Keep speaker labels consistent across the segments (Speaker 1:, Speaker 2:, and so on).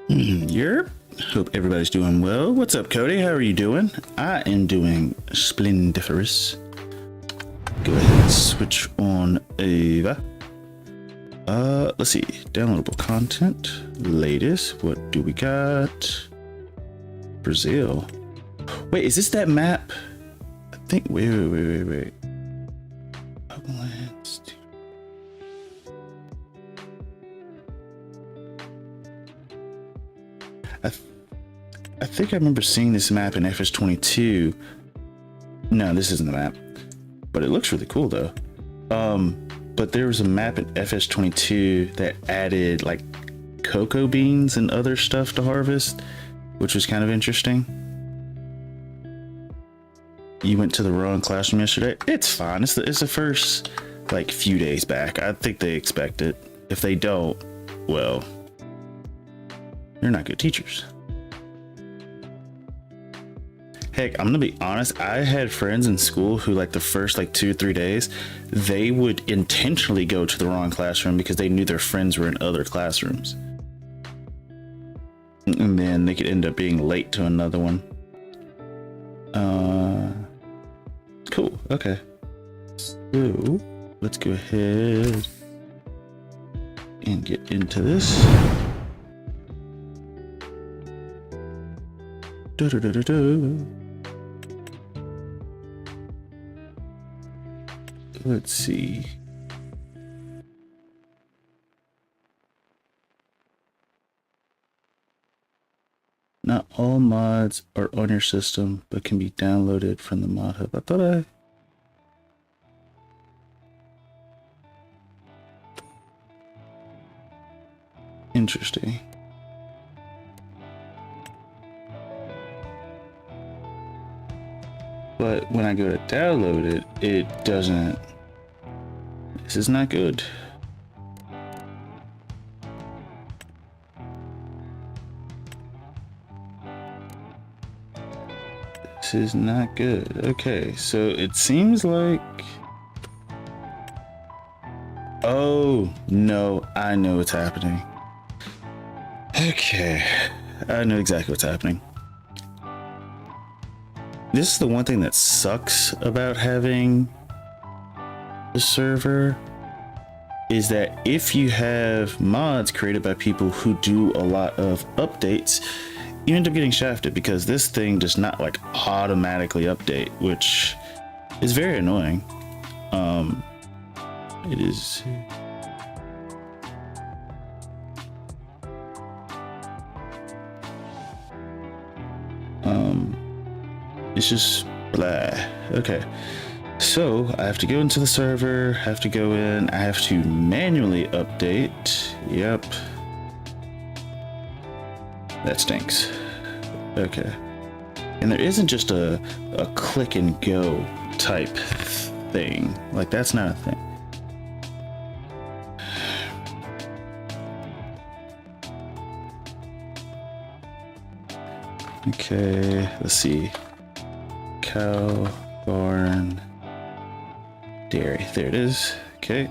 Speaker 1: Yerp. Hope everybody's doing well. What's up, Cody? How are you doing? I am doing splendiferous. Go ahead and switch on Ava. Let's see. Downloadable content. Latest. What do we got? Brazil. Wait, is this that map? I think. Wait. I think I remember seeing this map in FS22. No, this isn't the map, but it looks really cool though. But there was a map in FS22 that added like cocoa beans and other stuff to harvest, which was kind of interesting. You went to the wrong classroom yesterday. It's fine. It's the first like few days back. I think they expect it. If they don't, well, you're not good teachers. Heck, I'm gonna be honest, I had friends in school who like the first like 2 or 3 days, they would intentionally go to the wrong classroom because they knew their friends were in other classrooms. And then they could end up being late to another one. Cool, okay. So, let's go ahead and get into this. Let's see. Not all mods are on your system, but can be downloaded from the mod hub. I thought Interesting. But when I go to download it, it doesn't. This is not good. This is not good. Okay, so it seems like. Oh, no, I know what's happening. Okay, I know exactly what's happening. This is the one thing that sucks about having the server, is that if you have mods created by people who do a lot of updates, you end up getting shafted because this thing does not like automatically update, which is very annoying. It is. It's just blah. Okay, so I have to go into the server, have to go in, I have to manually update. Yep, that stinks. Okay, and there isn't just a click and go type thing. Like, that's not a thing. Okay, let's see. Cow, barn, dairy. There it is. Okay.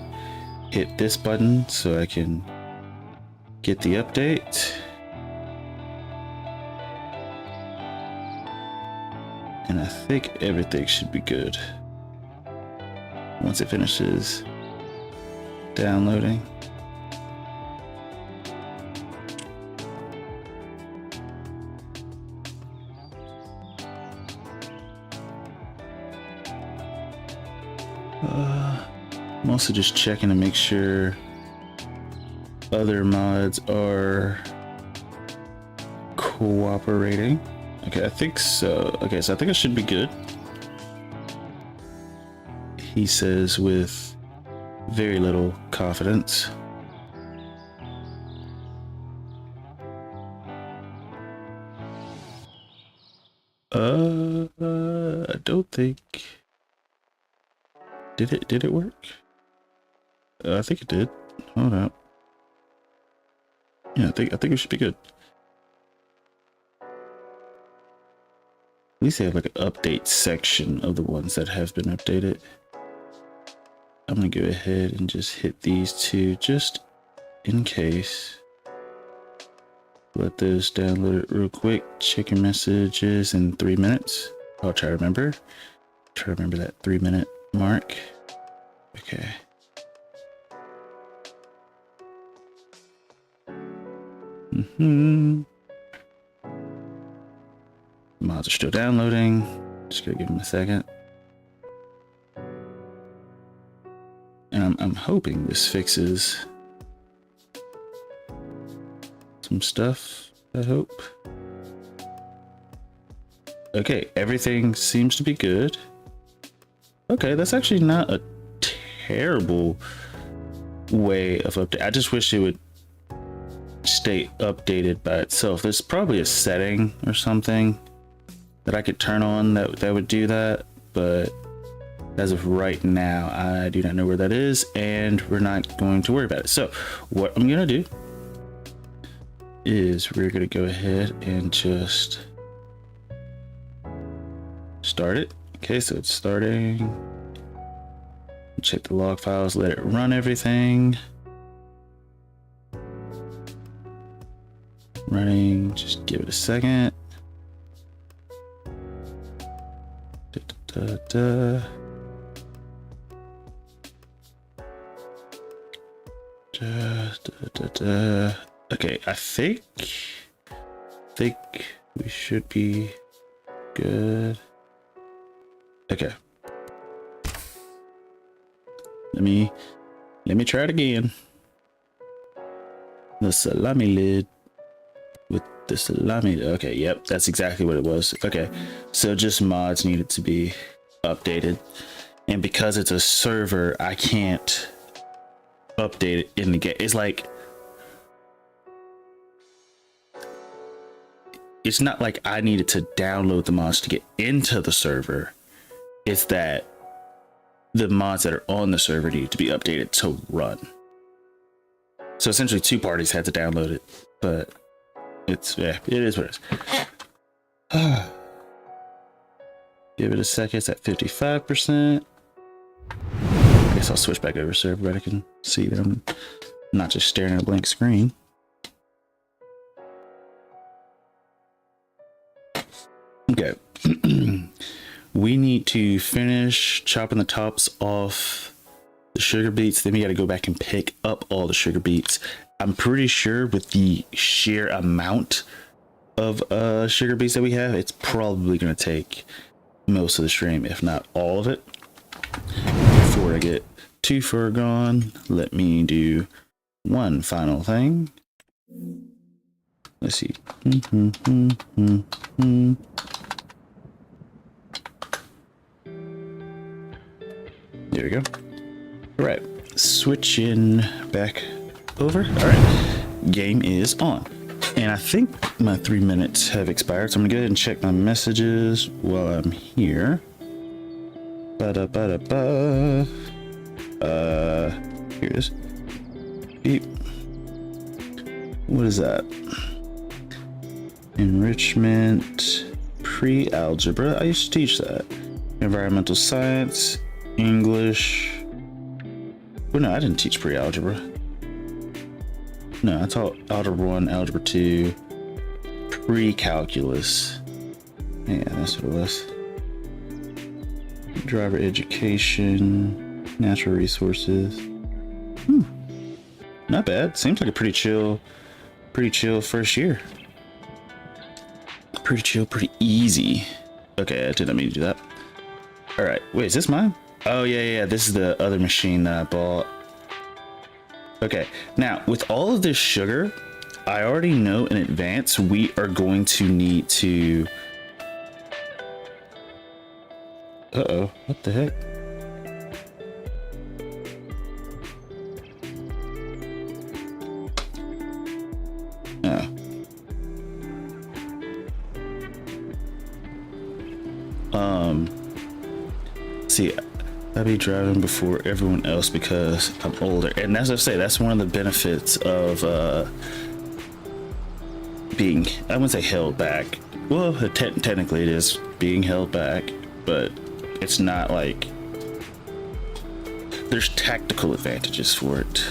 Speaker 1: Hit this button so I can get the update. And I think everything should be good. Once it finishes downloading. I'm also just checking to make sure other mods are cooperating. Okay, I think so. Okay, so I think I should be good. He says with very little confidence. I don't think. Did it work? I think it did. Hold up. Yeah, I think it should be good. At least they have like an update section of the ones that have been updated. I'm gonna go ahead and just hit these two just in case. let those download it real quick. Check your messages in 3 minutes. I'll try to remember. Try to remember that 3-minute mark. Okay. Mods are still downloading. Just gonna give them a second. And I'm hoping this fixes some stuff, I hope. Okay, everything seems to be good. Okay, that's actually not a terrible way of update. I just wish it would stay updated by itself. There's probably a setting or something that I could turn on that would do that, but as of right now, I do not know where that is, and we're not going to worry about it. So what I'm gonna do is we're gonna go ahead and just start it. Okay, so it's starting. Check the log files, let it run everything. Running, just give it a second. Okay, I think we should be good. Okay. Let me try it again. The salami lid with the salami. Okay, yep, that's exactly what it was. Okay, so just mods needed to be updated, and because it's a server, I can't update it in the game. It's like, it's not like I needed to download the mods to get into the server. It's that the mods that are on the server need to be updated to run. So essentially 2 parties had to download it, but it's, yeah, it is what it is. Give it a second. It's at 55%. I guess I'll switch back over so everybody can see that I'm not just staring at a blank screen. Okay. We need to finish chopping the tops off the sugar beets. Then we got to go back and pick up all the sugar beets. I'm pretty sure with the sheer amount of sugar beets that we have, it's probably going to take most of the stream, if not all of it. Before I get too far gone, let me do one final thing. Let's see. There we go. All right, switching back over. All right, game is on. And I think my 3 minutes have expired, so I'm gonna go ahead and check my messages while I'm here. Here it is. Beep. What is that? Enrichment, pre-algebra. I used to teach that. Environmental science, English. Well, no, I didn't teach pre-algebra. No, I taught Algebra 1, Algebra 2, pre-calculus. Yeah, that's what it was. Driver education, natural resources. Not bad. Seems like a pretty chill first year. Pretty chill, pretty easy. Okay, I didn't mean to do that. All right, wait, is this mine? Oh yeah, this is the other machine that I bought. Okay, now with all of this sugar, I already know in advance we are going to need to... Uh-oh, what the heck? See, I'll be driving before everyone else because I'm older, and as I say, that's one of the benefits of being, I wouldn't say held back. Well, technically it is being held back, but it's not like there's tactical advantages for it.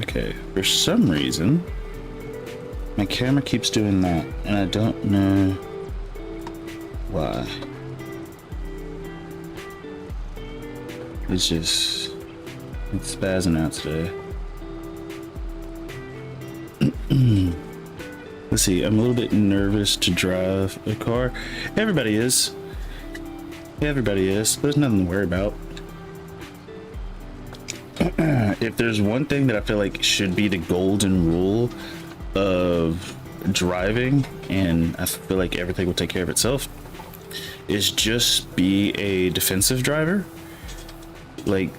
Speaker 1: Okay, for some reason, my camera keeps doing that, and I don't know why. It's spazzing out today. Let's see, I'm a little bit nervous to drive a car. Everybody is. Everybody is. There's nothing to worry about. If there's one thing that I feel like should be the golden rule of driving, and I feel like everything will take care of itself, is just be a defensive driver. Like,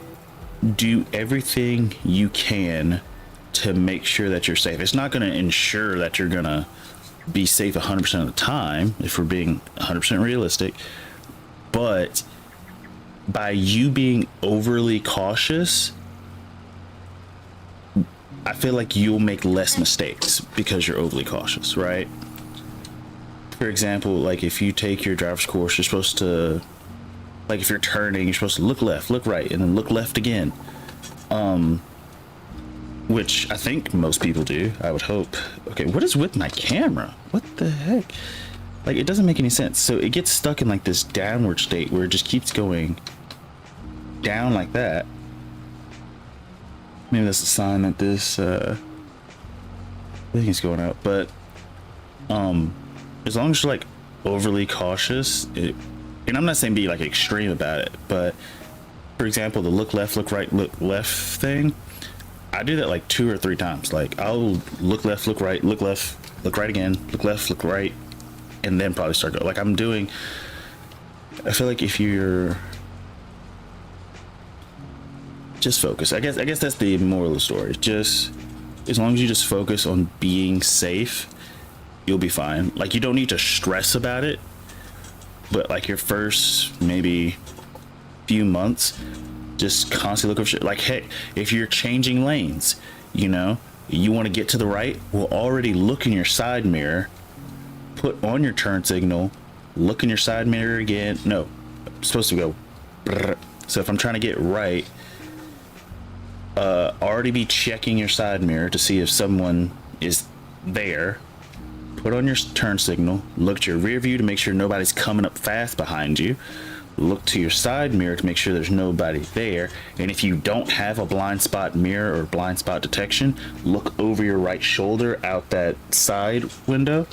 Speaker 1: do everything you can to make sure that you're safe. It's not going to ensure that you're going to be safe 100% of the time, if we're being 100% realistic, but by you being overly cautious, I feel like you'll make less mistakes because you're overly cautious, right? For example, like if you take your driver's course, you're supposed to, like if you're turning, you're supposed to look left, look right, and then look left again. Which I think most people do, I would hope. Okay, what is with my camera? What the heck? Like, it doesn't make any sense. So it gets stuck in like this downward state where it just keeps going down like that. Maybe that's a sign that this thing is going out. But as long as you're like overly cautious, and I'm not saying be like extreme about it, but for example, the look left, look right, look left thing, I do that like 2 or 3 times. Like I'll look left, look right, look left, look right again, look left, look right, and then probably start going. Like I'm doing, I feel like if you're just focus, I guess that's the moral of the story. Just as long as you just focus on being safe, you'll be fine. Like you don't need to stress about it, but like your first maybe few months, just constantly look for shit. Like, hey, if you're changing lanes, you know, you want to get to the right, well, already look in your side mirror, put on your turn signal, look in your side mirror again. No, I'm supposed to go brrr. So if I'm trying to get right, already be checking your side mirror to see if someone is there. Put on your turn signal, look at your rear view to make sure nobody's coming up fast behind you. Look to your side mirror to make sure there's nobody there. And if you don't have a blind spot mirror or blind spot detection, look over your right shoulder out that side window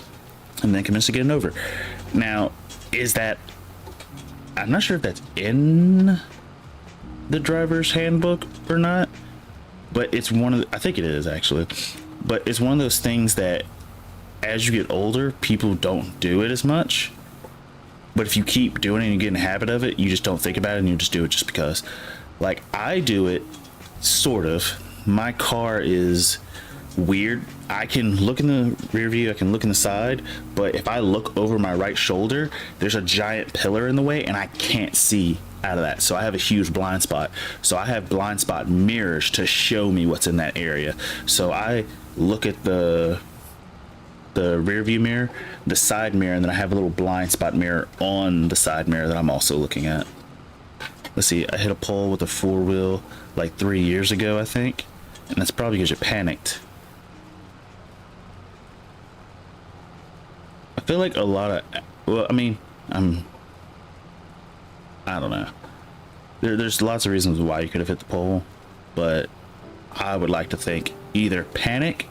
Speaker 1: and then commence to getting over. Now, is that, I'm not sure if that's in the driver's handbook or not, but it's one of the, I think it is actually, but it's one of those things that as you get older, people don't do it as much. But if you keep doing it and you get in the habit of it, you just don't think about it and you just do it just because. Like I do it, sort of. My car is weird. I can look in the rear view, I can look in the side, but if I look over my right shoulder, there's a giant pillar in the way and I can't see out of that. So I have a huge blind spot. So I have blind spot mirrors to show me what's in that area. So I look at the rear view mirror, the side mirror, and then I have a little blind spot mirror on the side mirror that I'm also looking at. Let's see, I hit a pole with a 4-wheel like 3 years ago, I think, and that's probably because you panicked. I feel like a lot of, well, I mean, I don't know. There's lots of reasons why you could have hit the pole, but I would like to think either panic,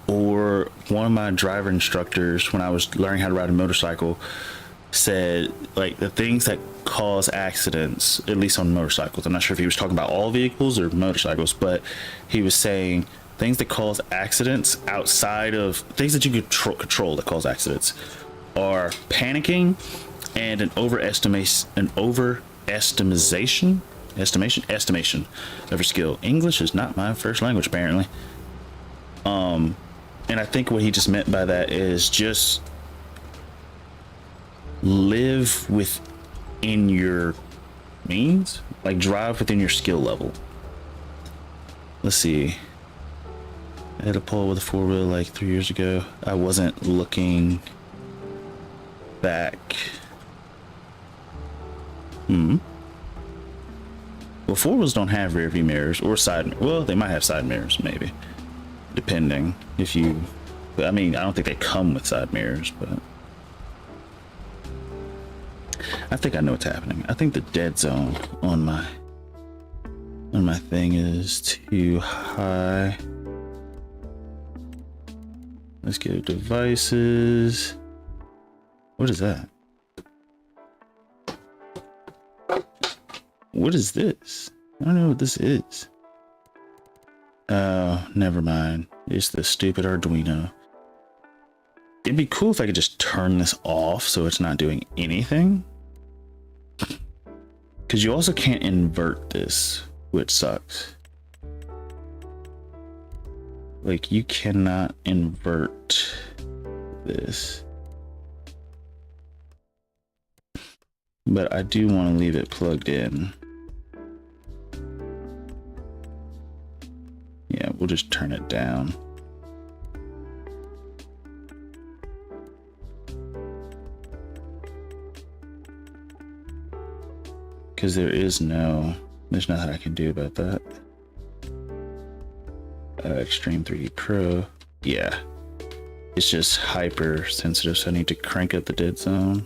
Speaker 1: or one of my driver instructors when I was learning how to ride a motorcycle said like the things that cause accidents, at least on motorcycles, I'm not sure if he was talking about all vehicles or motorcycles, but he was saying things that cause accidents outside of things that you could control that cause accidents are panicking and an estimation of your skill. English is not my first language apparently. And I think what he just meant by that is just live within your means, like drive within your skill level. Let's see. I had a pole with a 4-wheel like 3 years ago. I wasn't looking back. Well, 4-wheels don't have rear view mirrors or side. Well, they might have side mirrors, maybe. depending if you, I mean, I don't think they come with side mirrors, but I think I know what's happening. I think the dead zone on my thing is too high. Let's go to devices. What is that? What is this? I don't know what this is. Oh, never mind. It's the stupid Arduino. It'd be cool if I could just turn this off so it's not doing anything. Because you also can't invert this, which sucks. Like, you cannot invert this. But I do want to leave it plugged in. Yeah, we'll just turn it down. Because there's nothing I can do about that. Extreme 3D Pro. Yeah. It's just hyper sensitive, so I need to crank up the dead zone.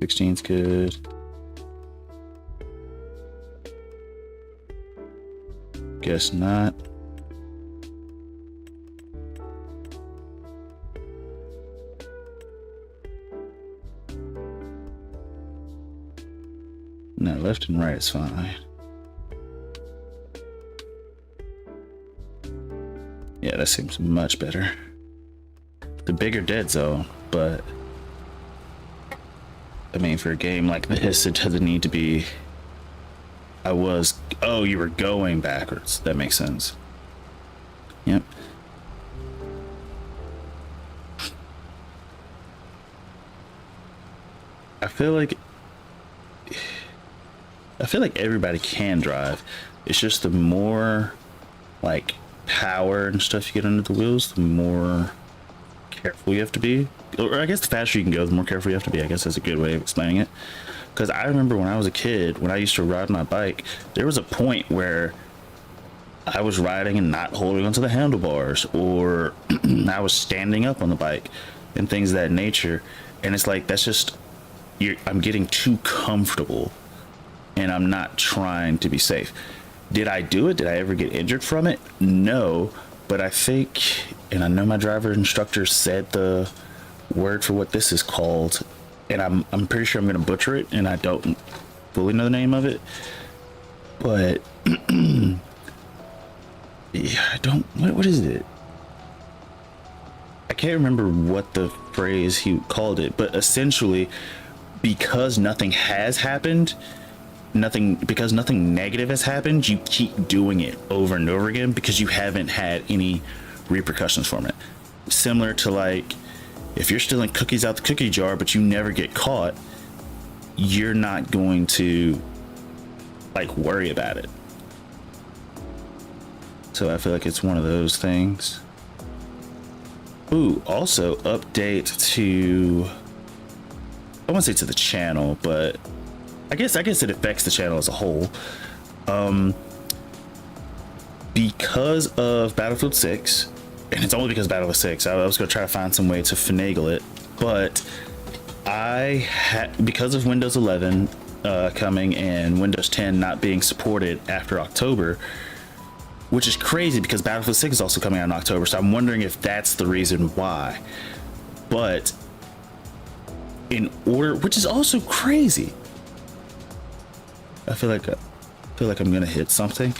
Speaker 1: 16's good. Guess not. No, left and right is fine. Yeah, that seems much better. The bigger dead zone, but I mean, for a game like this, it doesn't need to be. Oh, you were going backwards. That makes sense. Yep. I feel like everybody can drive. It's just the more like power and stuff you get under the wheels, the more careful you have to be. Or I guess the faster you can go, the more careful you have to be. I guess that's a good way of explaining it. Because I remember when I was a kid, when I used to ride my bike, there was a point where I was riding and not holding onto the handlebars, or I was standing up on the bike and things of that nature. And it's like, that's just, I'm getting too comfortable and I'm not trying to be safe. Did I do it? Did I ever get injured from it? No, but I think, and I know my driver instructor said the word for what this is called, and I'm pretty sure I'm going to butcher it, and I don't fully know the name of it, but yeah, I don't, what is it? I can't remember what the phrase he called it, but essentially, because nothing has happened, because nothing negative has happened, you keep doing it over and over again because you haven't had any repercussions from it. Similar to like, if you're stealing cookies out the cookie jar but you never get caught, you're not going to like worry about it. So I feel like it's one of those things. Ooh, also update to, I won't say to the channel, but I guess it affects the channel as a whole. Because of Battlefield 6, and it's only because of Battlefield 6, I was going to try to find some way to finagle it, but because of Windows 11 coming and Windows 10 not being supported after October, which is crazy because Battlefield 6 is also coming out in October, so I'm wondering if that's the reason why. But in order, which is also crazy, I feel like I'm gonna hit something.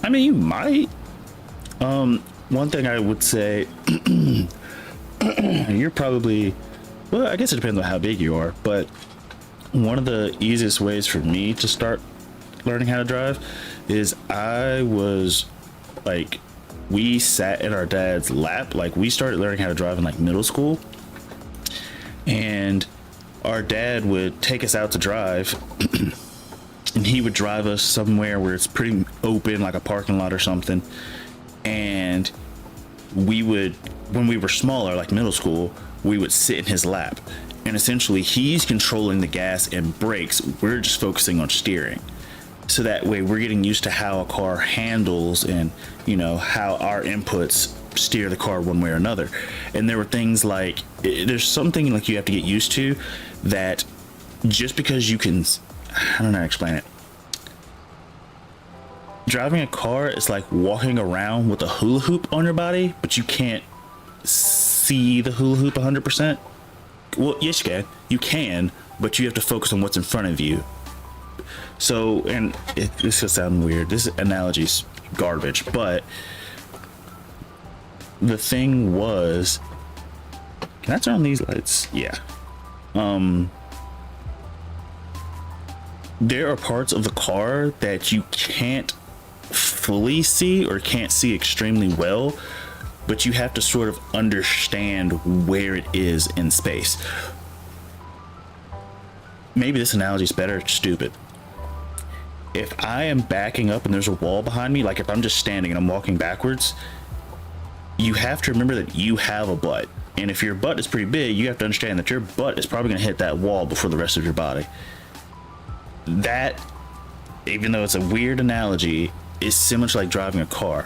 Speaker 1: I mean, you might. One thing I would say, you're probably, well, I guess it depends on how big you are, but one of the easiest ways for me to start learning how to drive is we sat in our dad's lap. Like, we started learning how to drive in like middle school, and our dad would take us out to drive and he would drive us somewhere where it's pretty open, like a parking lot or something. And we would, when we were smaller, like middle school, we would sit in his lap, and essentially he's controlling the gas and brakes. We're just focusing on steering. So that way we're getting used to how a car handles and, you know, how our inputs steer the car one way or another. And there were things like, there's something like you have to get used to, that just because you can, I don't know how to explain it. Driving a car is like walking around with a hula hoop on your body, but you can't see the hula hoop 100%. Well, yes, you can, but you have to focus on what's in front of you. So, and this will sound weird, this analogy's garbage, but the thing was, can I turn on these lights? Yeah. There are parts of the car that you can't fully see or can't see extremely well, but you have to sort of understand where it is in space. Maybe this analogy is better, stupid. If I am backing up and there's a wall behind me, like if I'm just standing and I'm walking backwards, you have to remember that you have a butt. And if your butt is pretty big, you have to understand that your butt is probably going to hit that wall before the rest of your body. That, even though it's a weird analogy, is similar to like driving a car.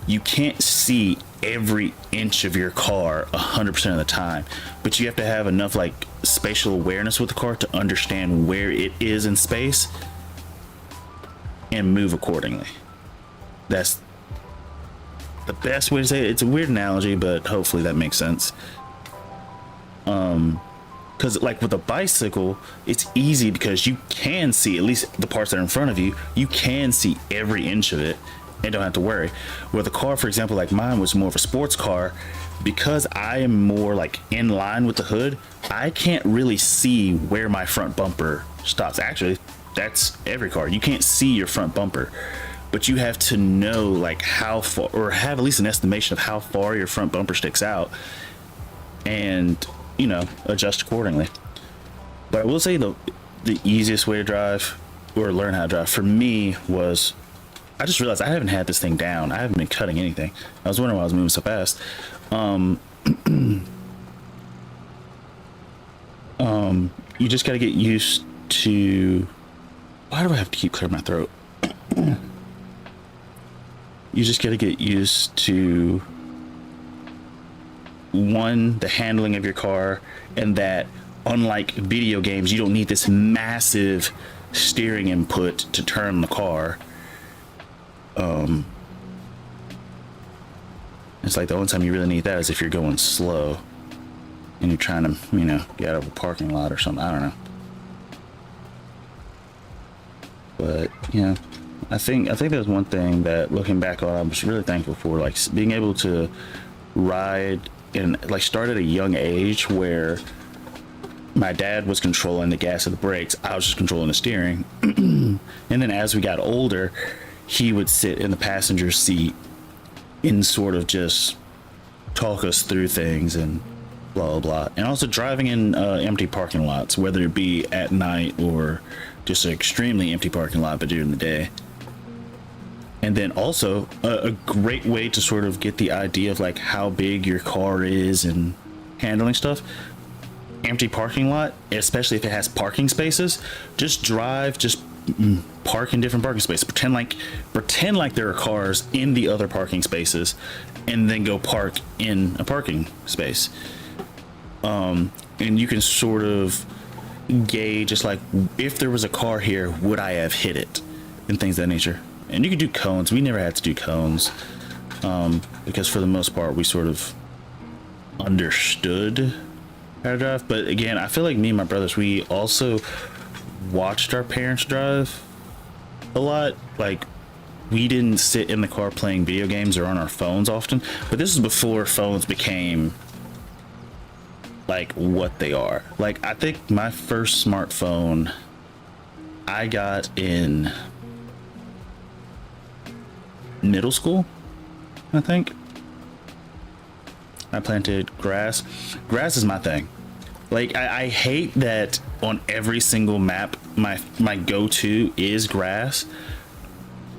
Speaker 1: You can't see every inch of your car 100% of the time, but you have to have enough like spatial awareness with the car to understand where it is in space and move accordingly. That's the best way to say it. It's a weird analogy, but hopefully that makes sense. Because like with a bicycle, it's easy because you can see at least the parts that are in front of you. You can see every inch of it and don't have to worry. With a car, for example, like mine was more of a sports car, because I am more like in line with the hood, I can't really see where my front bumper stops. Actually, that's every car. You can't see your front bumper, but you have to know like how far, or have at least an estimation of how far your front bumper sticks out, and, you know, adjust accordingly. But I will say the easiest way to drive or learn how to drive for me was, I just realized I haven't had this thing down. I haven't been cutting anything. I was wondering why I was moving so fast. You just got to get used to, why do I have to keep clearing my throat? You just got to get used to, one, the handling of your car, and that unlike video games, you don't need this massive steering input to turn the car. It's like the only time you really need that is if you're going slow and you're trying to, you know, get out of a parking lot or something. I don't know. But yeah, I think there's one thing that, looking back on, I was really thankful for, like being able to ride and like start at a young age where my dad was controlling the gas and the brakes, I was just controlling the steering. And then as we got older, he would sit in the passenger seat and sort of just talk us through things and blah, blah, blah. And also driving in empty parking lots, whether it be at night or just an extremely empty parking lot, but during the day. And then also a great way to sort of get the idea of like how big your car is and handling stuff. Empty parking lot, especially if it has parking spaces, just drive, just park in different parking spaces. Pretend like there are cars in the other parking spaces, and then go park in a parking space. And you can sort of gauge just like, if there was a car here, would I have hit it, and things of that nature. And you can do cones. We never had to do cones, because for the most part we sort of understood how to drive. But again, I feel like me and my brothers, we also watched our parents drive a lot. Like, we didn't sit in the car playing video games or on our phones often, but this is before phones became like what they are. Like, I think my first smartphone I got in middle school, I think. I planted grass. Grass is my thing. Like, I hate that on every single map my go-to is grass.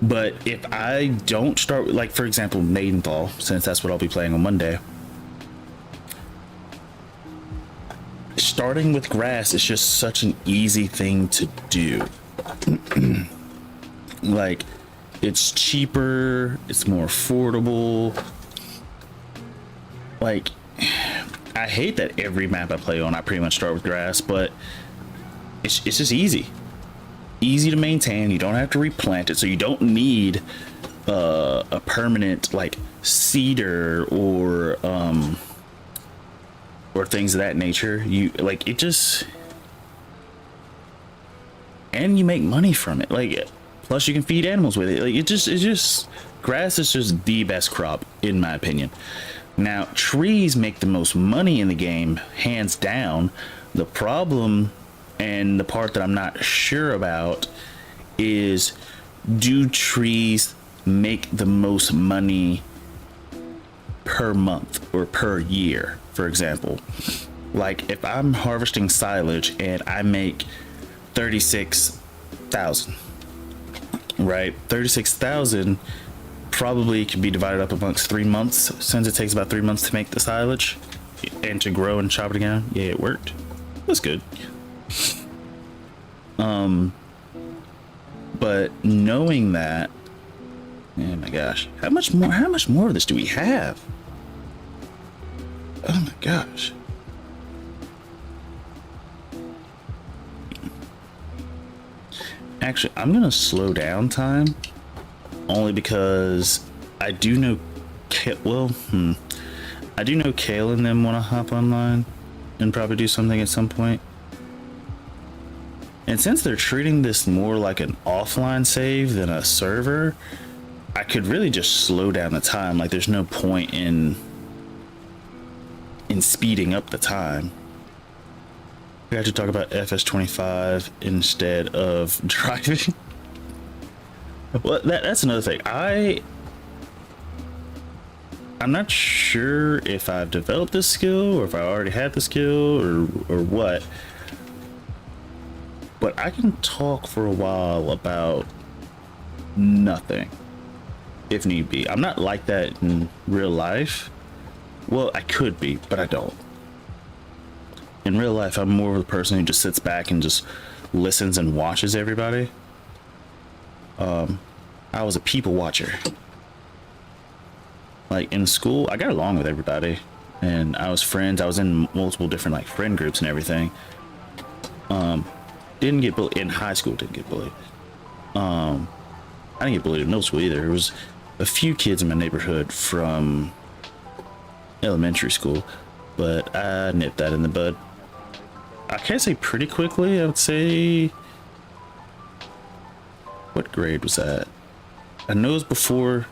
Speaker 1: But if I don't start, like for example Maidenfall, since that's what I'll be playing on Monday, starting with grass is just such an easy thing to do. Like, it's cheaper, it's more affordable. Like, I hate that every map I play on, I pretty much start with grass, but it's just easy to maintain. You don't have to replant it, so you don't need a permanent like cedar or things of that nature. You like it just, and you make money from it. Like, plus you can feed animals with it. Like, it's just grass is just the best crop in my opinion. Now, trees make the most money in the game, hands down. The problem, and the part that I'm not sure about, is do trees make the most money per month or per year? For example, like if I'm harvesting silage and I make 36,000, right? 36,000 probably can be divided up amongst 3 months, since it takes about 3 months to make the silage and to grow and chop it again. Yeah, it worked. That's good. But knowing that, oh my gosh, how much more of this do we have? Oh my gosh. Actually, I'm gonna slow down time, only because I do know I do know Kale and them want to hop online and probably do something at some point. And since they're treating this more like an offline save than a server, I could really just slow down the time. Like, there's no point in speeding up the time. We have to talk about FS25 instead of driving. Well, that's another thing. I'm not sure if I've developed this skill or if I already had the skill or what, but I can talk for a while about nothing if need be. I'm not like that in real life. Well, I could be, but I don't. In real life, I'm more of the person who just sits back and just listens and watches everybody. I was a people watcher. Like, in school, I got along with everybody, and I was friends. I was in multiple different like friend groups and everything. Didn't get bullied in high school. Didn't get bullied. I didn't get bullied in middle school either. There was a few kids in my neighborhood from elementary school, but I nipped that in the bud. I can't say pretty quickly. I would say, what grade was that? I know it was before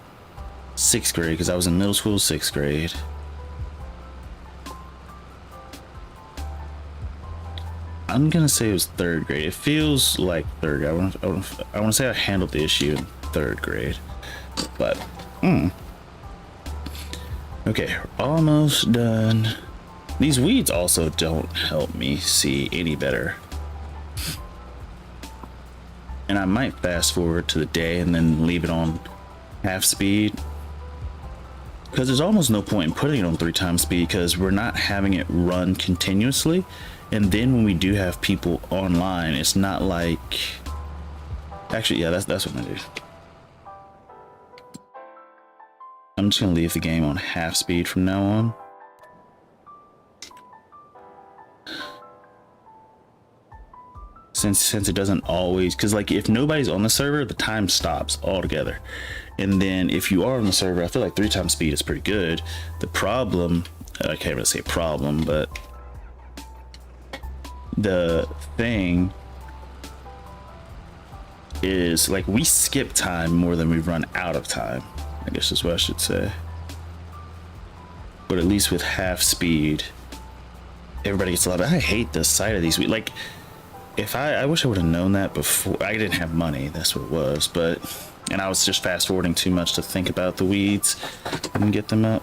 Speaker 1: 6th grade because I was in middle school, 6th grade. I'm gonna say it was 3rd grade. It feels like 3rd grade. I want to say I handled the issue in 3rd grade, but okay, almost done. These weeds also don't help me see any better. And I might fast forward to the day and then leave it on half speed, because there's almost no point in putting it on 3 times speed because we're not having it run continuously. And then when we do have people online, it's not like, actually, yeah, that's what I'm gonna do. I'm just gonna leave the game on half speed from now on. Since it doesn't always, because like if nobody's on the server, the time stops altogether. And then if you are on the server, I feel like 3 times speed is pretty good. The problem, I can't really say problem, but the thing is, like, we skip time more than we run out of time, I guess is what I should say. But at least with half speed, everybody gets a lot of, I hate the sight of these. Like, if I wish I would have known that before. I didn't have money, that's what it was, and I was just fast forwarding too much to think about the weeds and get them up.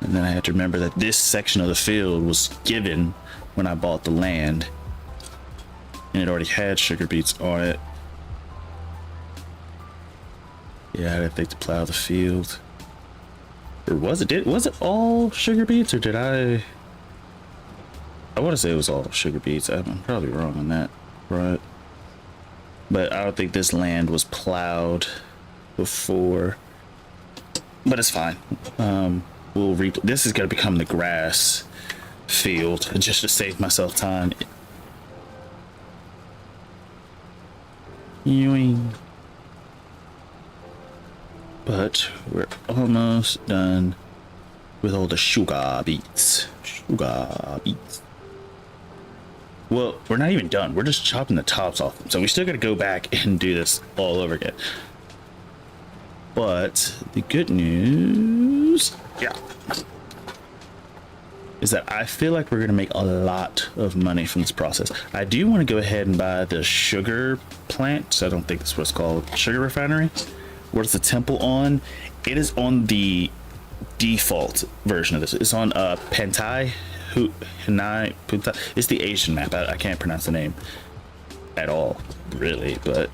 Speaker 1: And then I had to remember that this section of the field was given when I bought the land, and it already had sugar beets on it. Yeah, I didn't think to plow the field. Or was it all sugar beets, or did I want to say it was all sugar beets. I'm probably wrong on that, right? but I don't think this land was plowed before, but it's fine. We'll reap. This is going to become the grass field just to save myself time. But we're almost done with all the sugar beets. Sugar beets. Well, we're not even done. We're just chopping the tops off. So we still got to go back and do this all over again. But the good news, is that I feel like we're going to make a lot of money from this process. I do want to go ahead and buy the sugar plant. I don't think that's what it's called. Sugar refinery. Where's the temple on? It is on the default version of this. It's on Pentai. It's the Asian map. I can't pronounce the name at all, really, but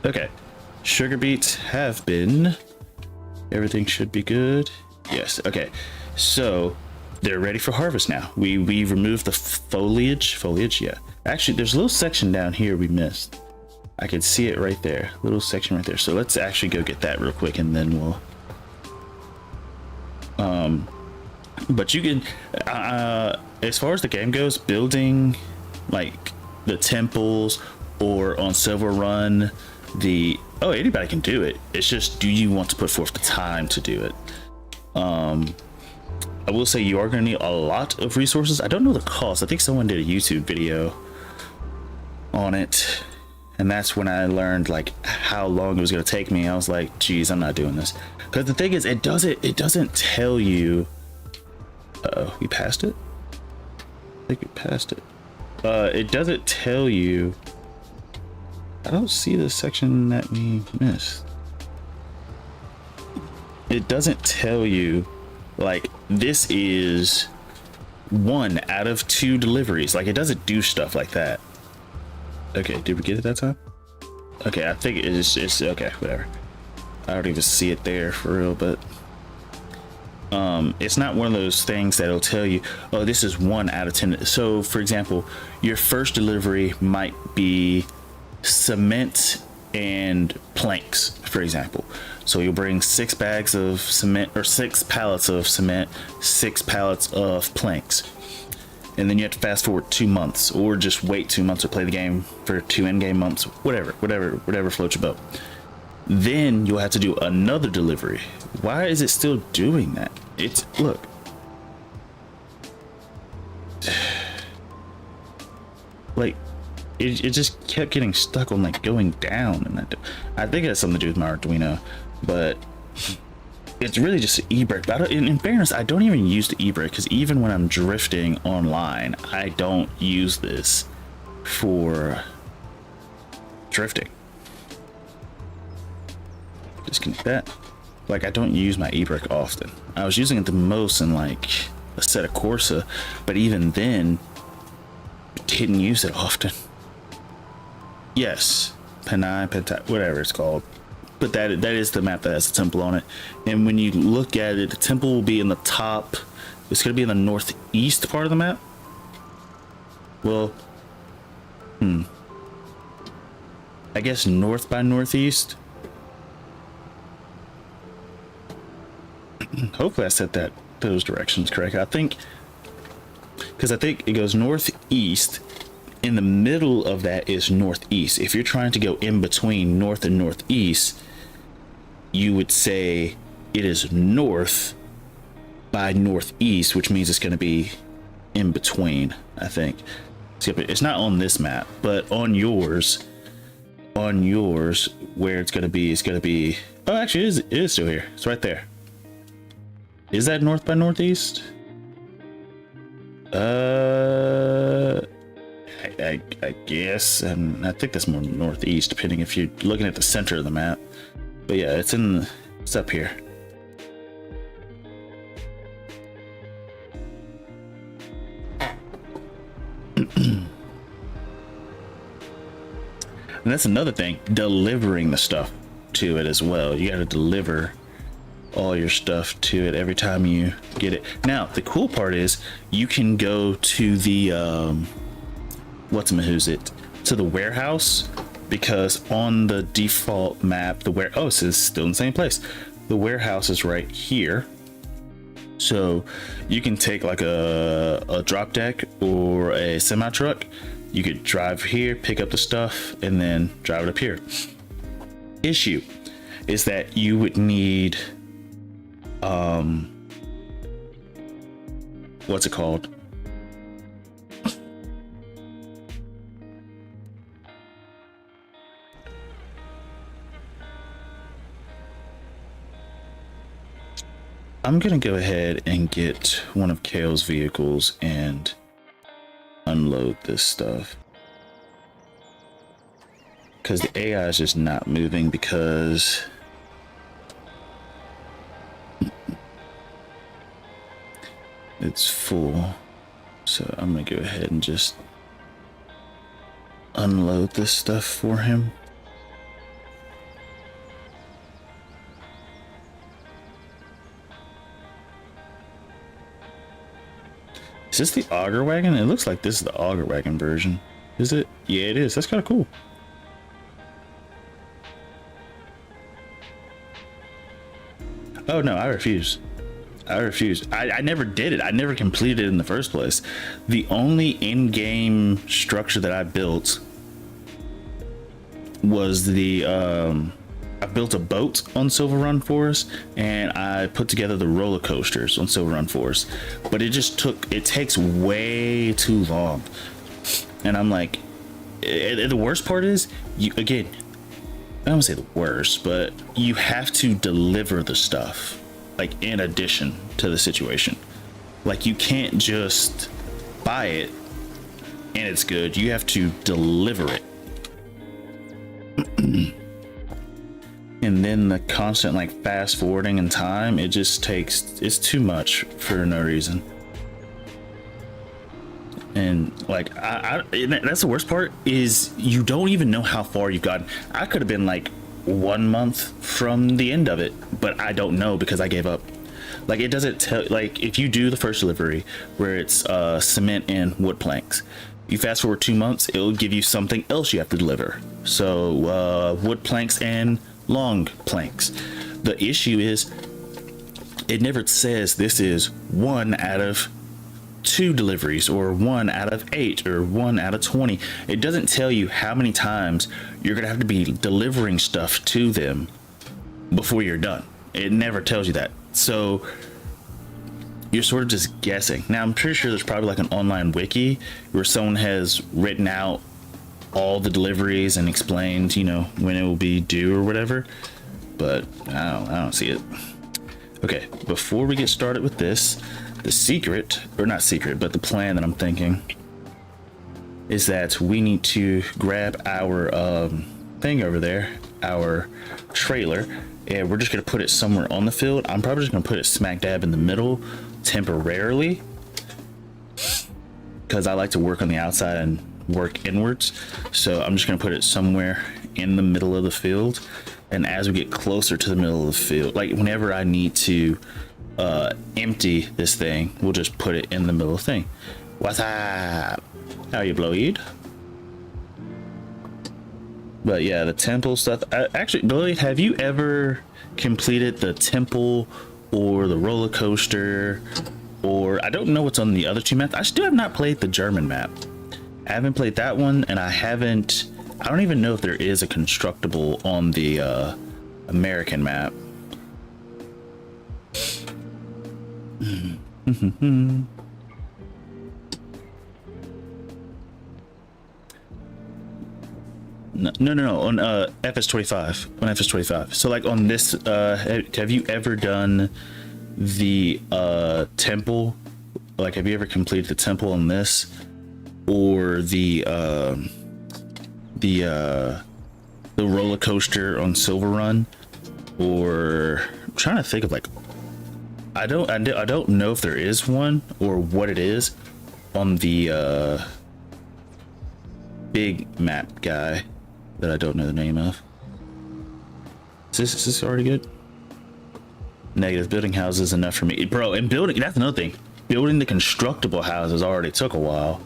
Speaker 1: okay. Sugar beets have been. Everything should be good. Yes. Okay. So they're ready for harvest now. We removed the foliage. Yeah. Actually, there's a little section down here we missed. I can see it right there. Little section right there. So let's actually go get that real quick, and then we'll. But you can, as far as the game goes, building like the temples or on Silver Run, anybody can do it. It's just, do you want to put forth the time to do it? I will say you are going to need a lot of resources. I don't know the cost. I think someone did a YouTube video on it, and that's when I learned like how long it was going to take me. I was like, geez, I'm not doing this. Because the thing is, it doesn't tell you. We passed it? I think we passed it. It doesn't tell you. I don't see the section that we missed. It doesn't tell you, like, this is 1 out of 2 deliveries. Like, it doesn't do stuff like that. Okay, did we get it that time? Okay, I think it's okay, whatever. I don't even see it there for real, but it's not one of those things that'll tell you, oh, this is 1 out of 10. So for example, your first delivery might be cement and planks, for example. So you'll bring 6 bags of cement, or 6 pallets of cement, 6 pallets of planks, and then you have to fast forward 2 months, or just wait 2 months or play the game for 2 in-game months, whatever floats your boat. Then you'll have to do another delivery. Why is it still doing that? Look. Like, it just kept getting stuck on like going down, and I think it has something to do with my Arduino, but it's really just an e-brake. But in fairness, I don't even use the e-brake, because even when I'm drifting online, I don't use this for drifting. Disconnect that. Like, I don't use my e-brake often. I was using it the most in like a set of Corsa, but even then didn't use it often. Yes, Pentai, whatever it's called, but that is the map that has the temple on it. And when you look at it, the temple will be in the top. It's going to be in the northeast part of the map. Well, I guess north by northeast. Hopefully I set those directions correct. I think, because I think it goes northeast. In the middle of that is northeast. If you're trying to go in between north and northeast, you would say it is north by northeast, which means it's going to be in between, I think. It's not on this map, but on yours, where it's going to be, oh, actually it is still here. It's right there. Is that north by northeast? I guess, and I think that's more northeast, depending if you're looking at the center of the map. But yeah, it's up here. And that's another thing, delivering the stuff to it as well. You got to deliver all your stuff to it every time you get it. Now, the cool part is you can go to the to the warehouse because on the default map, oh, it's still in the same place. The warehouse is right here. So you can take like a drop deck or a semi truck. You could drive here, pick up the stuff, and then drive it up here. Issue is that you would need, what's it called? I'm gonna go ahead and get one of Kale's vehicles and unload this stuff, because the AI is just not moving because it's full. So I'm gonna go ahead and just unload this stuff for him. Is this the auger wagon? It looks like this is the auger wagon version. Is it? Yeah, it is. That's kind of cool. Oh no, I refuse. I refuse. I never did it. I never completed it in the first place. The only in-game structure that I built was the I built a boat on Silver Run Forest, and I put together the roller coasters on Silver Run Forest, but it takes way too long. And I'm like, the worst part is, I don't want to say the worst, but you have to deliver the stuff, like in addition to the situation. Like you can't just buy it and it's good. You have to deliver it. And then the constant like fast forwarding in time, it's too much for no reason. And like that's the worst part, is you don't even know how far you've gotten. I could have been like 1 month from the end of it, but I don't know because I gave up. Like it doesn't tell, like if you do the first delivery where it's cement and wood planks, you fast forward 2 months, it'll give you something else you have to deliver. So wood planks and long planks. The issue is it never says this is 1 out of 2 deliveries or 1 out of 8 or 1 out of 20. It doesn't tell you how many times you're gonna have to be delivering stuff to them before you're done. It never tells you that. So you're sort of just guessing. Now I'm pretty sure there's probably like an online wiki where someone has written out all the deliveries and explained, when it will be due or whatever, but I don't see it. Okay, before we get started with this, the secret, or not secret, but the plan that I'm thinking is that we need to grab our thing over there, our trailer, and we're just gonna put it somewhere on the field. I'm probably just gonna put it smack dab in the middle temporarily, because I like to work on the outside and work inwards. So I'm just gonna put it somewhere in the middle of the field, and as we get closer to the middle of the field, like whenever I need to empty this thing, we'll just put it in the middle of the thing. What's up? How are you, Bloid? But yeah, the temple stuff. Actually, Bloid, have you ever completed the temple or the roller coaster, or I don't know what's on the other 2 maps? I still have not played the German map. I haven't played that one, and I don't even know if there is a constructible on the American map. No, on FS25. On FS25. So like on this, have you ever done the temple? Like, have you ever completed the temple on this? Or the roller coaster on Silver Run? Or I'm trying to think of like, I don't know if there is one or what it is on the big map guy that I don't know the name of. Is this already good? Negative. Building houses enough for me, bro. And building, that's another thing. Building the constructible houses already took a while.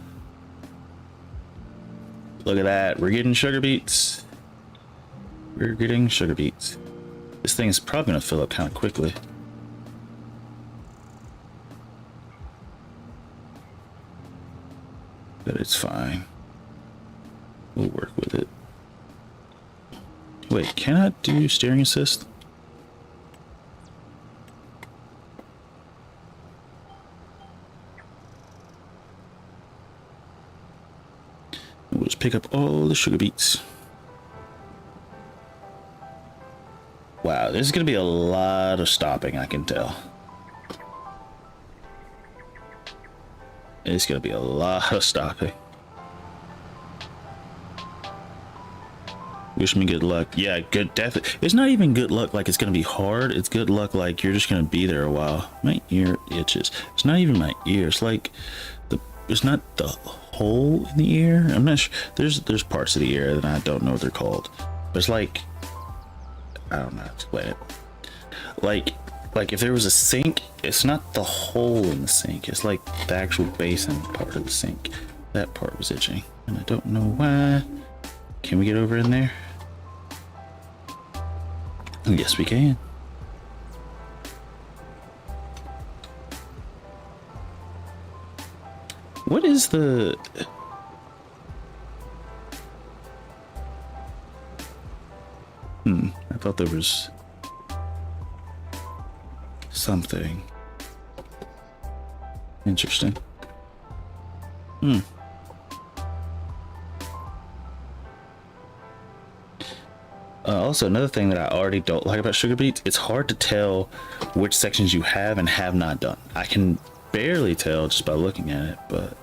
Speaker 1: Look at that. We're getting sugar beets. We're getting sugar beets. This thing is probably gonna fill up kind of quickly. But it's fine. We'll work with it. Wait, can I do steering assist? We'll just pick up all the sugar beets. Wow, this is gonna be a lot of stopping, I can tell. It's gonna be a lot of stopping. Wish me good luck. Yeah, good. Definitely. It's not even good luck like it's gonna be hard. It's good luck like you're just gonna be there a while. My ear itches. It's not even my ear. It's like it's not the hole in the ear. I'm not sure. There's parts of the ear that I don't know what they're called. But it's like, I don't know how to explain it. Like if there was a sink, it's not the hole in the sink. It's like the actual basin part of the sink. That part was itching, and I don't know why. Can we get over in there? Yes, we can. What is the... I thought there was something interesting. Also, another thing that I already don't like about sugar beets, it's hard to tell which sections you have and have not done. I can barely tell just by looking at it, but...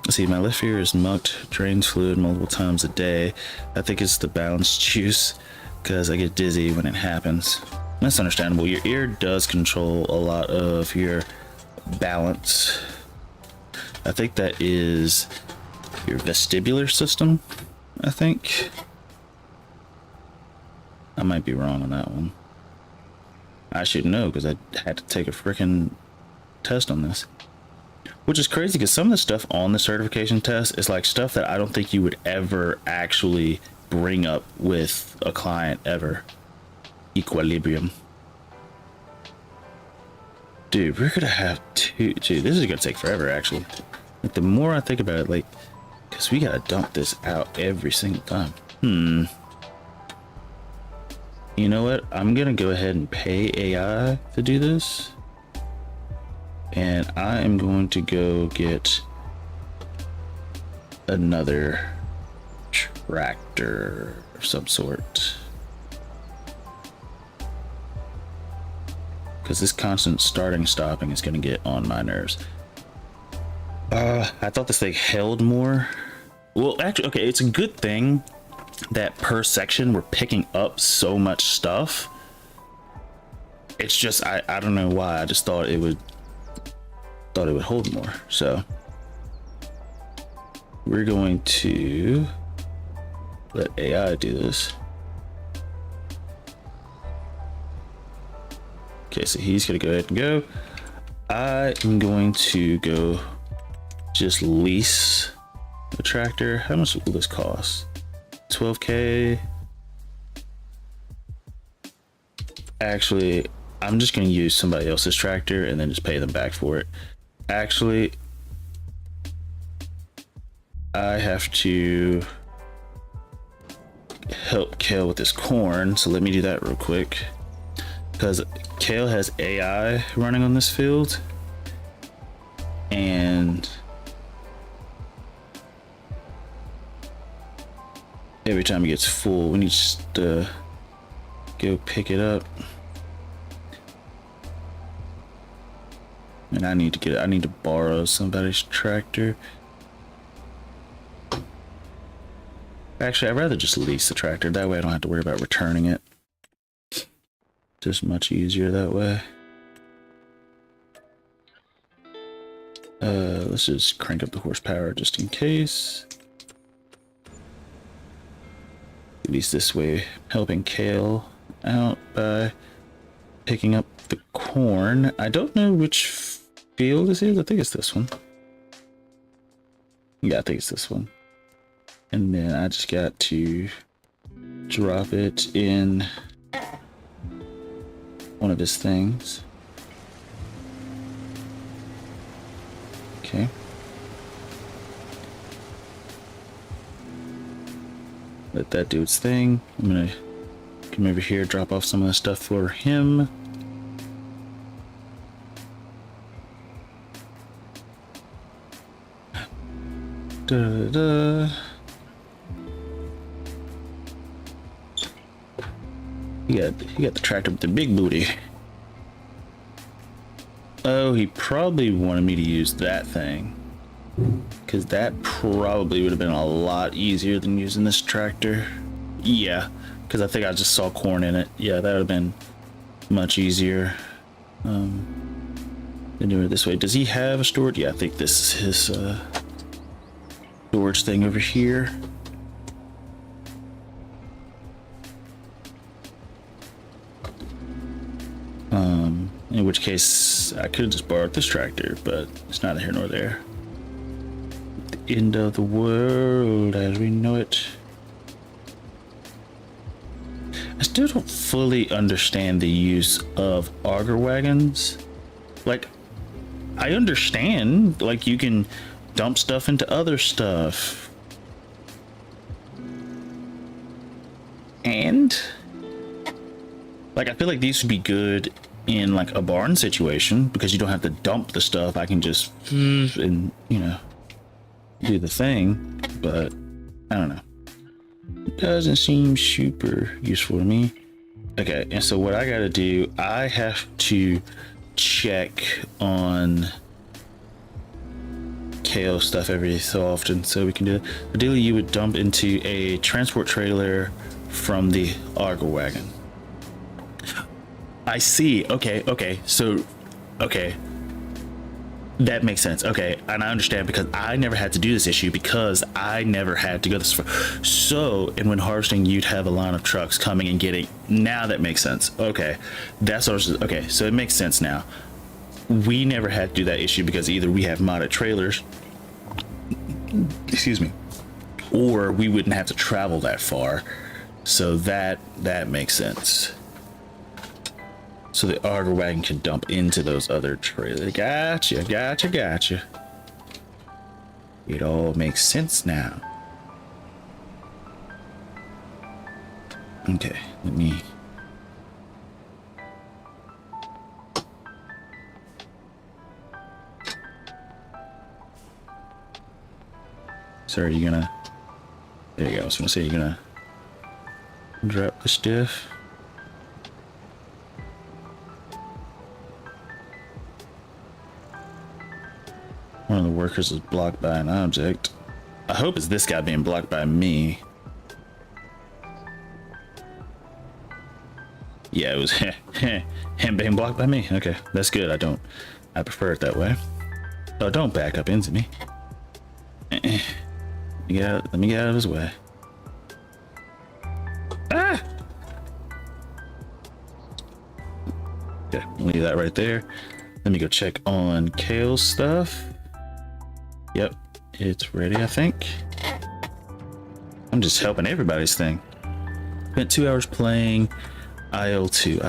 Speaker 1: Let's see, my left ear is mucked, drains fluid multiple times a day. I think it's the balanced juice, because I get dizzy when it happens. That's understandable. Your ear does control a lot of your balance. I think that is your vestibular system, I think. I might be wrong on that one. I should know because I had to take a freaking test on this. Which is crazy because some of the stuff on the certification test is like stuff that I don't think you would ever actually bring up with a client ever. Equilibrium. Dude, we're gonna have to... Dude, this is gonna take forever actually. Like, the more I think about it, like... Because we gotta dump this out every single time. You know what? I'm gonna go ahead and pay AI to do this. And I am going to go get another tractor of some sort. Because this constant starting stopping is gonna get on my nerves. I thought this thing held more. Well, actually, okay, it's a good thing that per section we're picking up so much stuff. It's just I don't know why. I just thought it would hold more. So we're going to let AI do this. Okay, so he's gonna go ahead and go. I am going to go just lease the tractor. How much will this cost? 12K. Actually, I'm just gonna use somebody else's tractor and then just pay them back for it. Actually, I have to help Kale with this corn, so let me do that real quick. Because Kale has AI running on this field, and every time it gets full, we need to go pick it up. And I need to borrow somebody's tractor. Actually, I'd rather just lease the tractor. That way I don't have to worry about returning it. Just much easier that way. Let's just crank up the horsepower just in case. At least this way, helping Kale out by picking up the corn. I don't know which field this is. I think it's this one. Yeah, I think it's this one. And then I just got to drop it in one of his things. Okay. Let that do its thing. I'm gonna come over here, drop off some of the stuff for him. Da-da-da. He got the tractor with the big booty. Oh, he probably wanted me to use that thing, because that probably would have been a lot easier than using this tractor. Yeah, because I think I just saw corn in it. Yeah, that would have been much easier than doing it this way. Does he have a storage? Yeah, I think this is his storage thing over here. In which case I could have just borrowed this tractor, but it's neither here nor there. The end of the world as we know it. I still don't fully understand the use of auger wagons. Like, I understand, like, you can dump stuff into other stuff. And like, I feel like these would be good in like a barn situation, because you don't have to dump the stuff. I can just and, you know, do the thing. But I don't know, it doesn't seem super useful to me. Okay, and so what I gotta do, I have to check on kale stuff every so often so we can do it. Ideally you would dump into a transport trailer from the auger wagon. I see. Okay. So, okay. That makes sense. Okay. And I understand, because I never had to do this issue because I never had to go this far. So, and when harvesting, you'd have a line of trucks coming and getting. Now that makes sense. Okay. That's what I was, okay. So it makes sense now. We never had to do that issue because either we have modded trailers, excuse me, or we wouldn't have to travel that far. So that makes sense. So the auger wagon can dump into those other trailers. Gotcha. It all makes sense now. Okay, let me. So are you gonna? There you go. I was gonna say you're gonna drop the stuff. One of the workers is blocked by an object. I hope it's this guy being blocked by me. Yeah, it was him being blocked by me. Okay, that's good. I prefer it that way. Oh, don't back up into me. Let me get out of his way. Ah! Okay, leave that right there. Let me go check on Kale's stuff. Yep, it's ready, I think. I'm just helping everybody's thing. Spent 2 hours playing IL2.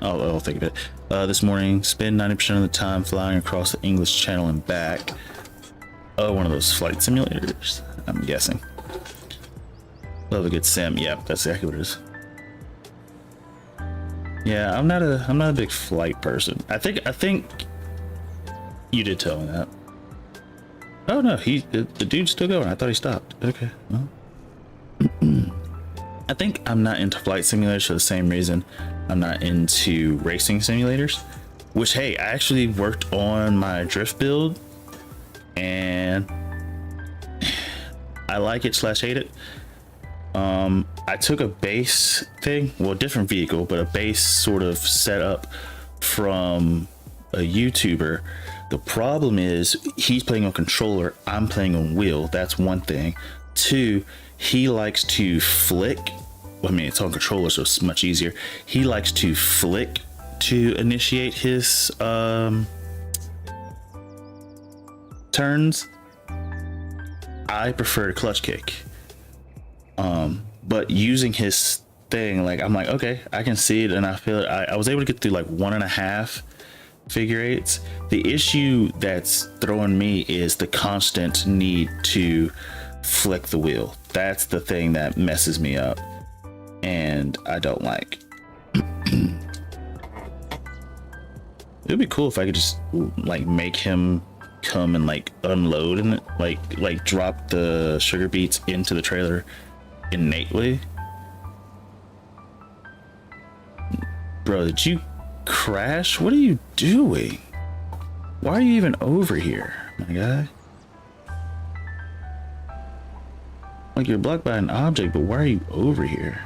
Speaker 1: I'll think of it. This morning, spend 90% of the time flying across the English Channel and back. Oh, one of those flight simulators, I'm guessing. Love a good sim. Yeah, that's exactly what it is. Yeah, I'm not a big flight person. I think you did tell me that. Oh no, the dude's still going. I thought he stopped. Okay, well. I think I'm not into flight simulators for the same reason I'm not into racing simulators. Which, hey, I actually worked on my drift build, and I like it / hate it. I took a base thing, well, different vehicle, but a base sort of setup from a YouTuber. The problem is he's playing on controller, I'm playing on wheel. That's one thing. Two, he likes to flick. Well, I mean, it's on controller, so it's much easier. He likes to flick to initiate his turns, I prefer clutch kick. But using his thing, like I'm like, okay, I can see it, and I feel it. I was able to get through like 1.5 figure eights. The issue that's throwing me is the constant need to flick the wheel. That's the thing that messes me up, and I don't like. It'd be cool if I could just like make him come and like unload and like drop the sugar beets into the trailer innately. Bro, did you crash? What are you doing? Why are you even over here, my guy? Like, you're blocked by an object, but why are you over here?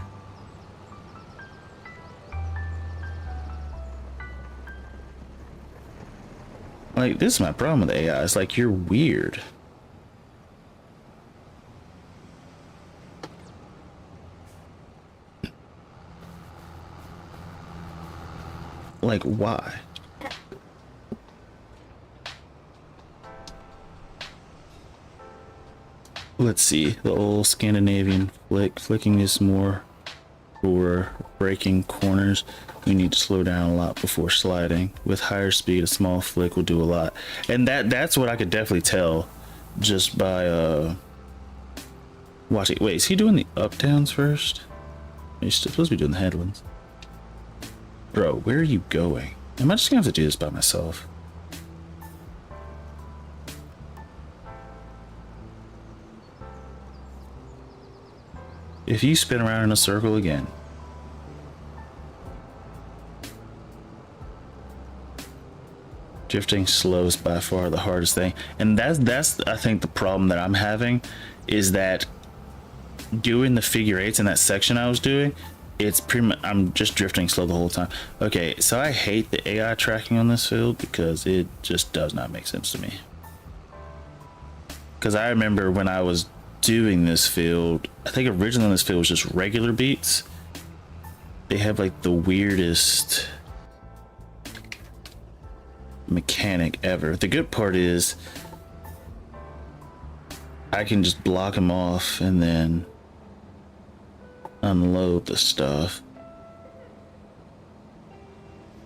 Speaker 1: Like, this is my problem with AI. It's like, you're weird. Like, why? Let's see. The old Scandinavian flicking is more for breaking corners. We need to slow down a lot before sliding. With higher speed, a small flick will do a lot. And that's what I could definitely tell just by watching. Wait, is he doing the up downs first? He's supposed to be doing the headlands. Bro, where are you going? Am I just gonna have to do this by myself? If you spin around in a circle again. Drifting slow is by far the hardest thing. And that's I think the problem that I'm having is that doing the figure eights in that section I was doing, it's pretty much, I'm just drifting slow the whole time. Okay, so I hate the AI tracking on this field because it just does not make sense to me. Because I remember when I was doing this field, I think originally this field was just regular beets. They have like the weirdest mechanic ever. The good part is I can just block them off and then unload the stuff.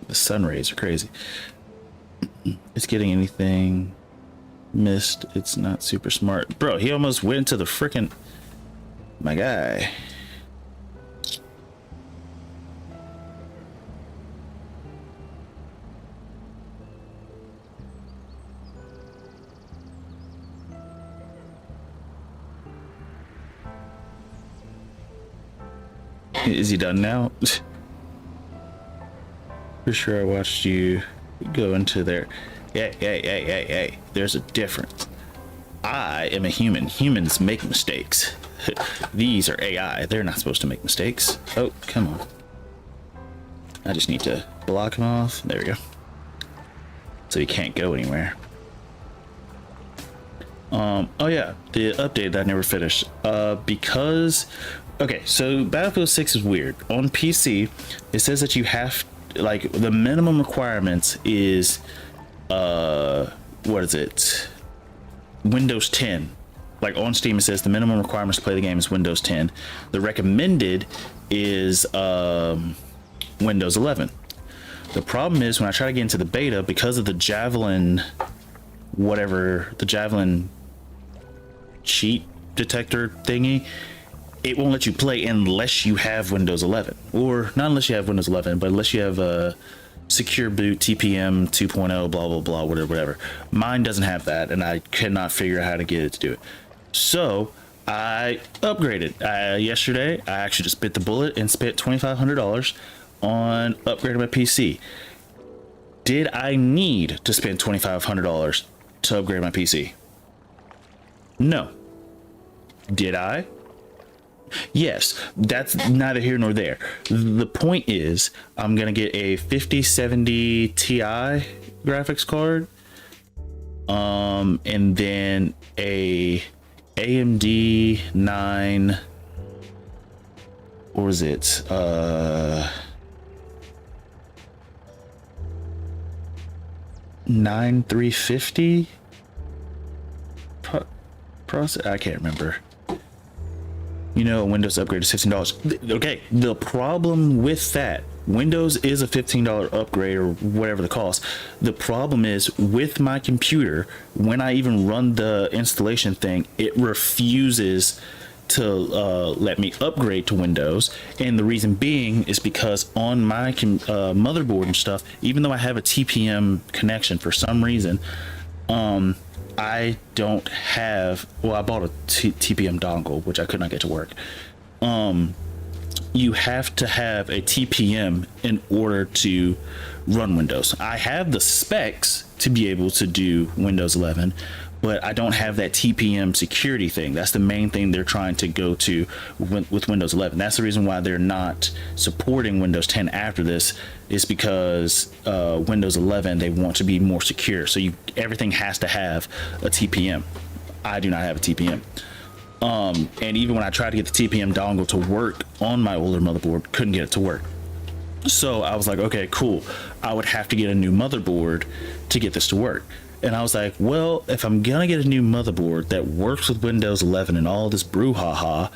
Speaker 1: The sun rays are crazy. It's getting anything missed. It's not super smart. Bro, he almost went to the frickin', my guy. Is he done now? For sure I watched you go into there. Hey. There's a difference. I am a human. Humans make mistakes. These are AI. They're not supposed to make mistakes. Oh, come on. I just need to block him off. There we go. So he can't go anywhere. Oh yeah, the update that I never finished. Because okay, so Battlefield 6 is weird. On PC, it says that you have, like, the minimum requirements is what is it? Windows 10. Like on Steam, it says the minimum requirements to play the game is Windows 10. The recommended is Windows 11. The problem is when I try to get into the beta, because of the Javelin, whatever, the Javelin cheat detector thingy, it won't let you play unless you have Windows 11, or not unless you have Windows 11, but unless you have a secure boot, TPM 2.0, blah blah blah, whatever. Mine doesn't have that, and I cannot figure out how to get it to do it. So I upgraded yesterday. I actually just bit the bullet and spent $2,500 on upgrading my PC. Did I need to spend $2,500 to upgrade my PC? No. Did I? Yes, that's neither here nor there. The point is, I'm gonna get a 5070 Ti graphics card, and then a AMD 9, or is it 9350 process? I can't remember. You know, a Windows upgrade is $15. Okay, the problem with that, Windows is a $15 upgrade or whatever the cost. The problem is with my computer, when I even run the installation thing, it refuses to let me upgrade to Windows. And the reason being is because on my motherboard and stuff, even though I have a TPM connection for some reason, I don't have, well, I bought a TPM dongle, which I could not get to work. You have to have a TPM in order to run Windows. I have the specs to be able to do Windows 11, but I don't have that TPM security thing. That's the main thing they're trying to go to with Windows 11. That's the reason why they're not supporting Windows 10 after this, is because Windows 11, they want to be more secure. So everything has to have a TPM. I do not have a TPM. And even when I tried to get the TPM dongle to work on my older motherboard, couldn't get it to work. So I was like, okay, cool. I would have to get a new motherboard to get this to work. And I was like, well, if I'm gonna get a new motherboard that works with Windows 11 and all this brouhaha,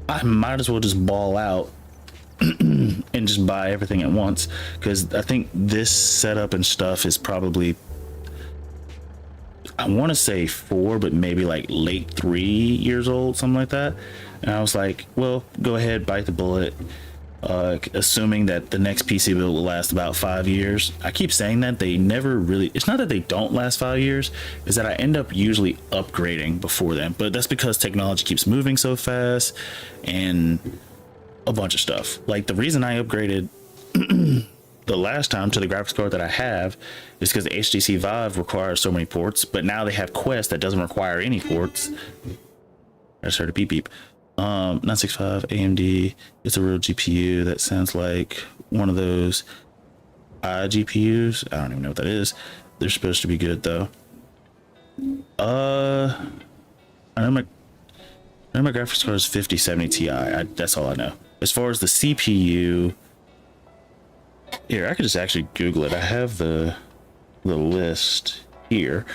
Speaker 1: I might as well just ball out and just buy everything at once. Because I think this setup and stuff is probably, I want to say 4, but maybe like late 3 years old, something like that. And I was like, well, go ahead, bite the bullet. Assuming that the next PC build will last about 5 years. I keep saying that they never really, it's not that they don't last 5 years, is that I end up usually upgrading before then, but that's because technology keeps moving so fast and a bunch of stuff. Like the reason I upgraded the last time to the graphics card that I have is because the HTC Vive requires so many ports, but now they have Quest that doesn't require any ports. I just heard a beep beep. 965 AMD. It's a real GPU. That sounds like one of those GPUs. I don't even know what that is. They're supposed to be good though. I know my graphics card is 5070 Ti. That's all I know. As far as the CPU, here I could just actually Google it. I have the list here.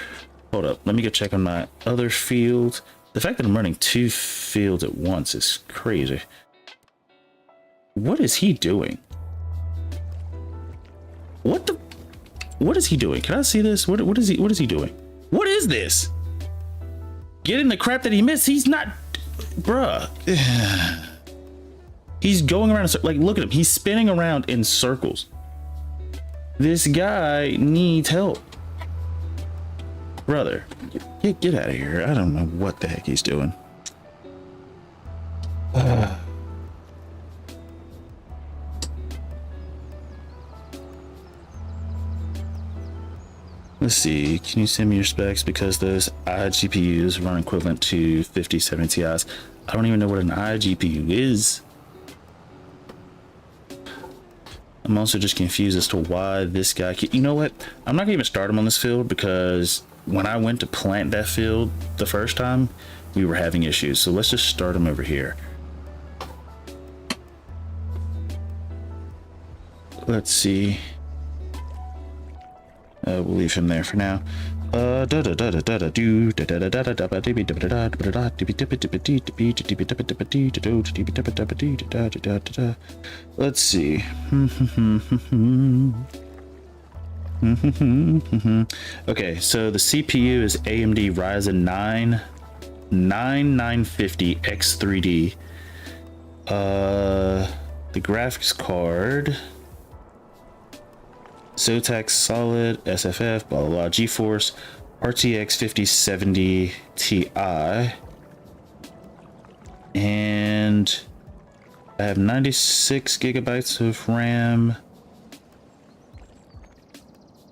Speaker 1: Hold up. Let me go check on my other fields. The fact that I'm running 2 fields at once is crazy. What is he doing? What is he doing? Can I see this? What is he doing? What is this? Getting the crap that he missed. He's not, bruh. He's going around, like, look at him. He's spinning around in circles. This guy needs help. Brother, get out of here. I don't know what the heck he's doing. Let's see. Can you send me your specs? Because those iGPUs run equivalent to 5070 Ti's. I don't even know what an iGPU is. I'm also just confused as to why this guy. You know what? I'm not gonna even start him on this field because when I went to plant that field the first time, we were having issues. So let's just start him over here. Let's see. We'll leave him there for now. Let's see. Okay, so the CPU is AMD Ryzen 9 9950 X3D. The graphics card, Zotac Solid SFF, blah blah blah, GeForce RTX 5070 Ti, and I have 96 gigabytes of RAM.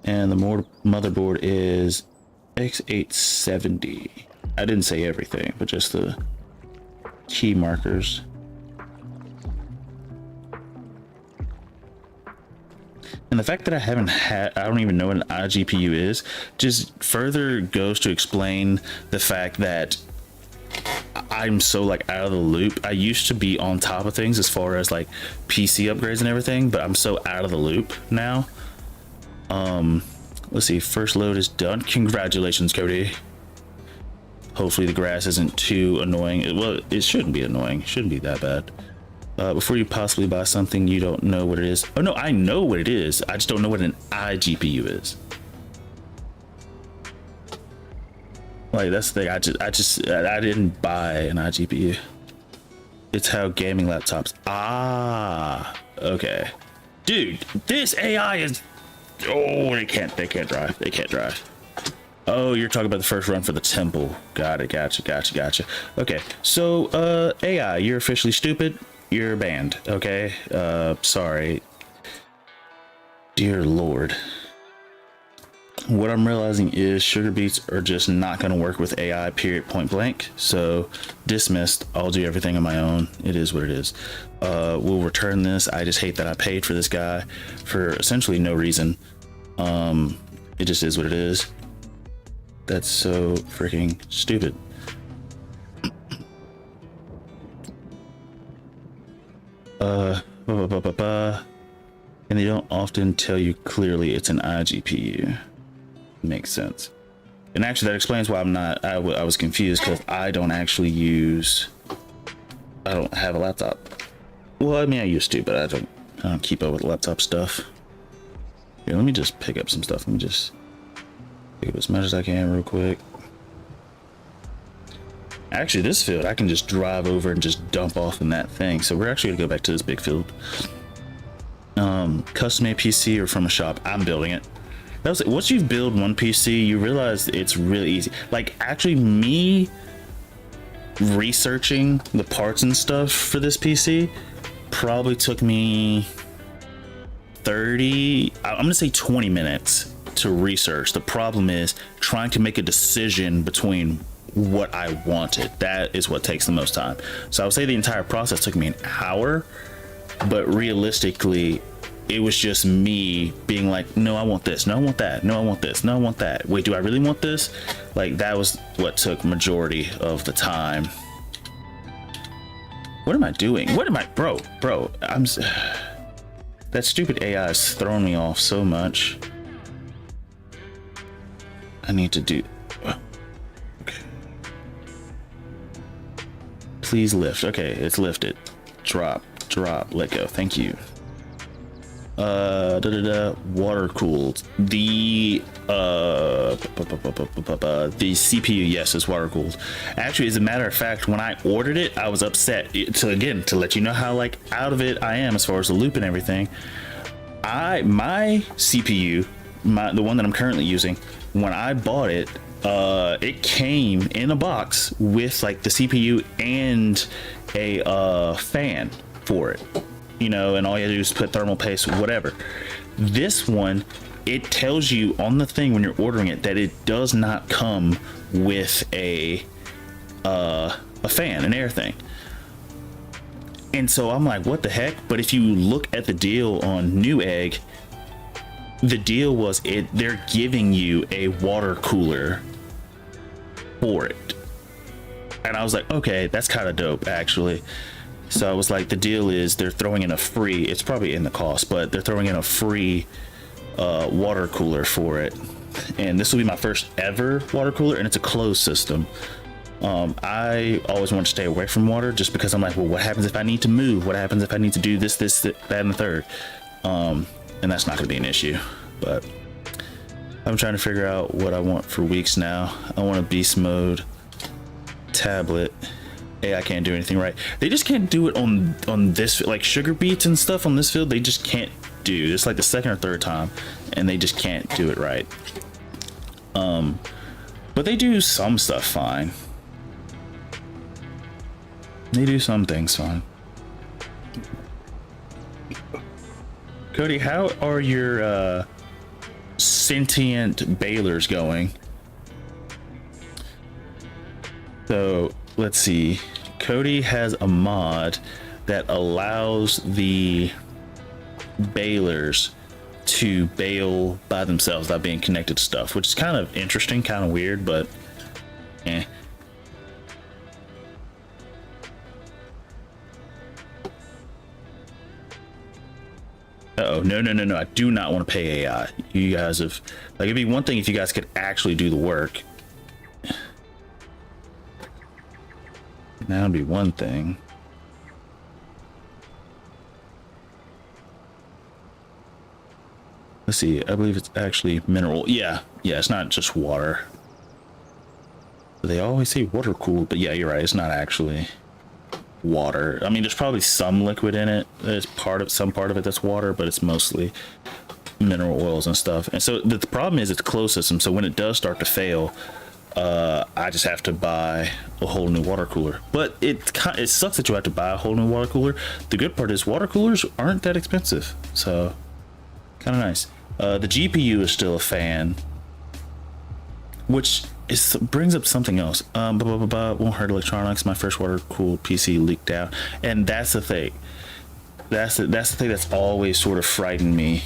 Speaker 1: And the motherboard is X870. I didn't say everything, but just the key markers. And the fact that I don't even know what an iGPU is, just further goes to explain the fact that I'm so like out of the loop. I used to be on top of things as far as like PC upgrades and everything, but I'm so out of the loop now. Let's see, first load is done. Congratulations, Cody. Hopefully the grass isn't too annoying. Well, it shouldn't be annoying. It shouldn't be that bad. Before you possibly buy something you don't know what it is. Oh no, I know what it is. I just don't know what an iGPU is. Like, that's the thing. I didn't buy an iGPU. It's how gaming laptops. Ah, okay. Dude, this AI is, oh, they can't drive. They can't drive. Oh, you're talking about the first run for the temple. Got it. Gotcha. Okay, so AI, you're officially stupid. You're banned. Okay, sorry. Dear Lord. What I'm realizing is sugar beets are just not going to work with AI, period, point blank. So dismissed. I'll do everything on my own. It is what it is. We'll return this. I just hate that I paid for this guy for essentially no reason. It just is what it is. That's so freaking stupid. And they don't often tell you clearly it's an iGPU. Makes sense. And actually that explains why I was confused, because I don't actually I don't have a laptop. Well, I mean, I used to, but I don't keep up with laptop stuff. Here, let me just pick up some stuff. Let me just pick up as much as I can real quick. Actually, this field I can just drive over and just dump off in that thing. So we're actually gonna go back to this big field. Custom made PC or from a shop. I'm building it. That was, once you build one PC, you realize it's really easy. Like, actually, me researching the parts and stuff for this PC probably took me 30, I'm gonna say 20 minutes to research. The problem is trying to make a decision between what I wanted. That is what takes the most time. So I would say the entire process took me an hour, but realistically, it was just me being like, no, I want this. No, I want that. No, I want this. No, I want that. Wait, do I really want this? Like, that was what took majority of the time. What am I doing? What am I, bro, that stupid AI is throwing me off so much. I need to do, okay. Please lift. Okay, it's lifted. Drop, let go. Thank you. Water cooled. The CPU, yes, is water cooled. Actually, as a matter of fact, when I ordered it, I was upset. To let you know how like out of it I am as far as the loop and everything. My CPU, the one that I'm currently using, when I bought it, it came in a box with like the CPU and a fan for it. You know, and all you have to do is put thermal paste, whatever. This one, it tells you on the thing when you're ordering it that it does not come with a fan, an air thing. And so I'm like, what the heck? But if you look at the deal on Newegg, the deal was they're giving you a water cooler for it. And I was like, okay, that's kind of dope, actually. So I was like, the deal is they're throwing in a free, it's probably in the cost, but they're throwing in a free water cooler for it. And this will be my first ever water cooler, and it's a closed system. I always want to stay away from water just because I'm like, well, what happens if I need to move? What happens if I need to do this, that, and the third? And that's not going to be an issue. But I'm trying to figure out what I want for weeks now. I want a beast mode tablet. I can't do anything right. They just can't do it on this, like sugar beets and stuff on this field. They just can't do. It's like the second or third time, and they just can't do it right. But they do some stuff fine. They do some things fine. Cody, how are your sentient balers going? So let's see. Cody has a mod that allows the balers to bale by themselves without being connected to stuff, which is kind of interesting, kind of weird, but eh. Uh-oh, no, I do not want to pay AI. You guys have, like, it'd be one thing if you guys could actually do the work. That would be one thing. Let's see, I believe it's actually mineral. Yeah, it's not just water. They always say water cooled, but yeah, you're right, it's not actually water. I mean, there's probably some liquid in it. There's some part of it that's water, but it's mostly mineral oils and stuff. And so the problem is it's a closed system, so when it does start to fail, I just have to buy a whole new water cooler. But it sucks that you have to buy a whole new water cooler. The good part is water coolers aren't that expensive, so kind of nice. The GPU is still a fan, which brings up something else. Won't hurt electronics. My first water cooled PC leaked out, and that's the thing. That's the thing that's always sort of frightened me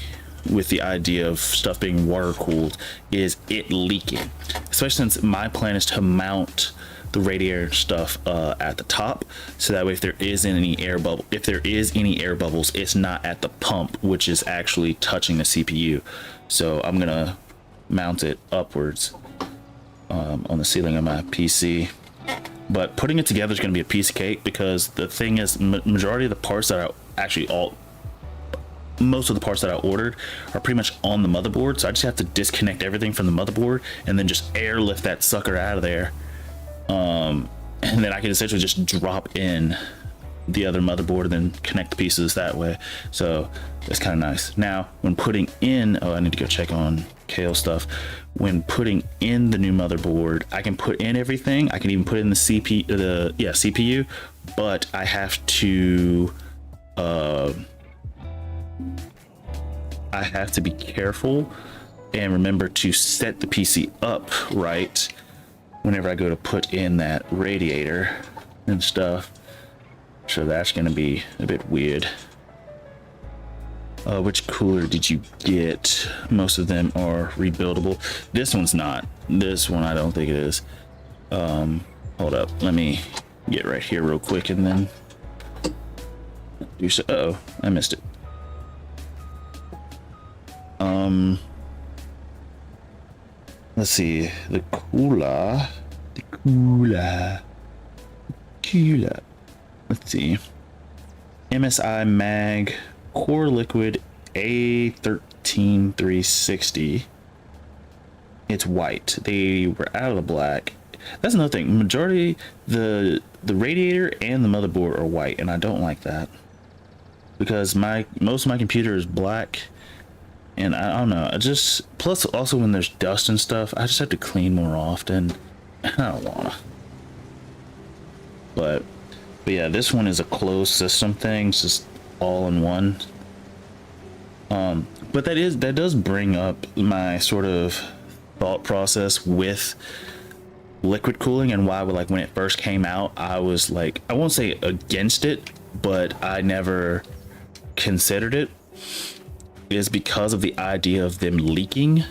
Speaker 1: with the idea of stuff being water cooled, is it leaking. Especially since my plan is to mount the radiator stuff at the top, so that way if there is any air bubbles, it's not at the pump, which is actually touching the CPU. So I'm gonna mount it upwards on the ceiling of my PC. But putting it together is going to be a piece of cake, because the thing is, majority of the parts that most of the parts that I ordered are pretty much on the motherboard, so I just have to disconnect everything from the motherboard and then just airlift that sucker out of there, and then I can essentially just drop in the other motherboard and then connect the pieces that way. So it's kind of nice. Now when putting in, I need to go check on Kale stuff. When putting in the new motherboard, I can put in everything. I can even put in the CPU, but I have to be careful and remember to set the PC up right whenever I go to put in that radiator and stuff. So that's going to be a bit weird. Which cooler did you get? Most of them are rebuildable. This one's not. This one I don't think it is. Hold up, let me get right here real quick and then do so. Uh-oh, I missed it. Let's see, the cooler. Let's see, MSI Mag Core Liquid A13360. It's white. They were out of the black. That's another thing. Majority, the radiator and the motherboard are white, and I don't like that, because most of my computer is black, and I don't know. Plus also when there's dust and stuff, I just have to clean more often. I don't wanna. But yeah, this one is a closed system thing. It's just all in one. But that does bring up my sort of thought process with liquid cooling, and why, like, when it first came out, I was like, I won't say against it, but I never considered it, is because of the idea of them leaking.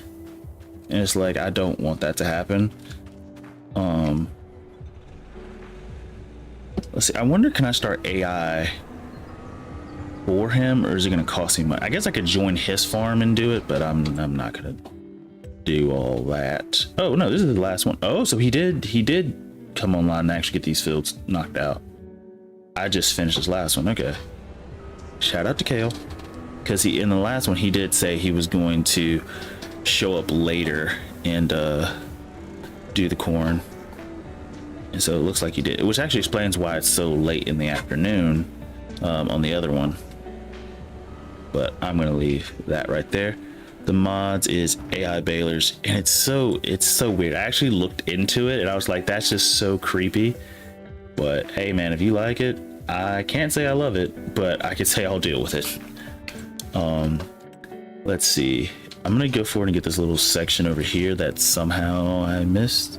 Speaker 1: And it's like, I don't want that to happen. Let's see, I wonder, can I start AI for him, or is it going to cost me money? I guess I could join his farm and do it, but I'm not going to do all that. Oh no, this is the last one. Oh, so he did come online and actually get these fields knocked out. I just finished this last one. Okay, shout out to Kale, because in the last one he did say he was going to show up later and do the corn, and so it looks like he did, which actually explains why it's so late in the afternoon on the other one. But I'm gonna leave that right there. The mods is AI balers, and it's so weird. I actually looked into it and I was like, that's just so creepy. But hey man, if you like it, I can't say I love it, but I can say I'll deal with it. Let's see, I'm gonna go forward and get this little section over here that somehow I missed.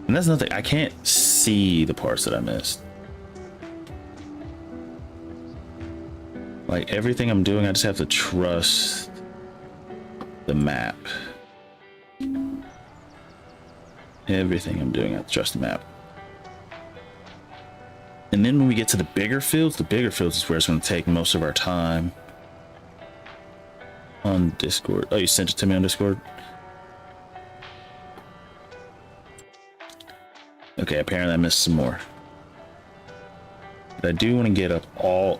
Speaker 1: And that's nothing, I can't see the parts that I missed. Like, everything I'm doing, I just have to trust the map. Everything I'm doing, I have to trust the map. And then when we get to the bigger fields is where it's going to take most of our time. On Discord. Oh, you sent it to me on Discord? Okay, apparently I missed some more. But I do want to get up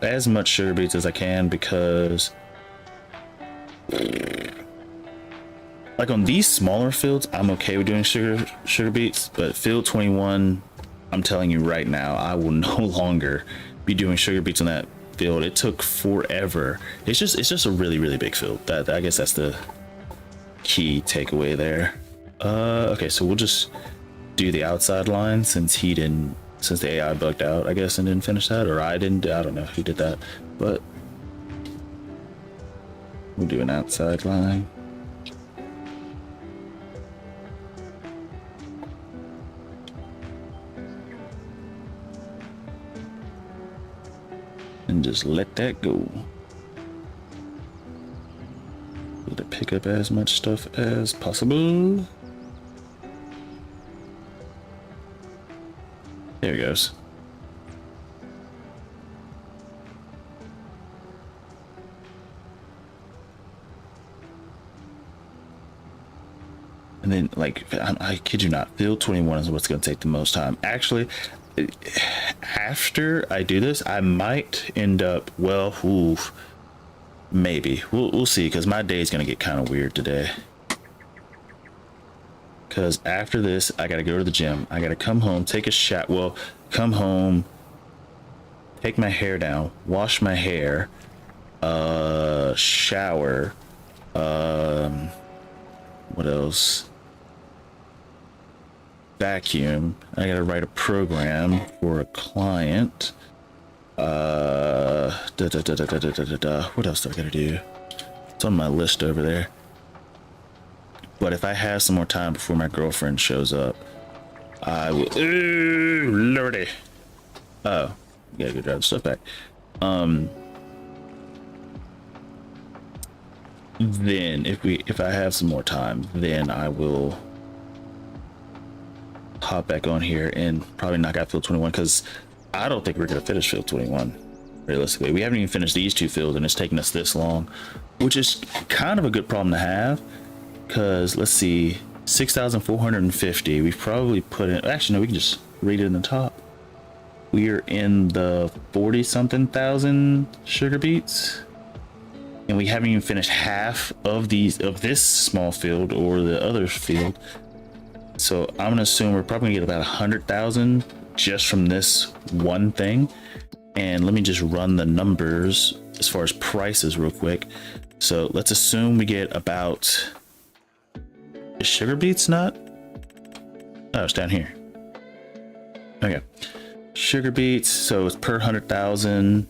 Speaker 1: as much sugar beets as I can, because like on these smaller fields, I'm okay with doing sugar beets, but field 21, I'm telling you right now, I will no longer be doing sugar beets on that field. It took forever. It's just a really big field. I guess that's the key takeaway there. Okay, so we'll just do the outside line since the AI bugged out, I guess, and didn't finish that, or I didn't. I don't know who did that, but we'll do an outside line. And just let that go. To pick up as much stuff as possible. There it goes. And then, like, I kid you not, field 21 is what's going to take the most time. Actually, after I do this, I might end up, well, maybe. We'll see, because my day is going to get kind of weird today. Because after this, I got to go to the gym. I got to come home, take a shower. Well, come home, take my hair down, wash my hair, shower. What else? Vacuum. I got to write a program for a client. What else do I got to do? It's on my list over there. But if I have some more time before my girlfriend shows up, I will. Ooh, lordy. Oh, yeah, go drive the stuff back. Then if I have some more time, then I will hop back on here and probably knock out field 21, because I don't think we're gonna finish field 21 realistically. We haven't even finished these two fields, and it's taking us this long, which is kind of a good problem to have. Because let's see, 6,450. We've probably put in. Actually, no, we can just read it in the top. We are in the 40-something thousand sugar beets, and we haven't even finished half of this small field or the other field. So I'm gonna assume we're probably gonna get about 100,000 just from this one thing. And let me just run the numbers as far as prices real quick. So let's assume we get about. Is sugar beets not? Oh, it's down here. Okay. Sugar beets, so it's per 100,000.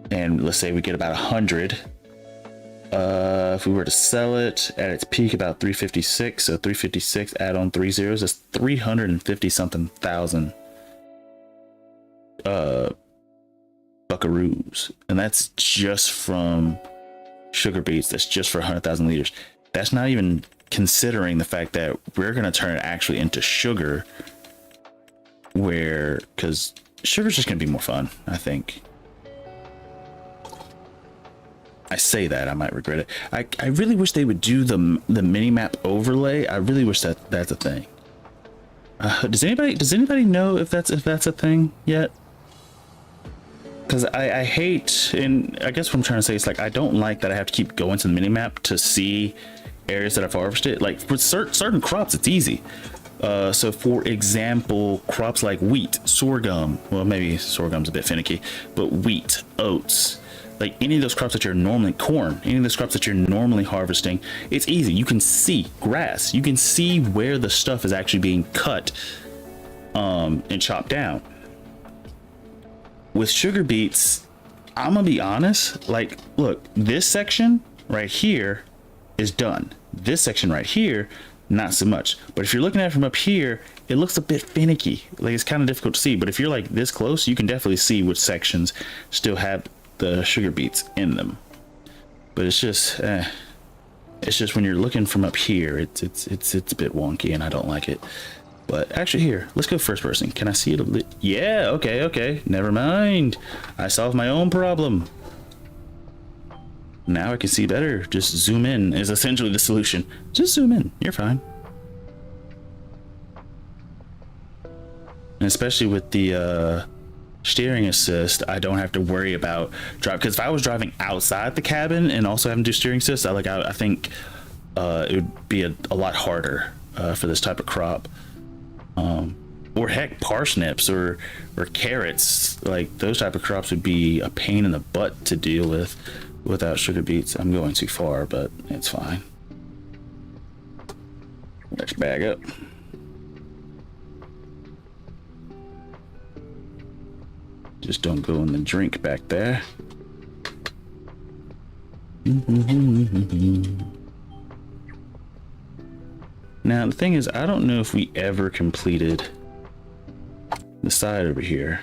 Speaker 1: And let's say we get about 100. If we were to sell it at its peak, about 356. So 356, add on 3 zeros, that's 350 something thousand buckaroos. And that's just from sugar beets. That's just for 100,000 liters. That's not even considering the fact that we're going to turn it actually into sugar, because sugar's just going to be more fun, I think. I say that, I might regret it. I really wish they would do the mini map overlay. I really wish that's a thing. Does anybody know if that's a thing yet? Because I hate, and I guess what I'm trying to say is, like, I don't like that I have to keep going to the mini map to see areas that I've harvested. Like for certain crops, it's easy. So for example, crops like wheat, sorghum, well, maybe sorghum's a bit finicky, but wheat, oats, like any of those crops that you're normally, corn, any of those crops that you're normally harvesting, it's easy. You can see grass, you can see where the stuff is actually being cut and chopped down. With sugar beets, I'm gonna be honest, like, look, this section right here is done. This section right here, not so much. But if you're looking at it from up here, it looks a bit finicky. Like, it's kind of difficult to see. But if you're like this close, you can definitely see which sections still have the sugar beets in them. But it's just when you're looking from up here, it's a bit wonky, and I don't like it. But actually, here, let's go first person. Can I see it a bit? Yeah, okay, never mind. I solved my own problem. Now I can see better. Just zoom in is essentially the solution. Just zoom in, you're fine. And especially with the steering assist, I don't have to worry about drive, because if I was driving outside the cabin and also having to do steering assist, I think it would be a lot harder for this type of crop. Or heck, parsnips or carrots, like those type of crops would be a pain in the butt to deal with without sugar beets. I'm going too far, but it's fine. Let's back up. Just don't go in the drink back there. Now the thing is, I don't know if we ever completed the side over here.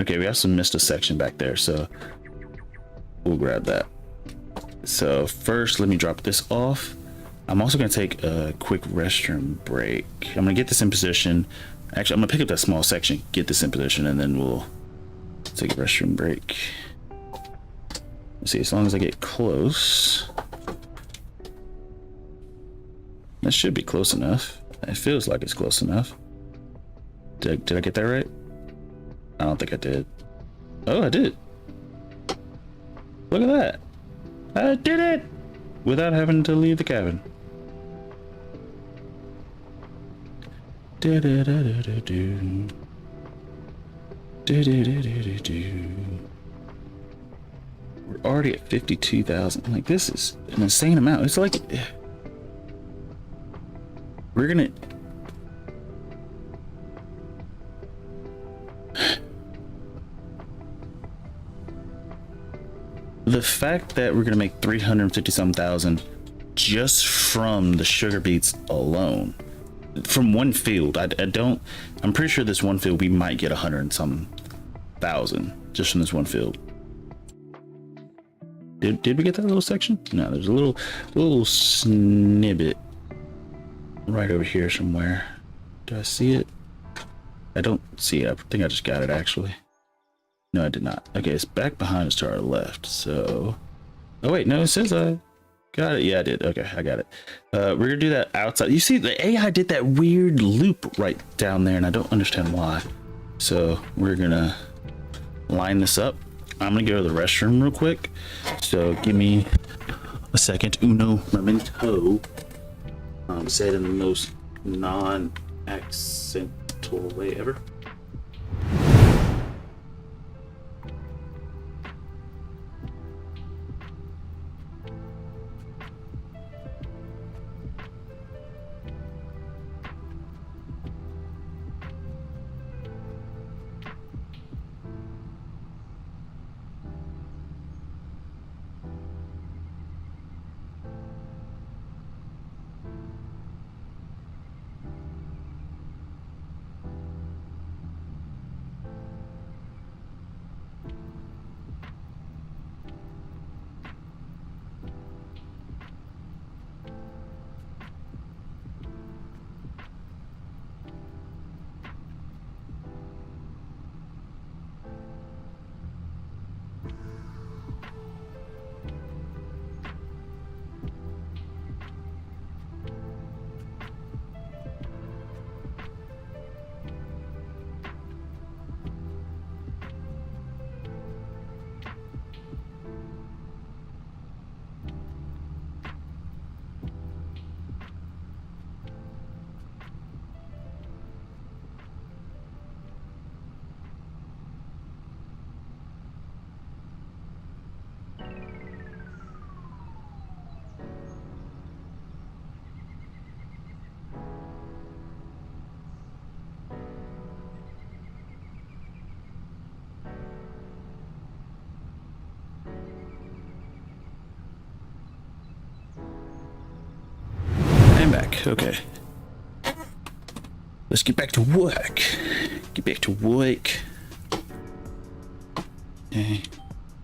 Speaker 1: Okay, we also missed a section back there, so we'll grab that. So first, let me drop this off. I'm also going to take a quick restroom break. I'm going to get this in position. Actually, I'm going to pick up that small section, get this in position, and then we'll take a restroom break. Let's see, as long as I get close. That should be close enough. It feels like it's close enough. Did I get that right? I don't think I did. Oh, I did. Look at that. I did it without having to leave the cabin. We're already at 52,000. Like, this is an insane amount. It's like we're gonna the fact that we're gonna make 350 some thousand just from the sugar beets alone, from one field. I'm pretty sure this one field we might get 100 and some thousand just from this one field. Did we get that little section? No, there's a little snippet right over here somewhere. Do I see it? I don't see it. I think I just got it actually. No, I did not. Okay, it's back behind us to our left. So, oh wait, no, it says I got it. Yeah, I did. Okay, I got it. We're gonna do that outside. You see, the AI did that weird loop right down there, and I don't understand why. So we're gonna line this up. I'm gonna go to the restroom real quick. So give me a second. Uno momento. Say it in the most non-accentual way ever. Back. Okay. Let's get back to work. Get back to work. Okay.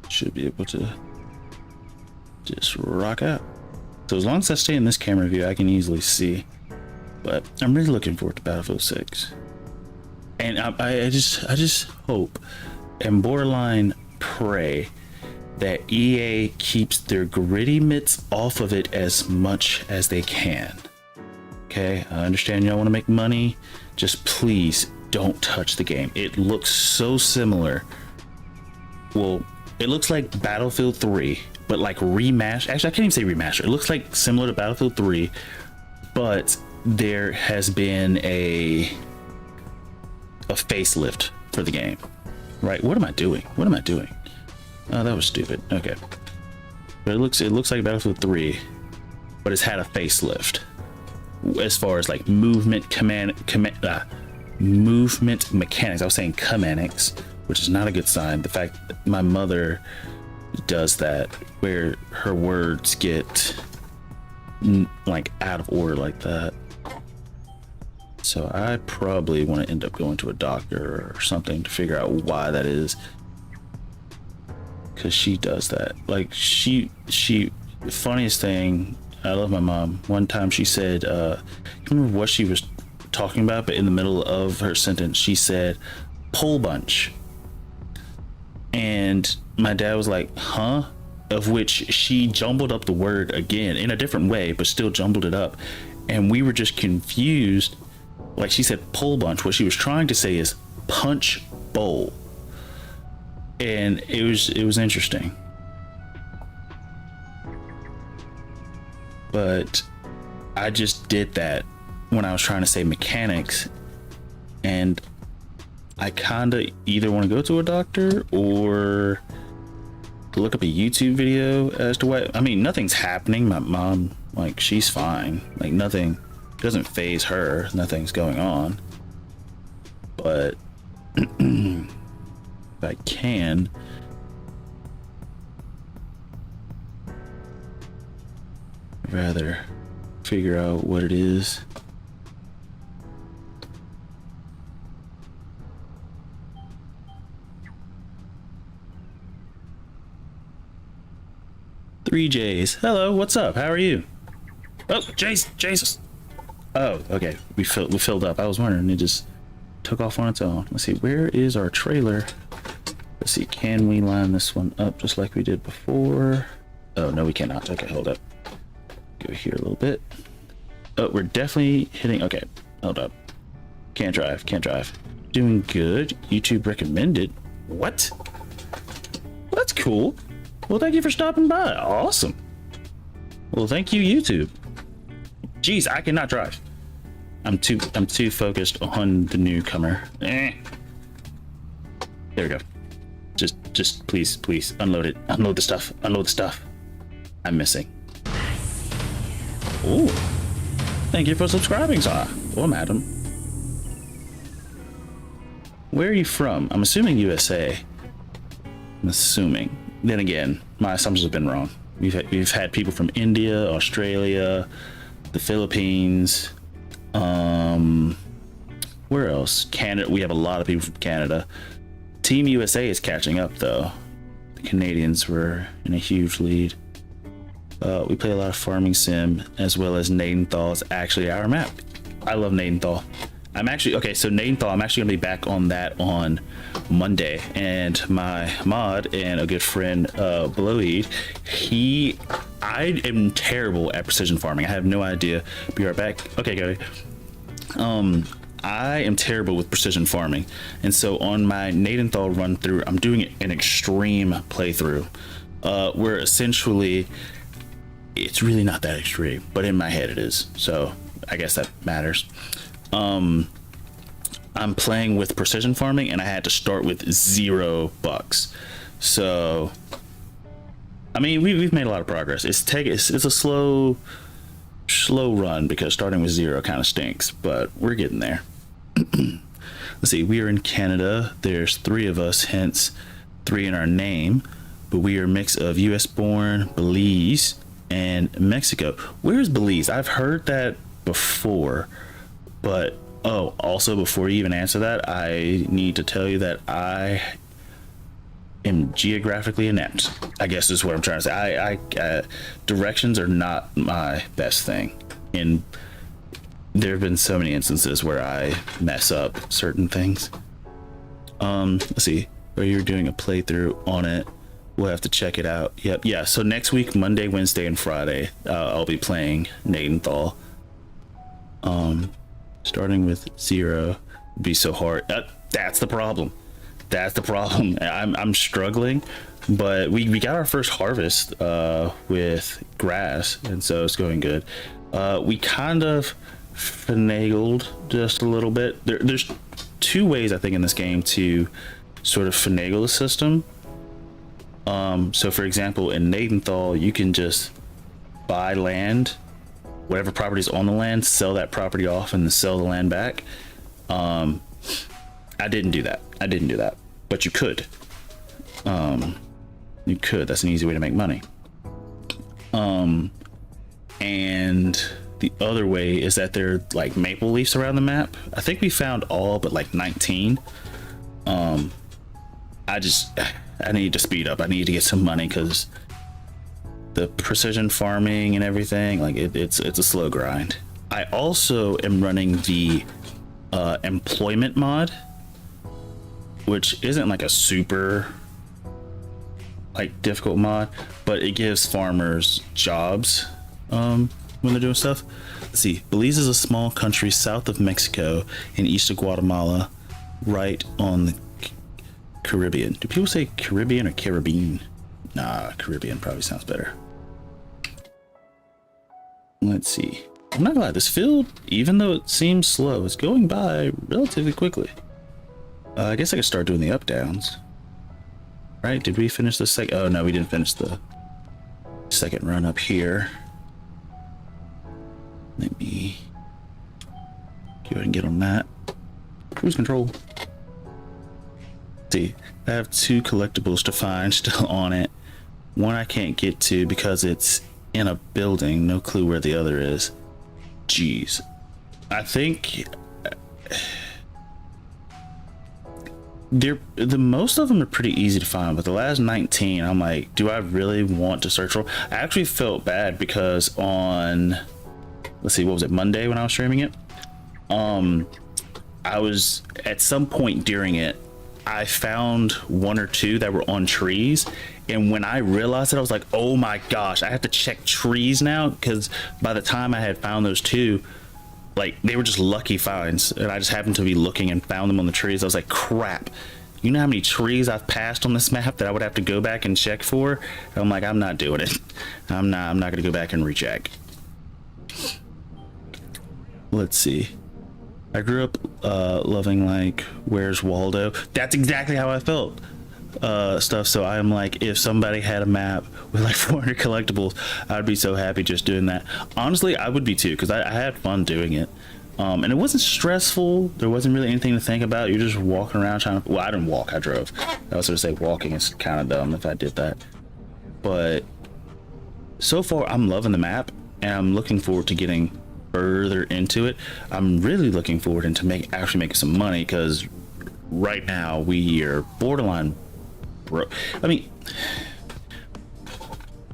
Speaker 1: Should be able to just rock out. So as long as I stay in this camera view, I can easily see. But I'm really looking forward to Battlefield 6. And I just hope and borderline pray that EA keeps their gritty mitts off of it as much as they can. Okay, I understand y'all want to make money. Just please don't touch the game. It looks so similar. Well, it looks like Battlefield 3, but like remastered. Actually, I can't even say remastered. It looks like similar to Battlefield 3, but there has been a facelift for the game. Right? What am I doing? What am I doing? Oh, that was stupid. Okay. But it looks like Battlefield 3, but it's had a facelift as far as like movement movement mechanics. I was saying mechanics, which is not a good sign. The fact that my mother does that, where her words get like out of order like that. So I probably want to end up going to a doctor or something to figure out why that is. Cause she does that. Like she funniest thing, I love my mom. One time she said, I can't remember what she was talking about, but in the middle of her sentence, she said, pole bunch. And my dad was like, huh? Of which she jumbled up the word again in a different way, but still jumbled it up. And we were just confused. Like she said pole bunch. What she was trying to say is punch bowl. And it was interesting. But I just did that when I was trying to say mechanics, and I kinda either want to go to a doctor or look up a YouTube video as to what. I mean, nothing's happening. My mom, like, she's fine. Like, nothing doesn't phase her. Nothing's going on. But if I can, rather figure out what it is. Three J's. Hello, what's up? How are you? Oh, Jesus. Oh, okay. We filled up. I was wondering, it just took off on its own. Let's see, where is our trailer? Let's see, can we line this one up just like we did before? Oh, no, we cannot. Okay, hold up. Go here a little bit. Oh, we're definitely hitting. Okay, hold up. Can't drive. Doing good. YouTube recommended. What? Well, that's cool. Well, thank you for stopping by. Awesome. Well, thank you, YouTube. Jeez, I cannot drive. I'm too focused on the newcomer. There we go. Just please unload it. Unload the stuff. I'm missing. Oh, thank you for subscribing, sir or madam. Where are you from? I'm assuming USA. I'm assuming. Then again, my assumptions have been wrong. We've had people from India, Australia, the Philippines. Where else? Canada. We have a lot of people from Canada. Team USA is catching up though. The Canadians were in a huge lead. We play a lot of farming sim, as well as Nadenthal is actually our map. I love Nadenthal. I'm actually, okay, so Nadenthal, I'm actually gonna be back on that on Monday, and my mod and a good friend, Bloweed, I am terrible at precision farming. I have no idea. Be right back. Okay, go. I am terrible with precision farming, and so on my Nadenthal run through, I'm doing an extreme playthrough, where essentially it's really not that extreme, but in my head it is. So I guess that matters. I'm playing with precision farming, and I had to start with $0. So I mean, we've made a lot of progress. It's a slow run because starting with 0 kind of stinks, but we're getting there. Let's see, we are in Canada. There's 3 of us, hence 3 in our name, but we are a mix of US born, Belize, and Mexico. Where's Belize? I've heard that before, but also before you even answer that, I need to tell you that I am geographically inept, I guess is what I'm trying to say. I directions are not my best thing, and there have been so many instances where I mess up certain things. Let's see, where you're doing a playthrough on it. We'll have to check it out. Yep, yeah, so next week, Monday, Wednesday, and Friday, I'll be playing Nadenthal. Starting with 0. Be so hard. That's the problem. That's the problem. I'm struggling, but we got our first harvest with grass, and so it's going good. We kind of finagled just a little bit. There's two ways I think in this game to sort of finagle the system. So for example, in Nathanthal, you can just buy land, whatever property's on the land, sell that property off, and then sell the land back. I didn't do that, but you could. That's an easy way to make money. And the other way is that there are like maple leaves around the map. I think we found all but like 19. I need to speed up. I need to get some money because the precision farming and everything, like it's a slow grind. I also am running the employment mod, which isn't like a super like difficult mod, but it gives farmers jobs when they're doing stuff. Let's see. Belize is a small country south of Mexico and east of Guatemala, right on the Caribbean. Do people say Caribbean or Caribbean? Nah, Caribbean probably sounds better. Let's see. I'm not gonna lie, this field, even though it seems slow, is going by relatively quickly. I guess I could start doing the up downs. Right? Did we finish the second? Oh no, we didn't finish the second run up here. Let me go ahead and get on that. Cruise control. See, I have 2 collectibles to find still on it. One I can't get to because it's in a building. No clue where the other is. Jeez. I think the most of them are pretty easy to find, but the last 19, I'm like, do I really want to search for? I actually felt bad because on, let's see, what was it, Monday when I was streaming it? I was at some point during it, I found 1 or 2 that were on trees, and when I realized it, I was like, oh my gosh, I have to check trees now, because by the time I had found those 2, like they were just lucky finds, and I just happened to be looking and found them on the trees. I was like, crap, you know how many trees I've passed on this map that I would have to go back and check for? And I'm like, I'm not doing it. I'm not gonna go back and recheck. Let's see. I grew up loving like Where's Waldo. That's exactly how I felt. Stuff. So I'm like, if somebody had a map with like 400 collectibles, I'd be so happy just doing that. Honestly, I would be too, because I had fun doing it. And it wasn't stressful. There wasn't really anything to think about. You're just walking around trying to, well, I didn't walk, I drove. I was gonna say walking is kind of dumb if I did that. But so far I'm loving the map, and I'm looking forward to getting further into it. I'm really looking forward into actually making some money, because right now we are borderline broke. I mean,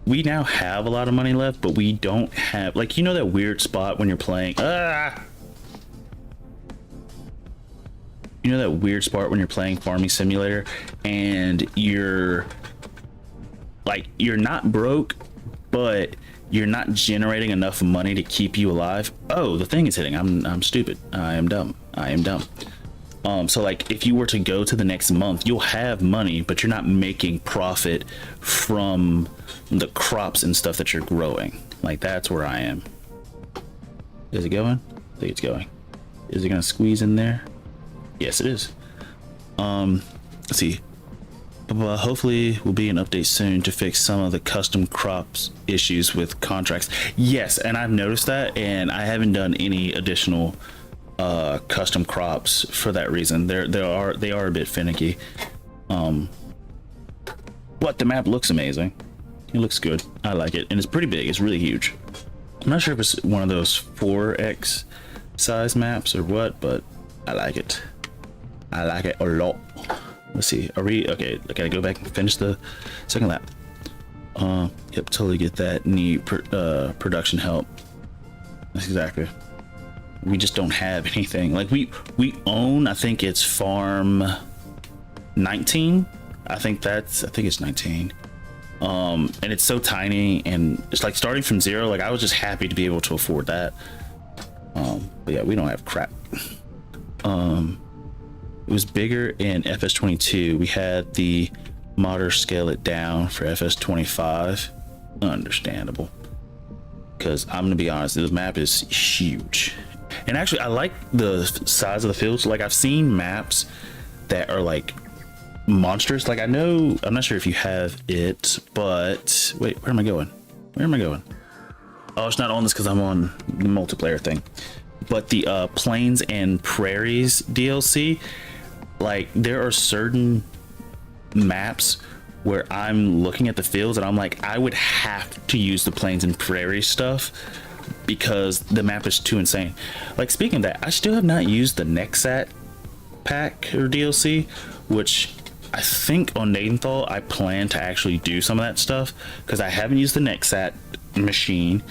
Speaker 1: we now have a lot of money left, but we don't have, like, you know that weird spot when you're playing you know that weird spot when you're playing Farming Simulator and you're like, you're not broke, but you're not generating enough money to keep you alive. Oh, the thing is hitting. I'm stupid. I am dumb. So like, if you were to go to the next month, you'll have money, but you're not making profit from the crops and stuff that you're growing. Like, that's where I am. Is it going? I think it's going. Is it gonna squeeze in there? Yes, it is. Let's see. But hopefully will be an update soon to fix some of the custom crops issues with contracts. Yes, and I've noticed that, and I haven't done any additional custom crops for that reason. They are a bit finicky. But the map looks amazing. It looks good. I like it, and it's pretty big. It's really huge. I'm not sure if it's one of those 4x size maps or what, but I like it. I like it a lot. Let's see, are we okay? I gotta go back and finish the second lap. Yep, totally get that. Need production help. That's exactly. We just don't have anything. Like, we own, I think it's farm 19. I think it's 19. And it's so tiny, and it's like starting from 0. Like, I was just happy to be able to afford that. But yeah, we don't have crap. It was bigger in FS22. We had the modder scale it down for FS25. Understandable. Because I'm gonna be honest, this map is huge. And actually, I like the size of the fields. Like, I've seen maps that are like monstrous. Like, I know, I'm not sure if you have it, but wait, where am I going? Where am I going? Oh, it's not on this because I'm on the multiplayer thing. But the Plains and Prairies DLC, like, there are certain maps where I'm looking at the fields and I'm like, I would have to use the Plains and Prairies stuff because the map is too insane. Like, speaking of that, I still have not used the Nexat pack or DLC, which I think on Nadenthal I plan to actually do some of that stuff because I haven't used the Nexat machine.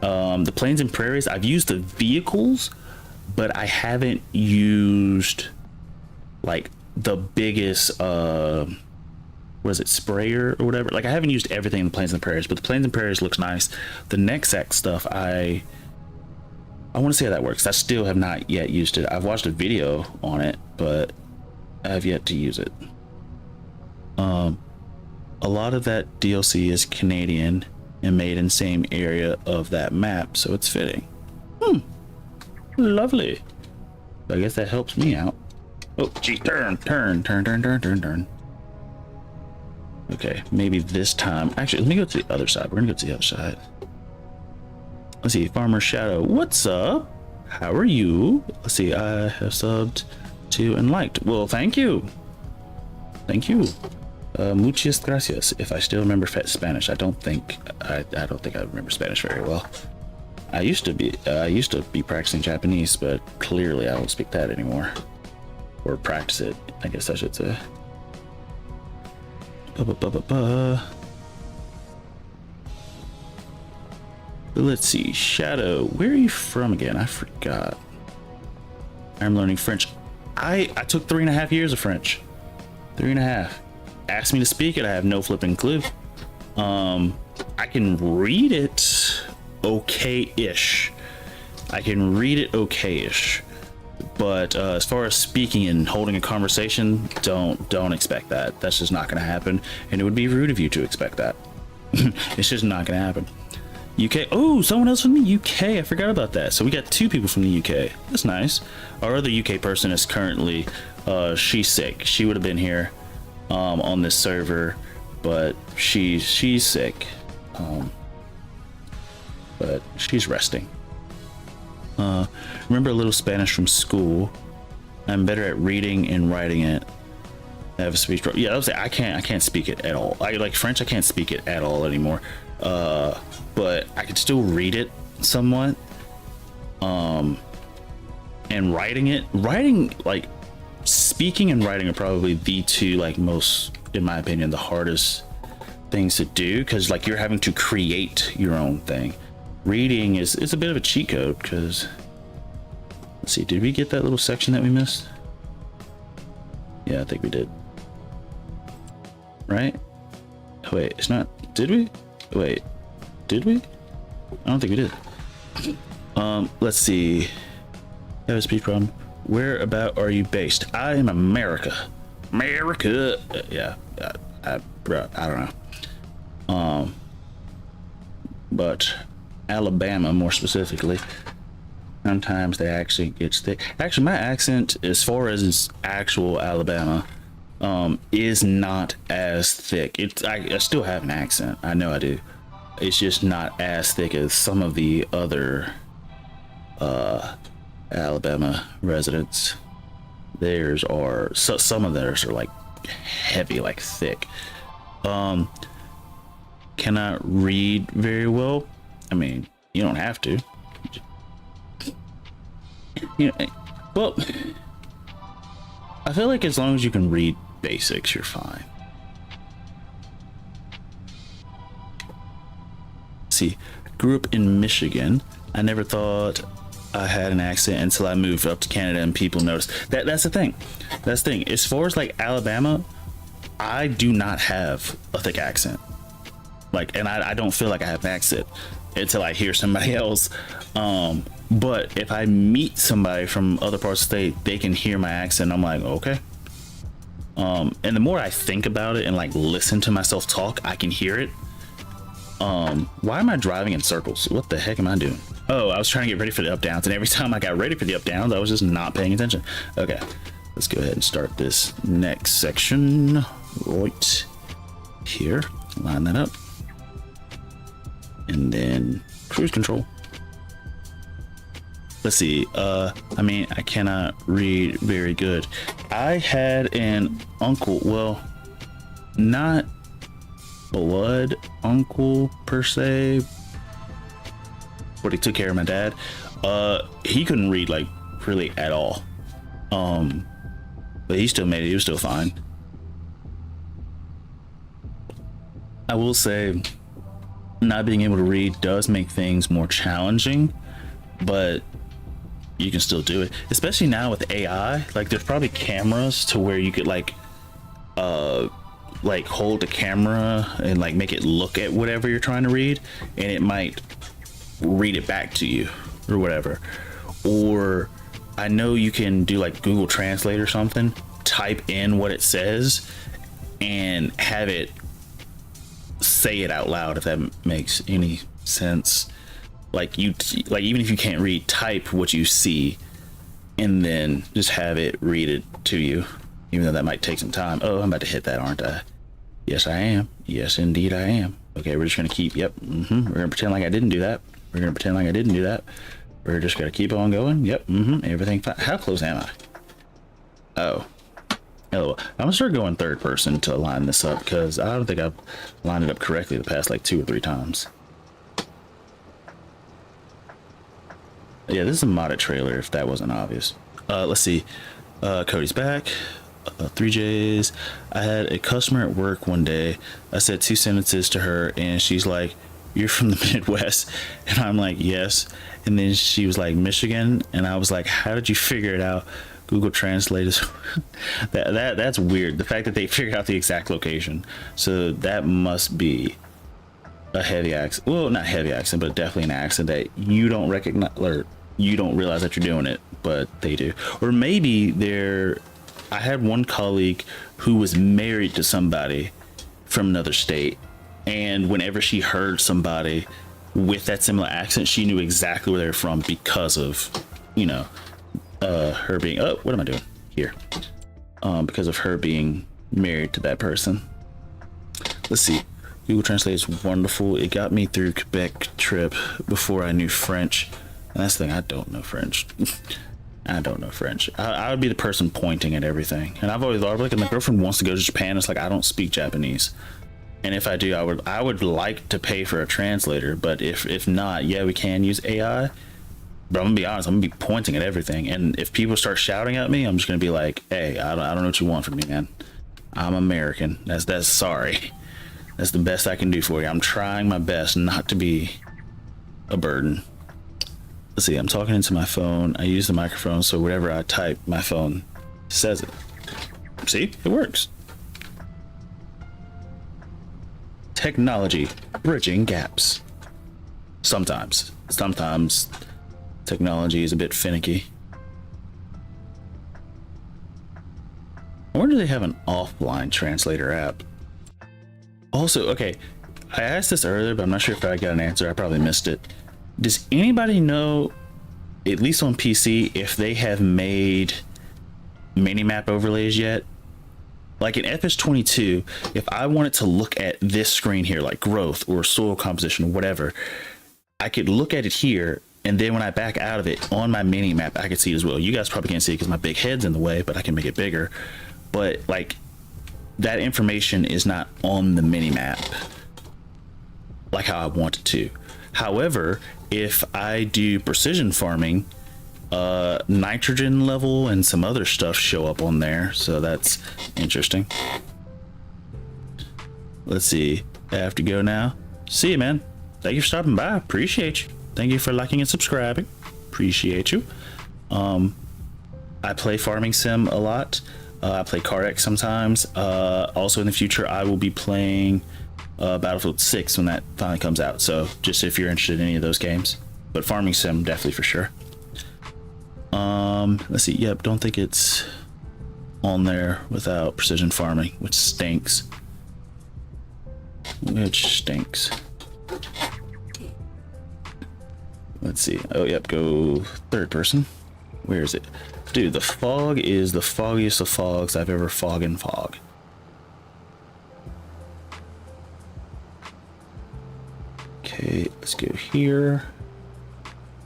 Speaker 1: The Plains and Prairies, I've used the vehicles, but I haven't used like the biggest was it sprayer or whatever. Like, I haven't used everything in the Plains and Prairies, but the Plains and Prairies looks nice. The Nexac stuff, I want to see how that works. I still have not yet used it. I've watched a video on it, but I have yet to use it. A lot of that DLC is Canadian and made in the same area of that map, so it's fitting. Lovely. I guess that helps me out. Oh, gee, turn. Okay, maybe this time. Actually, let me go to the other side. We're gonna go to the other side. Let's see, Farmer Shadow, what's up? How are you? Let's see, I have subbed to and liked. Well, thank you. Thank you. Muchas gracias. If I still remember Spanish, I don't think I remember Spanish very well. I used to be practicing Japanese, but clearly I don't speak that anymore, or practice it, I guess I should say. Let's see, Shadow, where are you from again? I forgot. I'm learning French. I took 3.5 years of French. 3.5. Ask me to speak it, I have no flipping clue. I can read it okay-ish. But as far as speaking and holding a conversation, don't expect that. That's just not going to happen, and it would be rude of you to expect that. It's just not going to happen. UK. Oh, someone else from the UK. I forgot about that. So we got 2 people from the UK. That's nice. Our other UK person is currently she's sick. She would have been here on this server, but she's sick. But she's resting. Remember a little Spanish from school. I'm better at reading and writing it. I have a speech. Yeah, I was saying I can't speak it at all. I like French. I can't speak it at all anymore. But I could still read it somewhat. And writing, like, speaking and writing are probably the 2, like, most, in my opinion, the hardest things to do, because like you're having to create your own thing. Reading is a bit of a cheat code, because let's see, did we get that little section that we missed? Yeah, I think we did. Right? Oh, wait, it's not. Did we? Wait, did we? I don't think we did. Let's see. Have a speech problem. Where about are you based? I am America. Yeah. I don't know. But Alabama, more specifically, sometimes the accent gets thick. Actually, my accent, as far as actual Alabama, is not as thick. I still have an accent. I know I do. It's just not as thick as some of the other Alabama residents. Theirs are some of theirs are like heavy, like thick. Cannot read very well. I mean, you don't have to. You know, well, I feel like as long as you can read basics, you're fine. See, grew up in Michigan. I never thought I had an accent until I moved up to Canada and people noticed. That's the thing. That's the thing. As far as like Alabama, I do not have a thick accent. Like, and I don't feel like I have an accent until I hear somebody else But if I meet somebody from other parts of the state, they can hear my accent. I'm like, okay. And the more I think about it and like listen to myself talk, I can hear it. Why am I driving in circles? What the heck am I doing? Oh, I was trying to get ready for the up downs, and every time I got ready for the up downs, I was just not paying attention. Okay, let's go ahead and start this next section right here. Line that up. And then cruise control. Let's see. I mean, I cannot read very good. I had an uncle, well, not blood uncle per se, but he took care of my dad. He couldn't read like really at all. But he still made it. He was still fine. I will say, not being able to read does make things more challenging, but you can still do it, especially now with AI. Like there's probably cameras to where you could like hold the camera and like make it look at whatever you're trying to read, and it might read it back to you or whatever. Or I know you can do like Google Translate or something, type in what it says and have it say it out loud, if that makes any sense. Like even if you can't read, type what you see and then just have it read it to you, even though that might take some time. Oh, I'm about to hit that, aren't I? Yes, I am. Yes, indeed I am. Okay, we're just gonna keep, yep. We're gonna pretend like I didn't do that. We're gonna pretend like I didn't do that. We're just gonna keep on going. Yep, everything fine. How close am I? Oh. Oh, I'm gonna start going third person to line this up, because I don't think I've lined it up correctly the past like 2 or 3 times. Yeah, this is a modded trailer, if that wasn't obvious. Let's see. Cody's back. 3Js. I had a customer at work one day. I said 2 sentences to her, and she's like, "You're from the Midwest?" And I'm like, "Yes." And then she was like, "Michigan?" And I was like, "How did you figure it out?" Google Translate is that's weird. The fact that they figured out the exact location. So that must be a heavy accent. Well, not heavy accent, but definitely an accent that you don't recognize, or you don't realize that you're doing it, but they do. Or maybe I had one colleague who was married to somebody from another state, and whenever she heard somebody with that similar accent, she knew exactly where they're from because of, you know, her being, oh, what am I doing here? Because of her being married to that person. Let's see. Google Translate is wonderful. It got me through Quebec trip before I knew French. And that's the thing, I don't know French. I don't know French. I would be the person pointing at everything. And I've always thought, like, if my girlfriend wants to go to Japan, it's like, I don't speak Japanese. And if I do, I would like to pay for a translator. But if not, yeah, we can use AI. But I'm gonna be honest, I'm gonna be pointing at everything. And if people start shouting at me, I'm just gonna be like, hey, I don't know what you want from me, man. I'm American. That's sorry. That's the best I can do for you. I'm trying my best not to be a burden. Let's see, I'm talking into my phone. I use the microphone, so whatever I type, my phone says it. See, it works. Technology bridging gaps. Sometimes technology is a bit finicky. I wonder if they have an offline translator app. Also, okay, I asked this earlier, but I'm not sure if I got an answer. I probably missed it. Does anybody know, at least on PC, if they have made minimap overlays yet? Like in FS22, if I wanted to look at this screen here, like growth or soil composition or whatever, I could look at it here, and then when I back out of it on my minimap, I could see it as well. You guys probably can't see it because my big head's in the way, but I can make it bigger. But like, that information is not on the minimap like how I want it to. However, if I do precision farming, nitrogen level and some other stuff show up on there, so that's interesting. Let's see, I have to go now. See you, man. Thank you for stopping by. Appreciate you. Thank you for liking and subscribing. Appreciate you. I play Farming Sim a lot. I play CardX sometimes. Also in the future, I will be playing Battlefield 6 when that finally comes out. So just if you're interested in any of those games. but farming sim definitely for sure. Let's see. Yep, don't think it's on there without precision farming, which stinks. Let's see. Oh, yep, go third person. Where is it? Dude, the fog is the foggiest of fogs I've ever fog in fog. Okay, let's go here.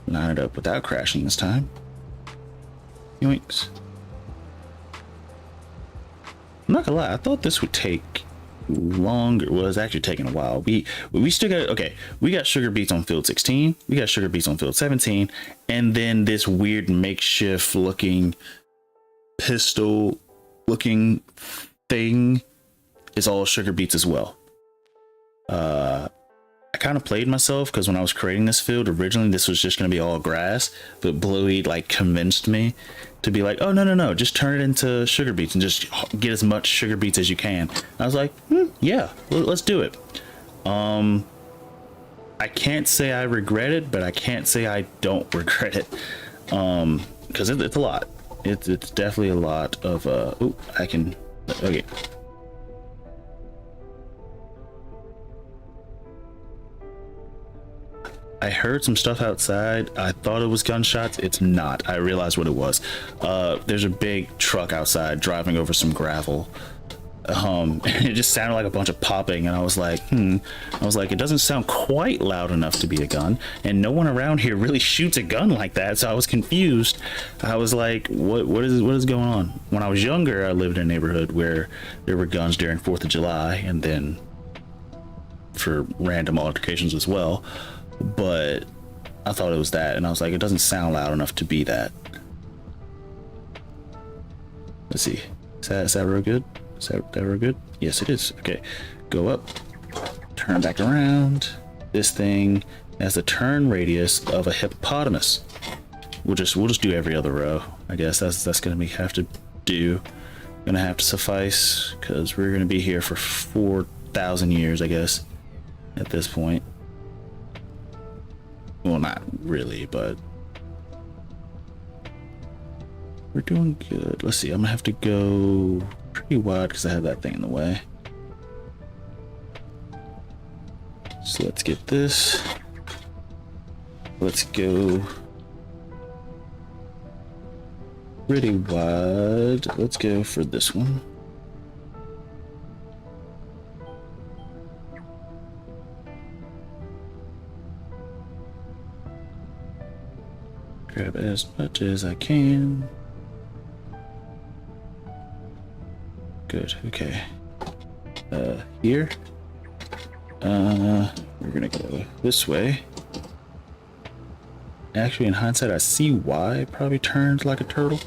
Speaker 1: Line it up without crashing this time. Yoinks. I'm not gonna lie, I thought this would take longer. Well, it's actually taking a while. We still got, okay, we got sugar beets on field 16, we got sugar beets on field 17, and then this weird makeshift looking pistol looking thing is all sugar beets as well. I kind of played myself because when I was creating this field originally, this was just going to be all grass, but Bluey like convinced me to be like, oh no, just turn it into sugar beets and just get as much sugar beets as you can. And I was like, yeah, let's do it. I can't say I regret it, but I can't say I don't regret it, because it's a lot. It's definitely a lot of okay. I heard some stuff outside. I thought it was gunshots. It's not. I realized what it was. There's a big truck outside driving over some gravel. And it just sounded like a bunch of popping, and I was like, it doesn't sound quite loud enough to be a gun, and no one around here really shoots a gun like that, so I was confused. I was like, what is going on? When I was younger, I lived in a neighborhood where there were guns during 4th of July, and then for random altercations as well. But I thought it was that, and I was like, it doesn't sound loud enough to be that. Let's see. Is that real good? Is that real good? Yes, it is. Okay, go up, turn back around. This thing has the turn radius of a hippopotamus. We'll just do every other row. I guess that's gonna have to suffice, because we're gonna be here for 4,000 years, I guess, at this point. Well, not really, but we're doing good. Let's see, I'm gonna have to go pretty wide because I have that thing in the way. So let's get this. Let's go pretty wide. Let's go for this one. Grab as much as I can. Good, okay. Here. We're gonna go this way. Actually, in hindsight, I see why it probably turned like a turtle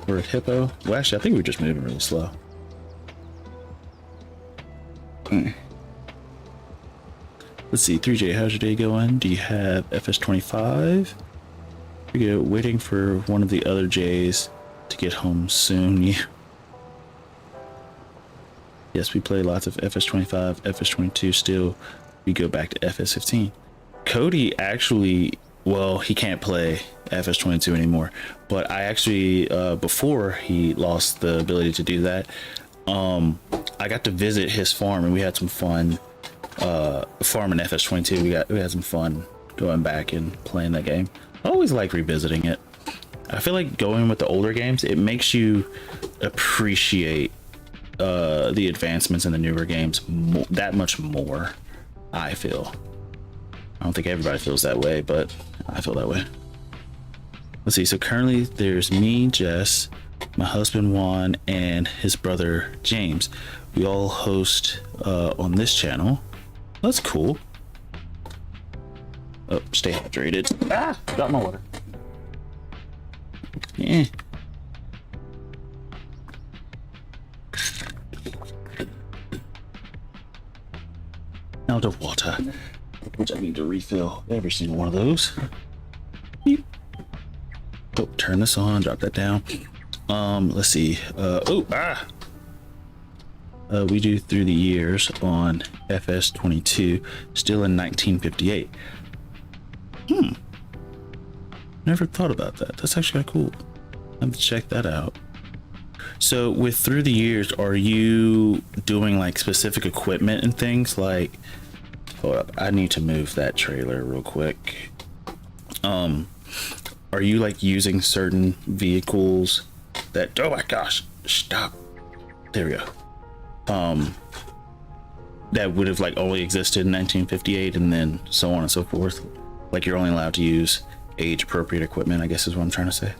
Speaker 1: or a hippo. Well, actually, I think we're just moving really slow. Let's see, 3J, how's your day going? Do you have FS25? We go waiting for one of the other J's to get home soon. Yeah. Yes, we play lots of FS25, FS22 still. We go back to FS15. Cody actually, well, he can't play FS22 anymore, but I actually, before he lost the ability to do that, I got to visit his farm and we had some fun farming FS22. We had some fun going back and playing that game. I always like revisiting it. I feel like going with the older games, it makes you appreciate the advancements in the newer games that much more. I feel. I don't think everybody feels that way, but I feel that way. Let's see. So currently there's me, Jess, my husband Juan, and his brother James. We all host on this channel. That's cool. Oh, stay hydrated. Ah, got my water. Yeah. Out of water, which I need to refill every single one of those. Beep. Oh, turn this on, drop that down. Let's see. We do through the years on FS22, still in 1958. Never thought about that. That's actually kind of cool. I have to check that out. So with through the years, are you doing like specific equipment and things like, hold up, I need to move that trailer real quick. Are you like using certain vehicles that, oh my gosh, stop. There we go. That would have like only existed in 1958 and then so on and so forth. Like you're only allowed to use age appropriate equipment, I guess is what I'm trying to say.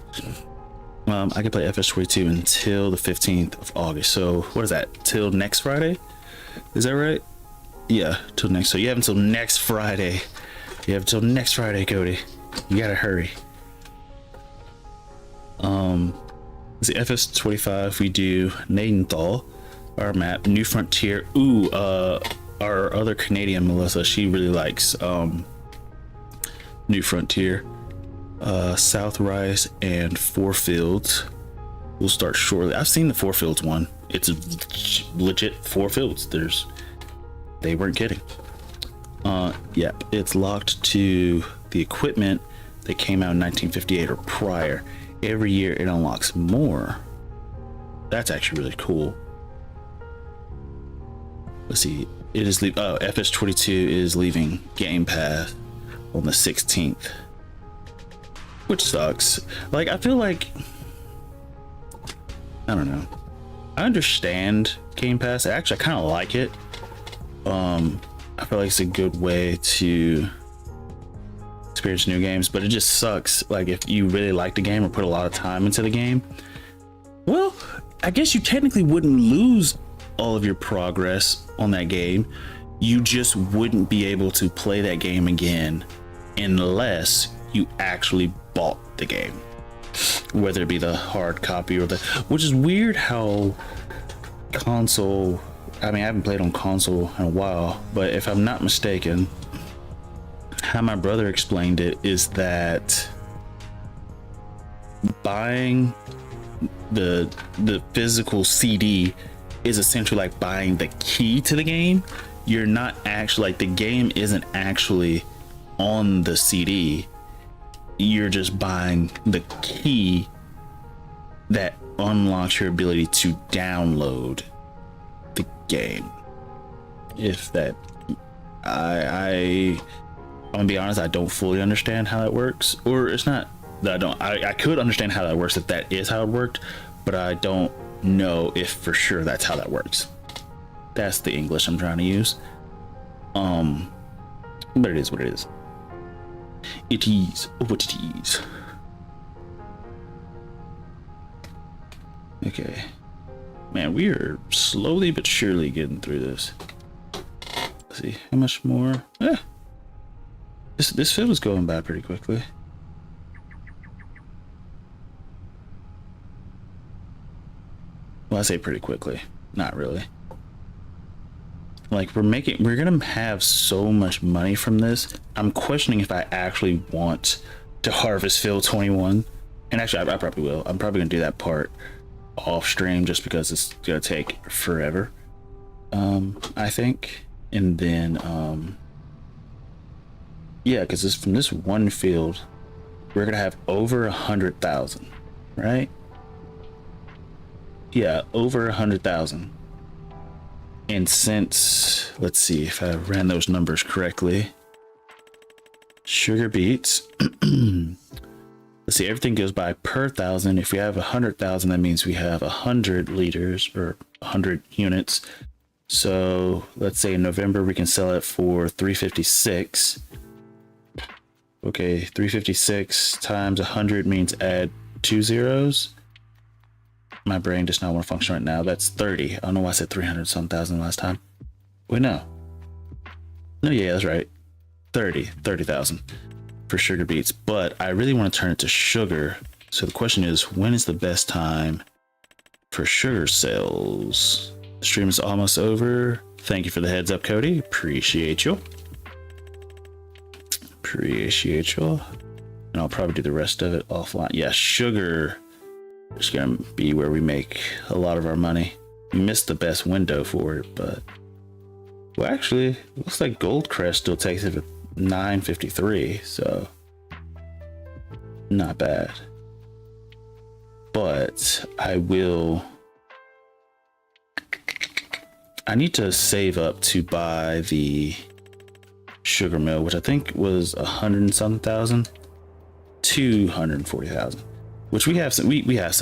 Speaker 1: I can play FS22 until the 15th of August. So what is that? Till next Friday? Is that right? Yeah, till next. So you have until next Friday. You have until next Friday, Cody. You gotta hurry. The FS25 we do Nadenthal, our map, New Frontier. Ooh, our other Canadian Melissa, she really likes New Frontier. South Rise and Four Fields will start shortly. I've seen the Four Fields one. It's a legit Four Fields. They weren't kidding. Yep, it's locked to the equipment that came out in 1958 or prior. Every year it unlocks more. That's actually really cool. Let's see. It is FS22 is leaving Game Pass on the 16th. Which sucks. Like, I feel like, I don't know. I understand Game Pass. Actually, I kind of like it. I feel like it's a good way to experience new games, but it just sucks. Like, if you really like the game or put a lot of time into the game, well, I guess you technically wouldn't lose all of your progress on that game. You just wouldn't be able to play that game again unless you actually bought the game, whether it be the hard copy or which is weird how console, I mean, I haven't played on console in a while, but if I'm not mistaken, how my brother explained it is that buying the physical CD is essentially like buying the key to the game. You're not actually, like, the game isn't actually on the CD. You're just buying the key that unlocks your ability to download the game. If that, I'm gonna be honest, I don't fully understand how that works. Or it's not that I could understand how that works if that is how it worked, but I don't know if for sure that's how that works. That's the English I'm trying to use. But it is what it is. It is what it is. Okay, man, we are slowly but surely getting through this. Let's see how much more. This field is going by pretty quickly. Well, I say pretty quickly, not really. Like, we're gonna have so much money from this. I'm questioning if I actually want to harvest field 21. And actually, I probably will. I'm probably gonna do that part off stream just because it's gonna take forever. I think. And then, yeah, because from this one field, we're gonna have over 100,000, right? Yeah, over 100,000. And since, let's see if I ran those numbers correctly. Sugar beets. Let's see, everything goes by per thousand. If we have 100,000, that means we have 100 liters or 100 units. So let's say in November we can sell it for 356. Okay, 356 times 100 means add 2 zeros. My brain does not want to function right now. That's 30. I don't know why I said 300-some thousand last time. Wait, no. No, yeah, that's right. 30,000 for sugar beets. But I really want to turn it to sugar. So the question is, when is the best time for sugar sales? The stream is almost over. Thank you for the heads up, Cody. Appreciate you. Appreciate you. And I'll probably do the rest of it offline. Yeah, sugar is gonna be where we make a lot of our money. We missed the best window for it, but well, actually, it looks like Goldcrest still takes it at 953. So Not bad. But I need to save up to buy the sugar mill, which I think was 100 and something thousand, 240,000, which we have some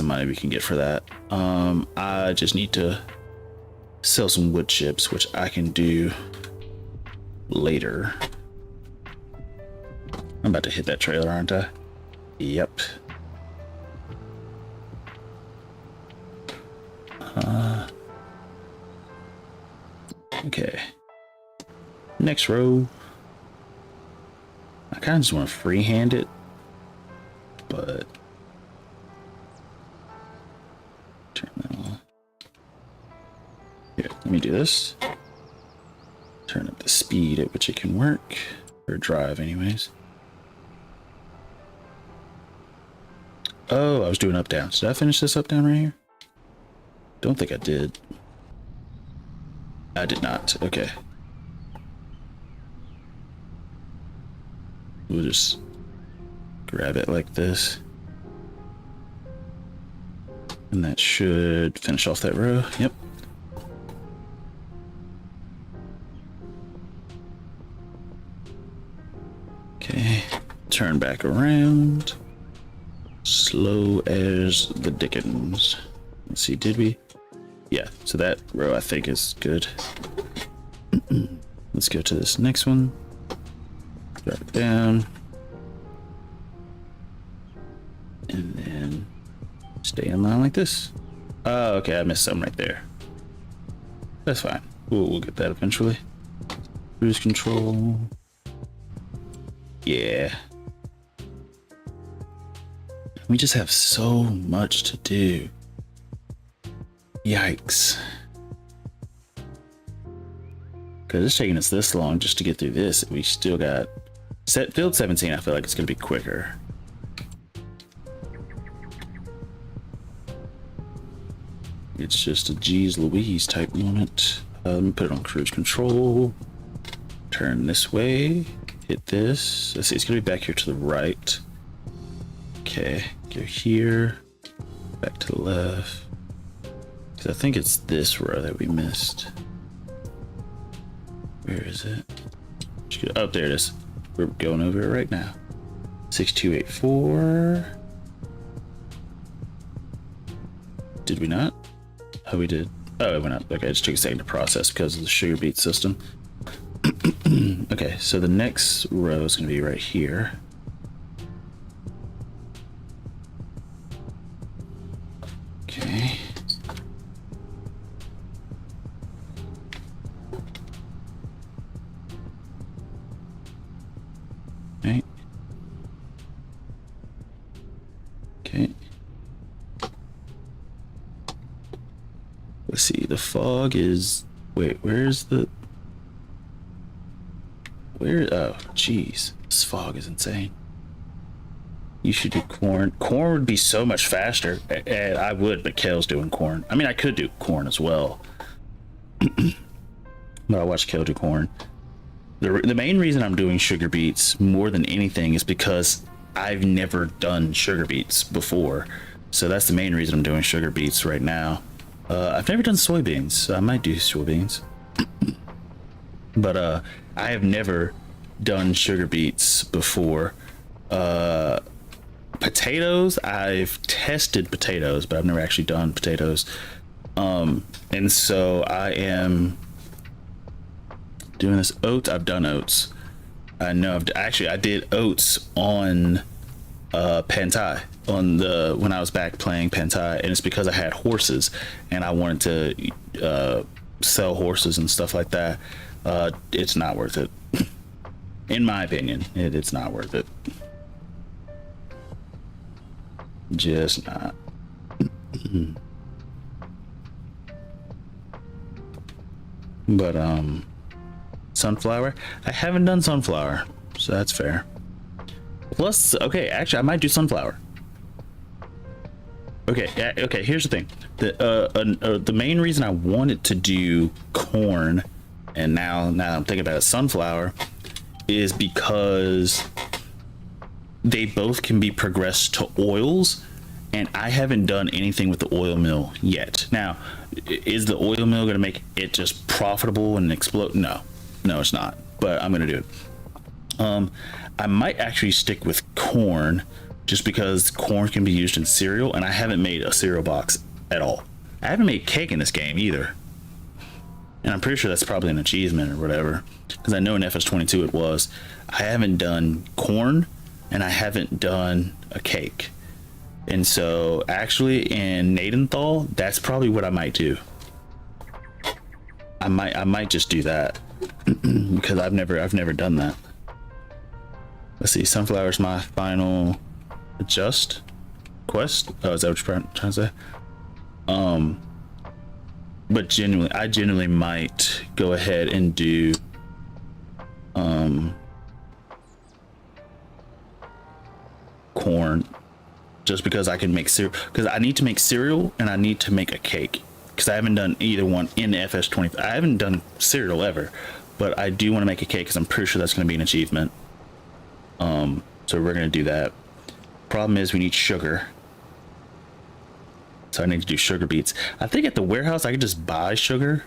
Speaker 1: money we can get for that. I just need to sell some wood chips, which I can do later. I'm about to hit that trailer, aren't I? Yep. Okay. Next row. I kind of just want to freehand it, but turn that on. Here, let me do this. Turn up the speed at which it can work, or drive anyways. Oh, I was doing up down. Did I finish this up down right here? Don't think I did. I did not. Okay. We'll just grab it like this. And that should finish off that row. Yep. Okay. Turn back around. Slow as the dickens. Let's see, did we? Yeah, so that row I think is good. Let's go to this next one. Drop it down. And then stay in line like this. Oh, okay, I missed something right there. That's fine. We'll get that eventually. Cruise control. Yeah. We just have so much to do. Yikes. Because it's taking us this long just to get through this. We still got field 17. I feel like it's going to be quicker. It's just a geez Louise type moment. Let me put it on cruise control. Turn this way. Hit this. Let's see, it's going to be back here to the right. Okay, go here. Back to the left. I think it's this row that we missed. Where is it? Oh, there it is. We're going over it right now. 6284. Did we not? Oh, we did. Oh, it went up. Okay, it just took a second to process because of the sugar beet system. Okay, so the next row is going to be right here. Okay. Right. Okay. Let's see, the fog is... Wait, where's the... Where... Oh, jeez. This fog is insane. You should do corn. Corn would be so much faster. I would, but Kale's doing corn. I mean, I could do corn as well. But I watched Kale do corn. The main reason I'm doing sugar beets more than anything is because I've never done sugar beets before. So that's the main reason I'm doing sugar beets right now. I've never done soybeans, so I might do soybeans. But I have never done sugar beets before. Potatoes, I've tested potatoes, but I've never actually done potatoes. And so I am doing this oats. I've done oats. I know I did oats on Pentai when I was back playing Pentai, and it's because I had horses and I wanted to sell horses and stuff like that. It's not worth it. In my opinion, it's not worth it. Just not. But sunflower, I haven't done sunflower, so that's fair. Plus, okay, actually I might do sunflower. Okay, here's the thing. The main reason I wanted to do corn, and now I'm thinking about it, sunflower, is because they both can be progressed to oils, and I haven't done anything with the oil mill yet. Now, is the oil mill going to make it just profitable and explode? No, it's not, but I'm going to do it. I might actually stick with corn, just because corn can be used in cereal, and I haven't made a cereal box at all. I haven't made cake in this game either, and I'm pretty sure that's probably an achievement or whatever, because I know in FS22 it was. I haven't done corn, and I haven't done a cake, and so actually in Nadenthal, that's probably what I might do. I might just do that because I've never done that. Let's see, sunflower's my final adjust quest. Oh, is that what you're trying to say? But I genuinely might go ahead and do corn, just because I can make cereal, because I need to make cereal and I need to make a cake, because I haven't done either one in FS20. I haven't done cereal ever, but I do want to make a cake because I'm pretty sure that's going to be an achievement. So we're going to do that. Problem is we need sugar, so I need to do sugar beets. I think at the warehouse I could just buy sugar.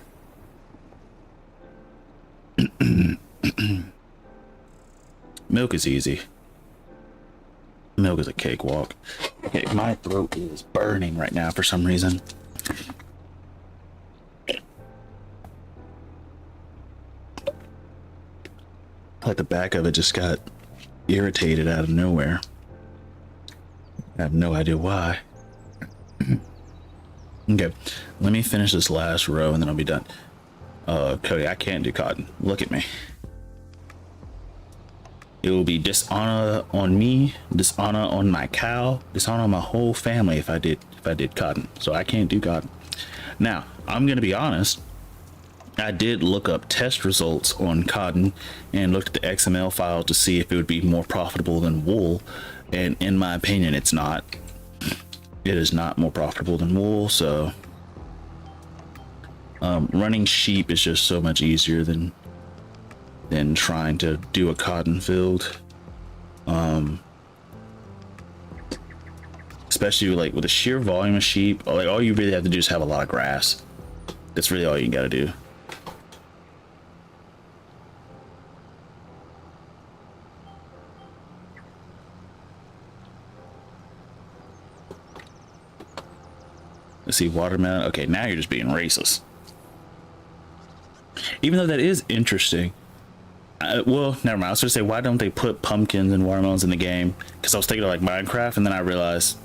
Speaker 1: Milk is easy. Milk is a cakewalk. Okay, my throat is burning right now for some reason. Like the back of it just got irritated out of nowhere. I have no idea why. Okay, let me finish this last row and then I'll be done. Cody, I can't do cotton. Look at me. It will be dishonor on me, dishonor on my cow, dishonor on my whole family if I did cotton. So I can't do cotton. Now, I'm gonna be honest. I did look up test results on cotton and looked at the XML file to see if it would be more profitable than wool, and in my opinion it's not. It is not more profitable than wool. So running sheep is just so much easier than trying to do a cotton field, especially like with the sheer volume of sheep. Like all you really have to do is have a lot of grass. That's really all you got to do. Let's see, watermelon. Okay, now you're just being racist. Even though that is interesting. Well, never mind. I was going to say, why don't they put pumpkins and watermelons in the game? Because I was thinking of like Minecraft, and then I realized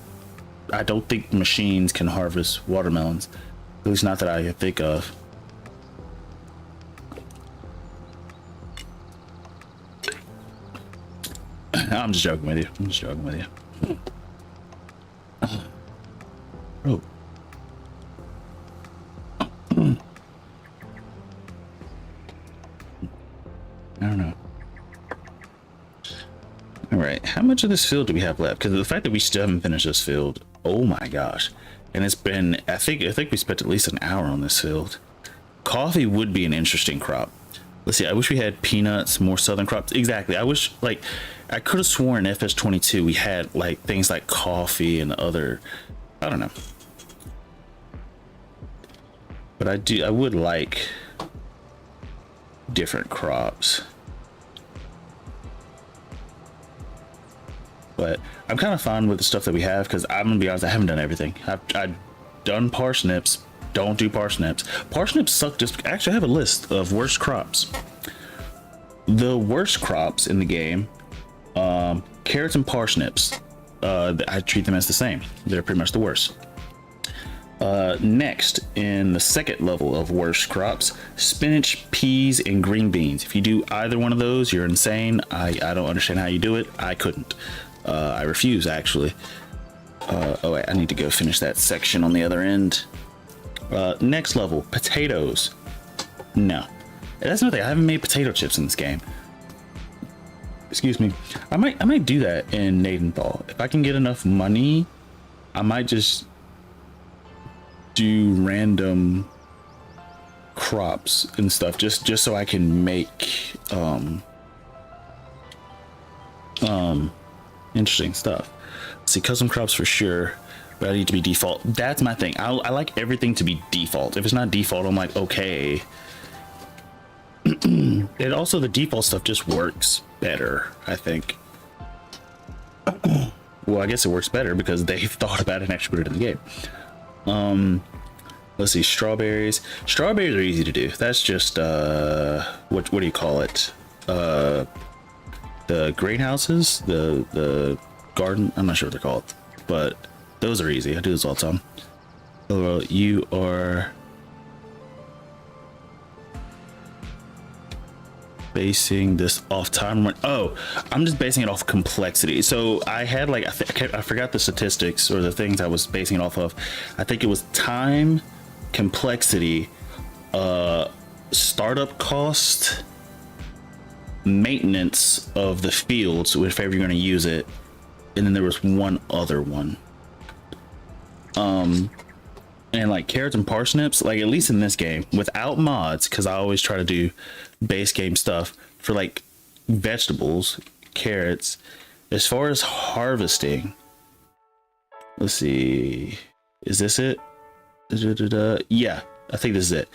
Speaker 1: I don't think machines can harvest watermelons. At least not that I can think of. I'm just joking with you. Oh. I don't know. All right, how much of this field do we have left? Because the fact that we still haven't finished this field, oh my gosh. And it's been, I think we spent at least an hour on this field. Coffee would be an interesting crop. Let's see, I wish we had peanuts, more southern crops. Exactly. I wish, like, I could have sworn in FS22 we had like things like coffee and other, I don't know. But I would like different crops. But I'm kind of fine with the stuff that we have, because I'm gonna be honest, I haven't done everything. I've done parsnips. Don't do parsnips. Parsnips suck. Just actually, I have a list of worst crops. The worst crops in the game, carrots and parsnips. I treat them as the same. They're pretty much the worst. Next, in the second level of worst crops, spinach, peas, and green beans. If you do either one of those, you're insane. I don't understand how you do it. I couldn't. I refuse, actually. Oh wait, I need to go finish that section on the other end. Next level, potatoes. No, that's another thing. I haven't made potato chips in this game. Excuse me. I might do that in Nadenthal. If I can get enough money, I might just do random crops and stuff just so I can make Interesting stuff. See, custom crops for sure, but I need to be default. That's my thing. I like everything to be default. If it's not default, I'm like, okay. And also the default stuff just works better, I think. Well, I guess it works better because they've thought about it and actually put it in the game. Let's see, strawberries. Strawberries are easy to do. That's just what do you call it? The greenhouses, the garden. I'm not sure what they're called, but those are easy. I do this all the time. Oh, you are basing this off time. Oh, I'm just basing it off complexity. So I had like I forgot the statistics or the things I was basing it off of. I think it was time, complexity, startup cost, maintenance of the fields if ever you're going to use it, and then there was one other one. And like carrots and parsnips, like at least in this game, without mods, because I always try to do base game stuff for like vegetables, carrots. As far as harvesting, let's see, is this it? Yeah, I think this is it.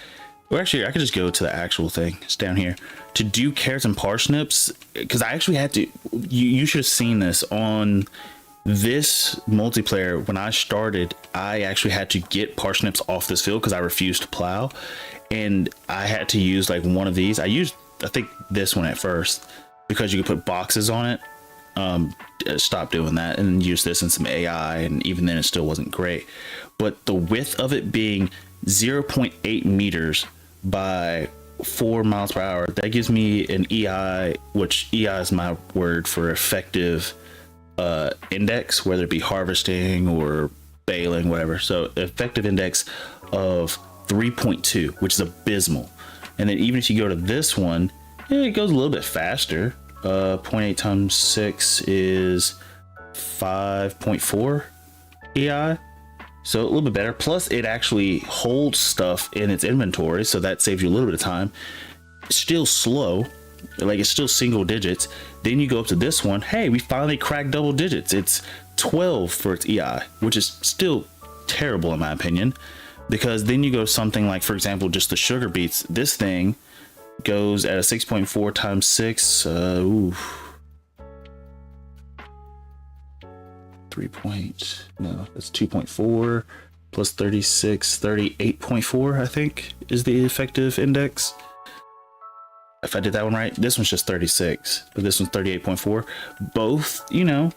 Speaker 1: Or actually, I could just go to the actual thing. It's down here. To do carrots and parsnips, because I actually had to, you should have seen this on this multiplayer. When I started, I actually had to get parsnips off this field because I refused to plow. And I had to use like one of these. I think this one at first because you could put boxes on it. Stop doing that and use this and some AI. And even then it still wasn't great. But the width of it being 0.8 meters by 4 miles per hour, that gives me an EI, which EI is my word for effective index, whether it be harvesting or baling, whatever. So effective index of 3.2, which is abysmal. And then even if you go to this one, it goes a little bit faster. 0.8 times 6 is 5.4 EI. So a little bit better. Plus it actually holds stuff in its inventory, so that saves you a little bit of time. Still slow, like it's still single digits. Then you go up to this one. Hey, we finally cracked double digits. It's 12 for its EI, which is still terrible in my opinion, because then you go something like, for example, just the sugar beets. This thing goes at a 6.4 times 6. That's 2.4 plus 36, 38.4, I think is the effective index. If I did that one right. This one's just 36, but this one's 38.4. Both, you know,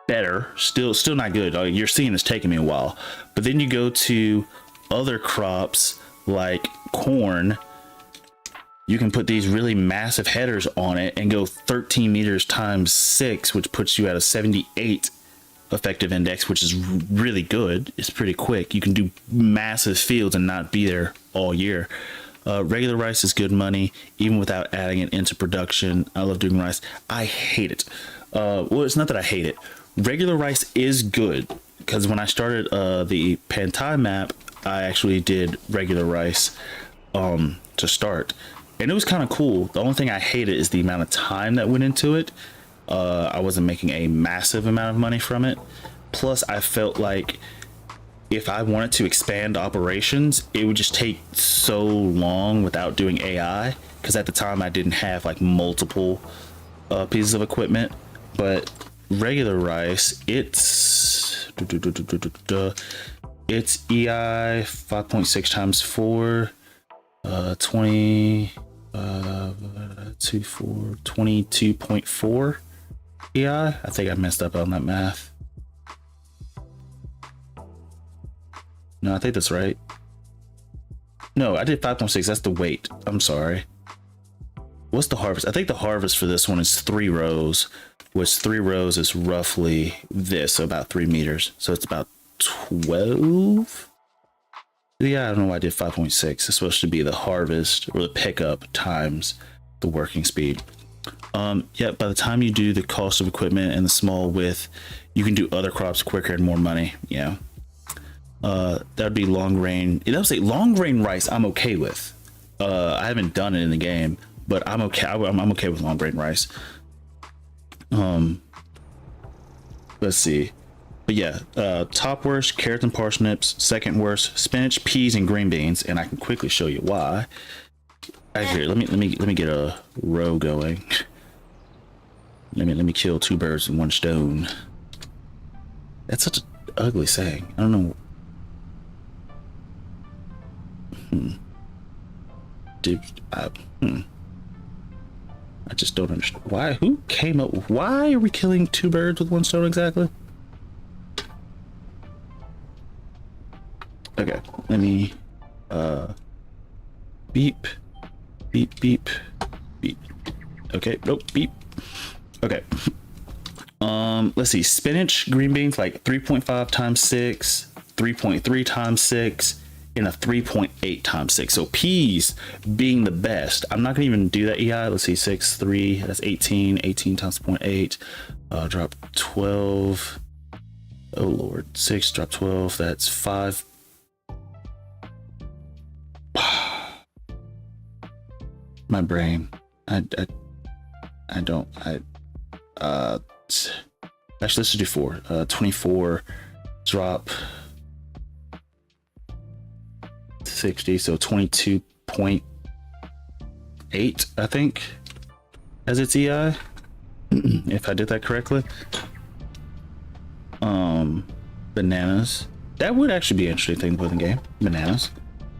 Speaker 1: better. Still not good. You're seeing it's taking me a while. But then you go to other crops like corn. You can put these really massive headers on it and go 13 meters times 6, which puts you at a 78 effective index, which is really good. It's pretty quick. You can do massive fields and not be there all year. Regular rice is good money, even without adding it into production. I love doing rice. I hate it. Well, it's not that I hate it. Regular rice is good, because when I started the Pantai map, I actually did regular rice to start. And it was kind of cool. The only thing I hated is the amount of time that went into it. I wasn't making a massive amount of money from it. Plus, I felt like if I wanted to expand operations, it would just take so long without doing AI. Because at the time, I didn't have like multiple pieces of equipment. But regular rice, it's EI 5.6 times 4, 22.4 EI. I think I messed up on that math. No, I think that's right. No, I did 5.6. That's the weight. I'm sorry. What's the harvest? I think the harvest for this one is 3 rows, which 3 rows is roughly this, so about 3 meters. So it's about 12. Yeah, I don't know why I did 5.6. It's supposed to be the harvest or the pickup times the working speed. Yeah, by the time you do the cost of equipment and the small width, you can do other crops quicker and more money. Yeah. That'd be long grain. That would say long grain rice I'm okay with. I haven't done it in the game, but I'm okay. I'm okay with long grain rice. Let's see. But yeah, top worst, carrots and parsnips. Second worst, spinach, peas, and green beans. And I can quickly show you why. Actually, let me get a row going. Let me kill two birds with one stone. That's such an ugly saying. I don't know. Dude, I just don't understand. Why? Who came up? Why are we killing two birds with one stone exactly? Okay, let me beep, beep, beep, beep. Okay, nope, beep. Okay. Let's see. Spinach, green beans, like 3.5 times 6, 3.3 times 6, and a 3.8 times 6. So peas being the best. I'm not gonna even do that EI. Let's see, 6, 3, that's 18. 18 times 0.8. Drop 12. Oh Lord, 6, drop 12. That's 5. My brain. Actually, let's just do 4. 24, drop 60, so 22.8, I think, as its EI, if I did that correctly. Bananas. That would actually be an interesting thing to put in the game. Bananas.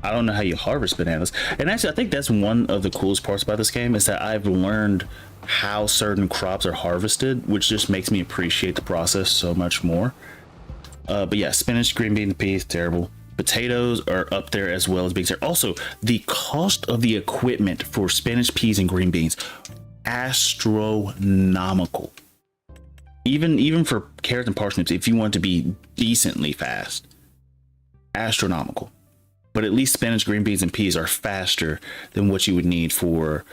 Speaker 1: I don't know how you harvest bananas. And actually, I think that's one of the coolest parts about this game, is that I've learned how certain crops are harvested, which just makes me appreciate the process so much more. But yeah, spinach, green beans, peas, terrible. Potatoes are up there as well as beans. Also, the cost of the equipment for spinach, peas, and green beans, astronomical. Even for carrots and parsnips, if you want to be decently fast, astronomical. But at least spinach, green beans, and peas are faster than what you would need for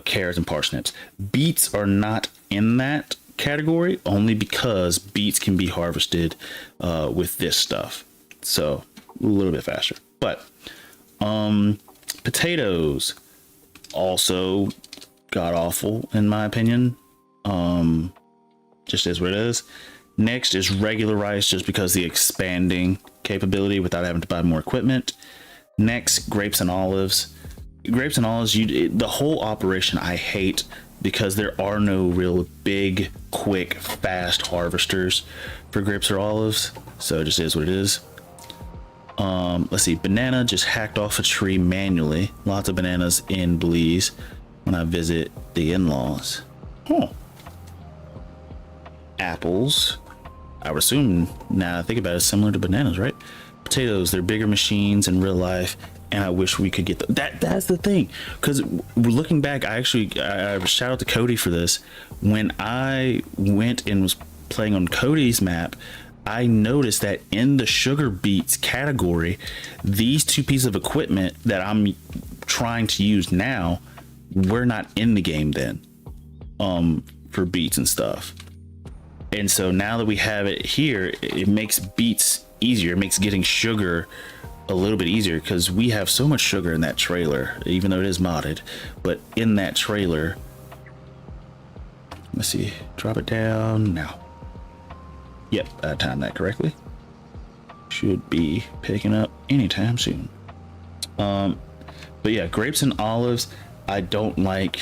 Speaker 1: carrots and parsnips. Beets are not in that category, only because beets can be harvested with this stuff. So a little bit faster. But potatoes, also god awful in my opinion. Just is what it is. Next is regular rice, just because the expanding capability without having to buy more equipment. Next, grapes and olives. Grapes and olives, the whole operation I hate, because there are no real big, quick, fast harvesters for grapes or olives. So it just is what it is. Let's see, banana just hacked off a tree manually. Lots of bananas in Belize when I visit the in-laws. Oh. Apples, I would assume, now I think about it, similar to bananas, right? Potatoes, they're bigger machines in real life, and I wish we could get that's the thing, because looking back, I shout out to Cody for this. When I went and was playing on Cody's map, I noticed that in the sugar beets category, these two pieces of equipment that I'm trying to use now were not in the game then, for beets and stuff. And so now that we have it here, it makes beets easier. It makes getting sugar a little bit easier, because we have so much sugar in that trailer, even though it is modded. But in that trailer, let's see, drop it down now. Yep, I timed that correctly. Should be picking up anytime soon. But yeah, grapes and olives, I don't like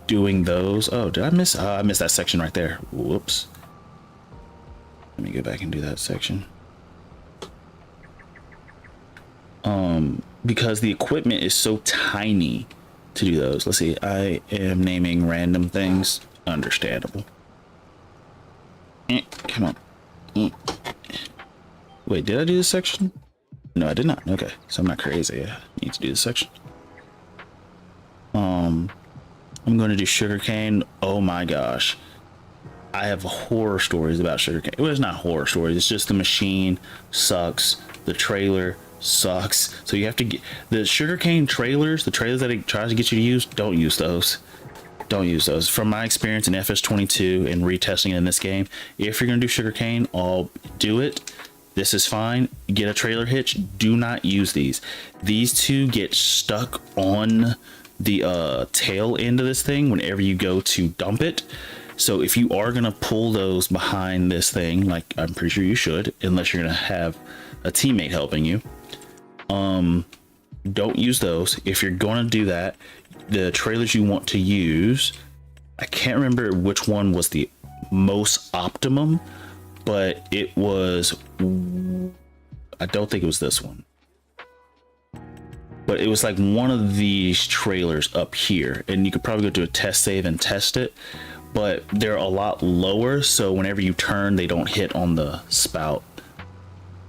Speaker 1: doing those. Oh, did I miss? I missed that section right there. Whoops. Let me go back and do that section. Because the equipment is so tiny to do those. Let's see, I am naming random things. Understandable. Come on. Wait, did I do this section? No, I did not. Okay, so I'm not crazy. I need to do this section. I'm going to do sugarcane. Oh my gosh. I have horror stories about sugarcane. Well, it's not horror stories. It's just the machine sucks. The trailer sucks. So you have to get the sugarcane trailers, the trailers that it tries to get you to use. Don't use those. Don't use those. From my experience in FS22 and retesting it in this game, if you're going to do sugarcane, I'll do it. This is fine. Get a trailer hitch. Do not use these. These two get stuck on the tail end of this thing whenever you go to dump it. So if you are going to pull those behind this thing, like I'm pretty sure you should, unless you're going to have a teammate helping you, don't use those. If you're going to do that, the trailers you want to use, I can't remember which one was the most optimum, but it was, I don't think it was this one, but it was like one of these trailers up here, and you could probably go to a test save and test it, but they're a lot lower, so whenever you turn they don't hit on the spout.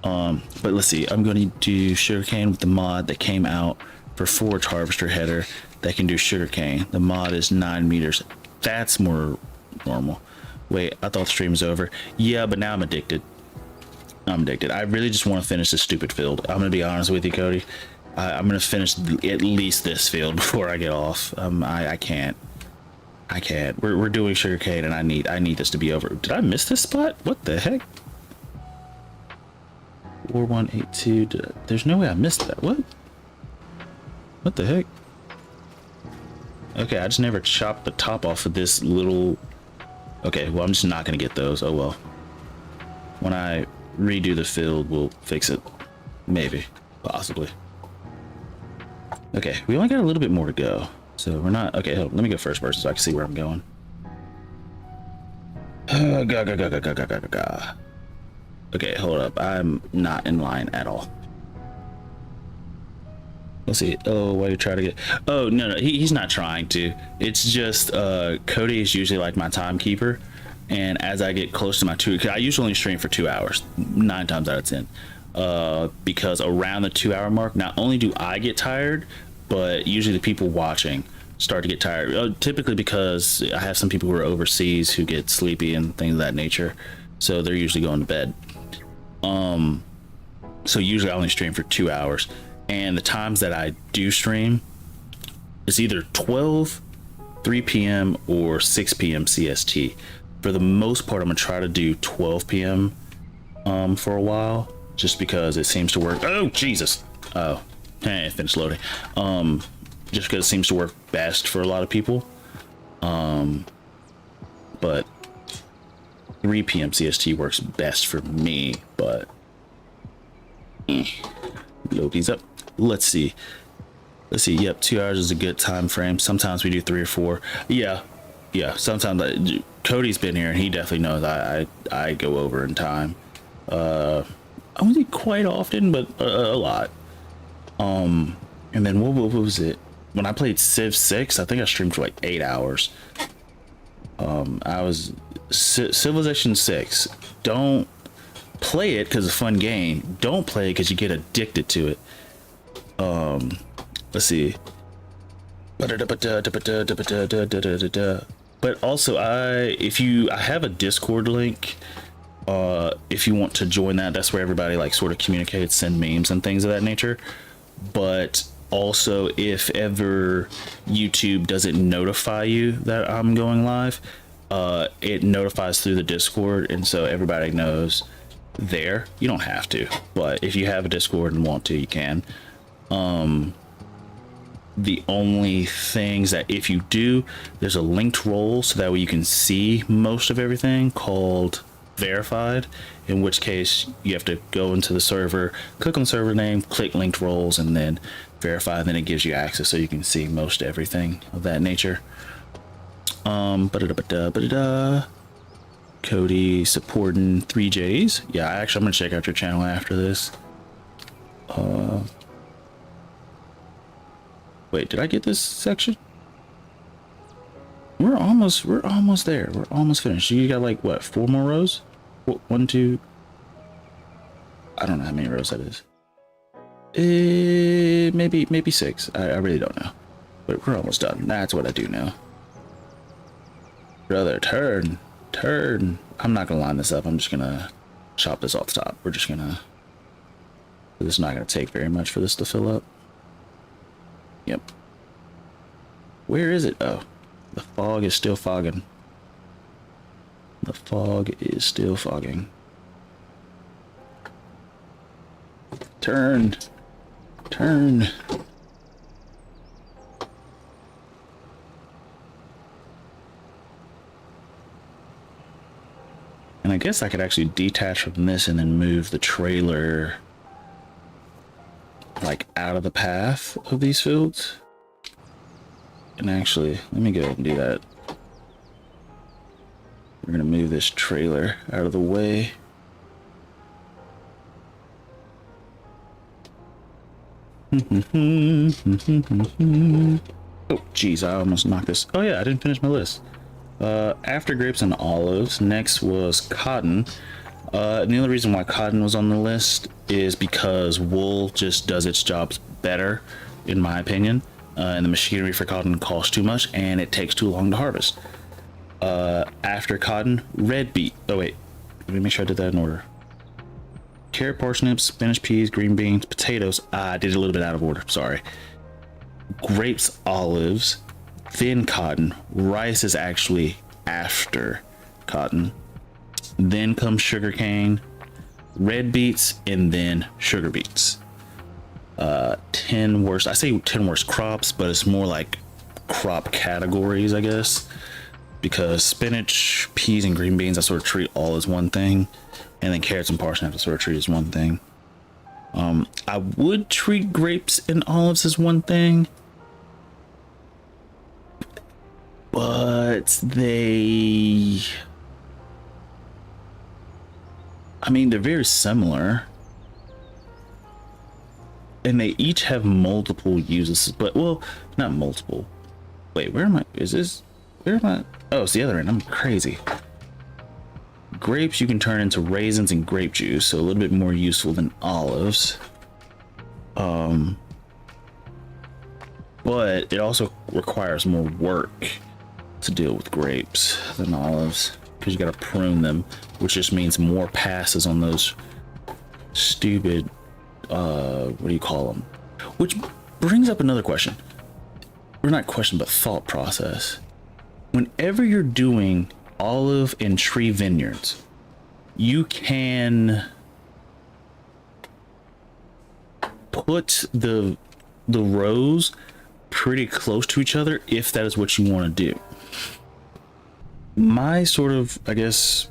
Speaker 1: But let's see, I'm going to do sugarcane with the mod that came out for forage harvester header that can do sugarcane. The mod is 9 meters. That's more normal. Wait, I thought the stream was over. Yeah, but now I'm addicted. I really just want to finish this stupid field. I'm going to be honest with you, Cody. I'm going to finish at least this field before I get off. I can't. We're doing sugarcane, and I need this to be over. Did I miss this spot? What the heck? 4182. There's no way I missed that. What the heck? Okay, I just never chopped the top off of this little. Okay, well, I'm just not gonna get those. Oh well. When I redo the field, we'll fix it. Maybe, possibly. Okay, we only got a little bit more to go, so we're not. Okay, hold on, let me go first person so I can see where I'm going. Ga. Okay, hold up. I'm not in line at all. Let's see. Oh, why are you trying to get? Oh, no, he's not trying to. It's just Cody is usually like my timekeeper, and as I get close to my 2, I usually only stream for 2 hours, 9 times out of 10. Because around the 2-hour mark, not only do I get tired, but usually the people watching start to get tired. Typically because I have some people who are overseas who get sleepy and things of that nature, so they're usually going to bed. So usually I only stream for 2 hours, and the times that I do stream is either 12, 3 p.m. or 6 p.m. CST. For the most part, I'm gonna try to do 12 p.m. For a while, just because it seems to work. Oh Jesus! Oh, hey, finished loading. Just because it seems to work best for a lot of people. But 3 p.m. CST works best for me, but load these up. Let's see. Yep, 2 hours is a good time frame. Sometimes we do 3 or 4. Yeah. Sometimes Cody's been here and he definitely knows I go over in time. I wouldn't say quite often, but a lot. And then what was it? When I played Civ 6, I think I streamed for like 8 hours. I was Civilization 6. Don't play it because it's a fun game. Don't play it because you get addicted to it. Let's see. But also, I have a Discord link. If you want to join that, that's where everybody like sort of communicates, send memes and things of that nature. But also, if ever YouTube doesn't notify you that I'm going live, it notifies through the Discord, and so everybody knows there. You don't have to, but if you have a Discord and want to, you can. The only things that if you do, there's a linked role so that way you can see most of everything, called verified, in which case you have to go into the server, click on server name, click linked roles, and then verify, and then it gives you access so you can see most everything of that nature. Cody supporting 3Js. Yeah, actually I'm gonna check out your channel after this. Wait, did I get this section? We're almost there. We're almost finished. You got like what, 4 more rows? 1, 2. I don't know how many rows that is. Maybe 6. I really don't know. But we're almost done. That's what I do know. Brother, turn. I'm not gonna line this up. I'm just gonna chop this off the top. We're just gonna. This is not gonna take very much for this to fill up. Yep. Where is it? Oh, the fog is still fogging. The fog is still fogging. Turn. And I guess I could actually detach from this and then move the trailer like out of the path of these fields. And actually, let me go ahead and do that. We're gonna move this trailer out of the way. Oh, geez, I almost knocked this. Oh yeah, I didn't finish my list. After grapes and olives, next was cotton. And the only reason why cotton was on the list is because wool just does its jobs better, in my opinion. And the machinery for cotton costs too much, and it takes too long to harvest. After cotton, red beet. Oh wait, let me make sure I did that in order. Carrot, parsnips, spinach, peas, green beans, potatoes. I did it a little bit out of order, sorry. Grapes, olives, then cotton. Rice is actually after cotton. Then comes sugarcane, red beets, and then sugar beets. 10 worst, I say 10 worst crops, but it's more like crop categories, I guess, because spinach, peas, and green beans I sort of treat all as one thing, and then carrots and parsnips I sort of treat as one thing. I would treat grapes and olives as one thing, but they, I mean, they're very similar, and they each have multiple uses, but, well, not multiple. Wait, where am I? Is this, where am I? Oh, it's the other end. I'm crazy. Grapes you can turn into raisins and grape juice, so a little bit more useful than olives. But it also requires more work to deal with grapes than olives, because you got to prune them, which just means more passes on those stupid, what do you call them? Which brings up another question. Or not question, but thought process. Whenever you're doing olive and tree vineyards, you can put the rows pretty close to each other if that is what you want to do. My sort of, I guess,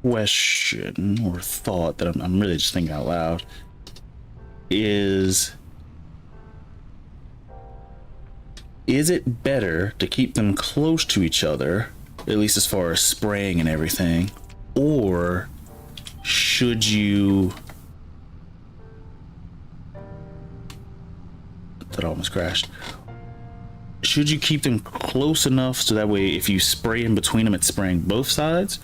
Speaker 1: question or thought that I'm really just thinking out loud is it better to keep them close to each other, at least as far as spraying and everything, or should you, that almost crashed, should you keep them close enough so that way if you spray in between them it's spraying both sides,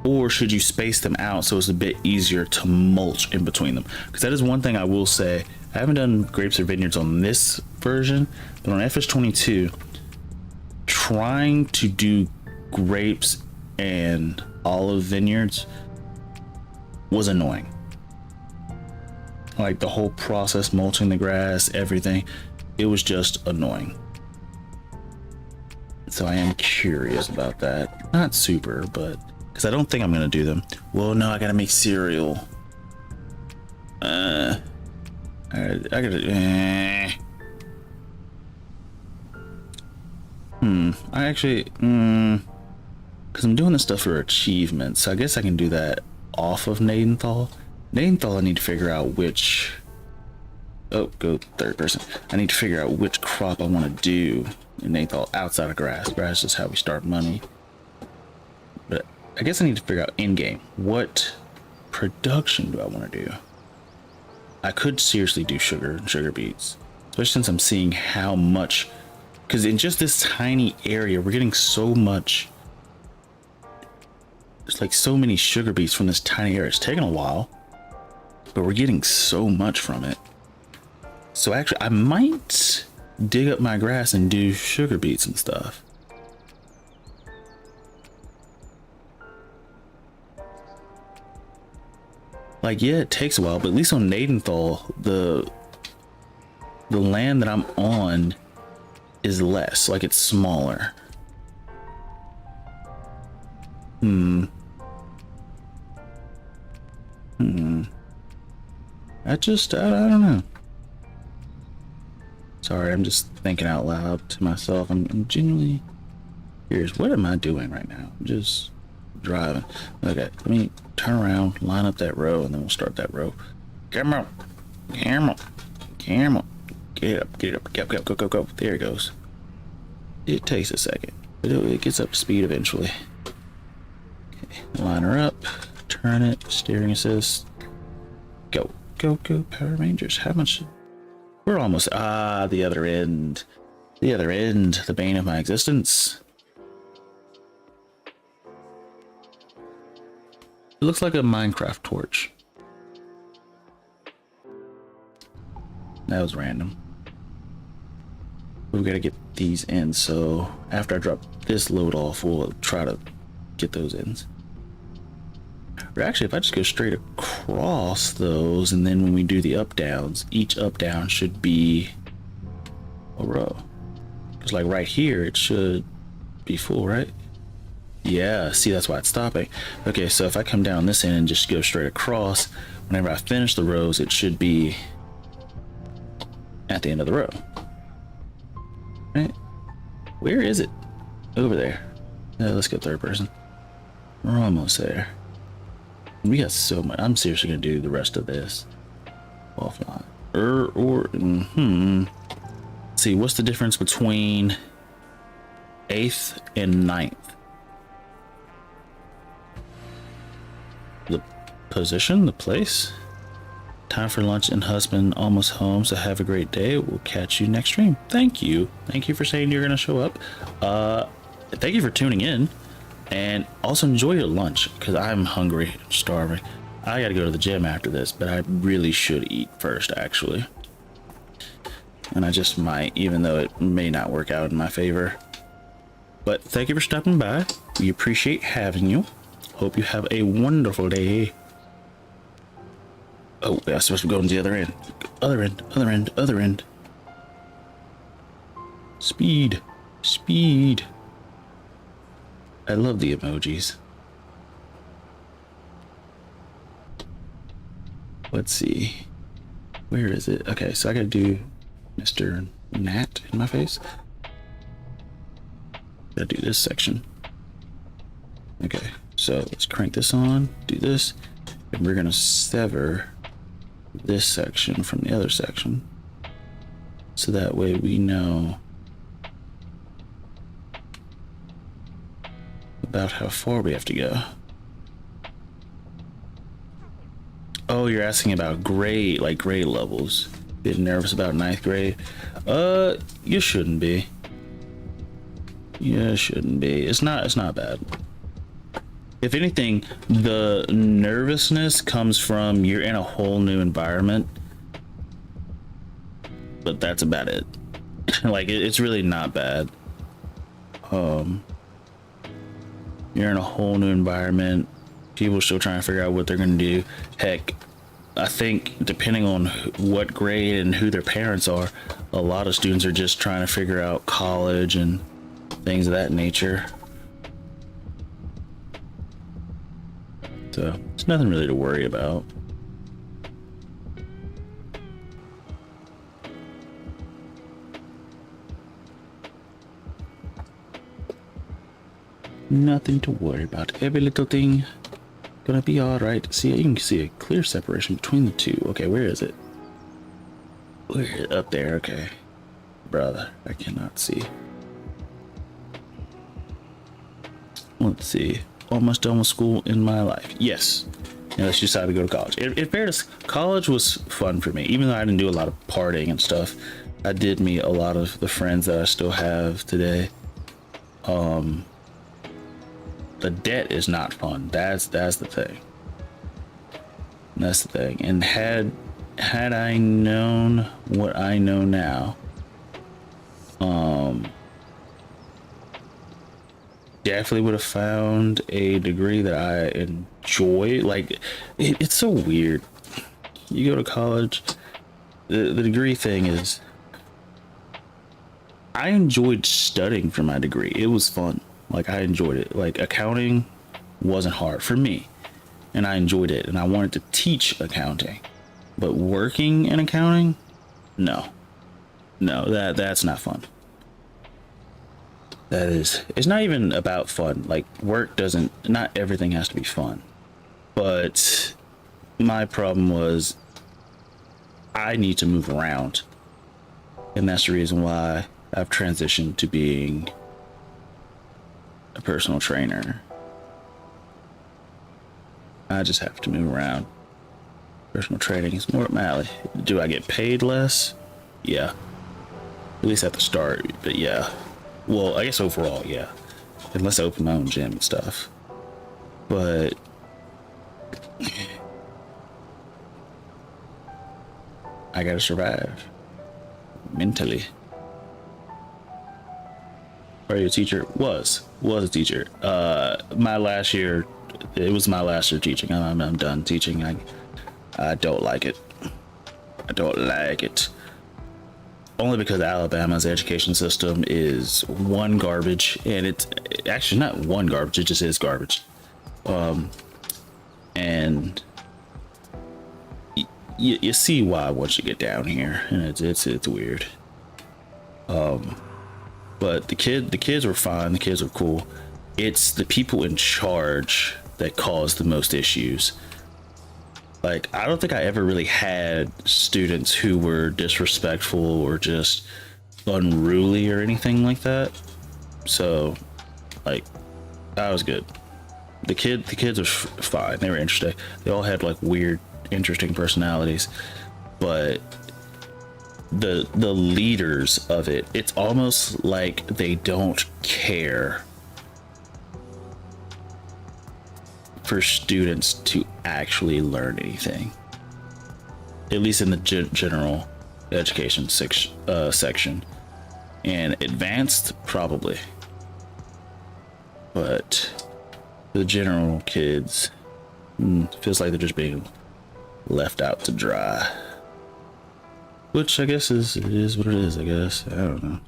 Speaker 1: or should you space them out so it's a bit easier to mulch in between them? Because that is one thing I will say. I haven't done grapes or vineyards on this version, but on FS22, trying to do grapes and olive vineyards was annoying. Like the whole process, mulching the grass, everything, it was just annoying. So I am curious about that. Not super, but because I don't think I'm gonna do them. Well, no, I gotta make cereal. I gotta. I actually. Because I'm doing this stuff for achievements, so I guess I can do that off of Nadenthal. Nadenthal, I need to figure out which. Oh, go third person. I need to figure out which crop I want to do in Nadenthal outside of grass. Grass is how we start money. But I guess I need to figure out in game what production do I want to do. I could seriously do sugar and sugar beets, especially since I'm seeing how much, because in just this tiny area we're getting so much. There's like so many sugar beets from this tiny area. It's taking a while, but we're getting so much from it. So actually I might dig up my grass and do sugar beets and stuff. Like, yeah, it takes a while, but at least on Nadenthal, the land that I'm on is less, like it's smaller. I don't know. Sorry, I'm just thinking out loud to myself. I'm genuinely curious. What am I doing right now? I'm just driving. Okay, let me turn around, line up that row, and then we'll start that row. Camel, camel, camel. Get up, go. There it goes. It takes a second, but it gets up to speed eventually. Okay, line her up, turn it, steering assist. Go, Power Rangers. How much? We're almost, the other end. The bane of my existence. It looks like a Minecraft torch. That was random. We've got to get these in, so after I drop this load off, we'll try to get those ends. Or actually, if I just go straight across those, and then when we do the up downs, each up down should be a row. Because like right here, it should be full, right? Yeah, see, that's why it's stopping. Okay, so if I come down this end and just go straight across, whenever I finish the rows, it should be at the end of the row. Right? Where is it? Over there. Let's go third person. We're almost there. We got so much. I'm seriously gonna do the rest of this offline. Let's see, what's the difference between 8th and 9th? The position, the place. Time for lunch and husband almost home, so have a great day. We'll catch you next stream. Thank you for saying you're gonna show up. Thank you for tuning in, and also enjoy your lunch, because I'm hungry, starving. I gotta go to the gym after this, but I really should eat first, actually. And I just might, even though it may not work out in my favor. But thank you for stopping by. We appreciate having you. Hope you have a wonderful day. Oh, I'm supposed to be going to the other end. Other end. Speed. I love the emojis. Let's see. Where is it? Okay, so I gotta do Mr. Nat in my face. Gotta do this section. Okay, so let's crank this on, do this, and we're gonna sever this section from the other section, so that way we know about how far we have to go. Oh, you're asking about grade, like grade levels. Bit nervous about 9th grade? You shouldn't be. It's not bad. If anything, the nervousness comes from you're in a whole new environment, but that's about it. Like it's really not bad. You're in a whole new environment. People are still trying to figure out what they're gonna do. Heck, I think depending on what grade and who their parents are, a lot of students are just trying to figure out college and things of that nature. So it's nothing really to worry about. Nothing to worry about. Every little thing gonna be all right. See, you can see a clear separation between the two. Okay, where is it? Where? Up there. Okay, brother, I cannot see. Let's see. Almost done with school in my life. Yes. Unless you decide to go to college. In fairness, college was fun for me. Even though I didn't do a lot of partying and stuff, I did meet a lot of the friends that I still have today. The debt is not fun. That's the thing. That's the thing. And had I known what I know now, definitely would have found a degree that I enjoy. Like it's so weird. You go to college, the degree thing is, I enjoyed studying for my degree. It was fun. Like I enjoyed it. Like accounting wasn't hard for me, and I enjoyed it, and I wanted to teach accounting. But working in accounting, no, that's not fun. That is, it's not even about fun. Like, work doesn't, not everything has to be fun. But my problem was I need to move around. And that's the reason why I've transitioned to being a personal trainer. I just have to move around. Personal training is more up my alley. Do I get paid less? Yeah. At least at the start, but yeah. Well, I guess overall, yeah. Unless I open my own gym and stuff. But I gotta survive. Mentally. Are you a teacher? Was a teacher. My last year, it was my last year teaching. I'm done teaching. I don't like it. I don't like it. Only because Alabama's education system is one garbage, and it's actually not one garbage, it just is garbage. And you see why once you get down here, and it's weird. But the kids were fine, the kids were cool. It's the people in charge that cause the most issues. Like, I don't think I ever really had students who were disrespectful or just unruly or anything like that. So, like, that was good. The kids were fine. They were interesting. They all had like weird, interesting personalities, but the leaders of it, it's almost like they don't care for students to actually learn anything, at least in the general education section, and advanced probably, but the general kids feels like they're just being left out to dry, which I guess is what it is. I guess, I don't know.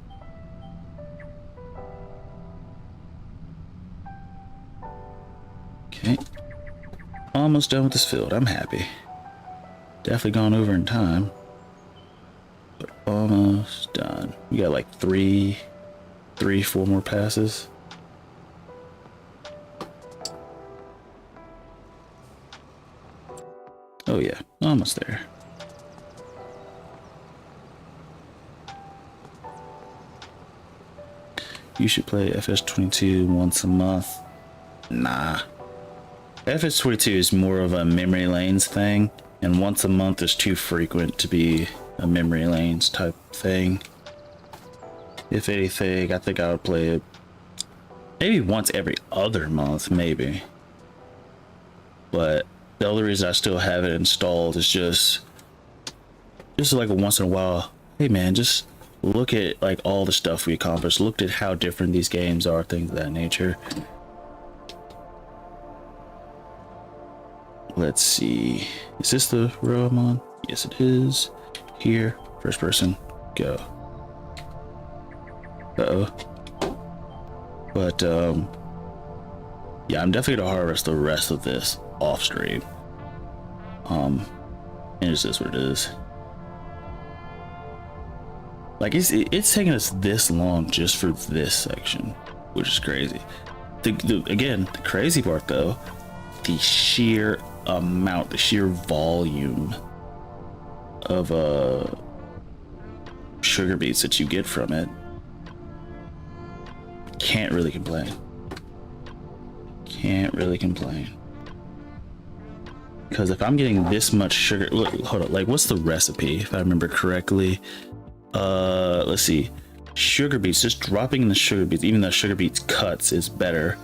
Speaker 1: Okay, almost done with this field. I'm happy. Definitely gone over in time, but almost done. We got like four more passes. Oh yeah, almost there. You should play FS22 once a month. Nah. FS22 is more of a memory lanes thing, and once a month is too frequent to be a memory lanes type thing. If anything, I think I would play it maybe once every other month, maybe. But the only reason I still have it installed is just like a once in a while, hey man, just look at like all the stuff we accomplished, looked at how different these games are, things of that nature. Let's see, is this the row I'm on? Yes it is. Here, first person, go. Uh-oh. But yeah, I'm definitely gonna harvest the rest of this off stream. And it's just what it is. Like, it's taking us this long just for this section, which is crazy. Again, the crazy part though, the sheer amount, the sheer volume of sugar beets that you get from it. Can't really complain. Can't really complain. Because if I'm getting this much sugar, look, hold up, like what's the recipe if I remember correctly? Let's see, sugar beets, just dropping in the sugar beets, even though sugar beets cuts is better,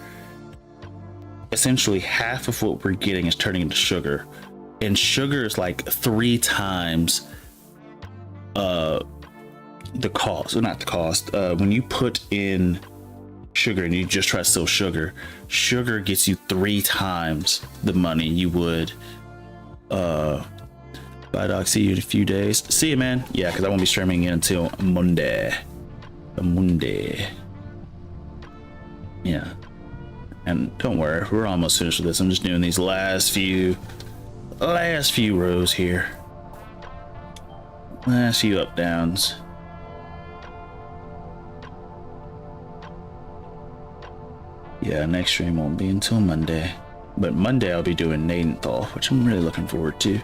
Speaker 1: essentially half of what we're getting is turning into sugar, and sugar is like 3 times the cost, or not the cost, when you put in sugar and you just try to sell sugar gets you 3 times the money you would. Bye doc, see you in a few days. See you, man. Yeah, because I won't be streaming until Monday. Yeah, and don't worry, we're almost finished with this. I'm just doing these last few rows here, last few up downs. Yeah, next stream won't be until Monday. But Monday I'll be doing Nadenthal, which I'm really looking forward to.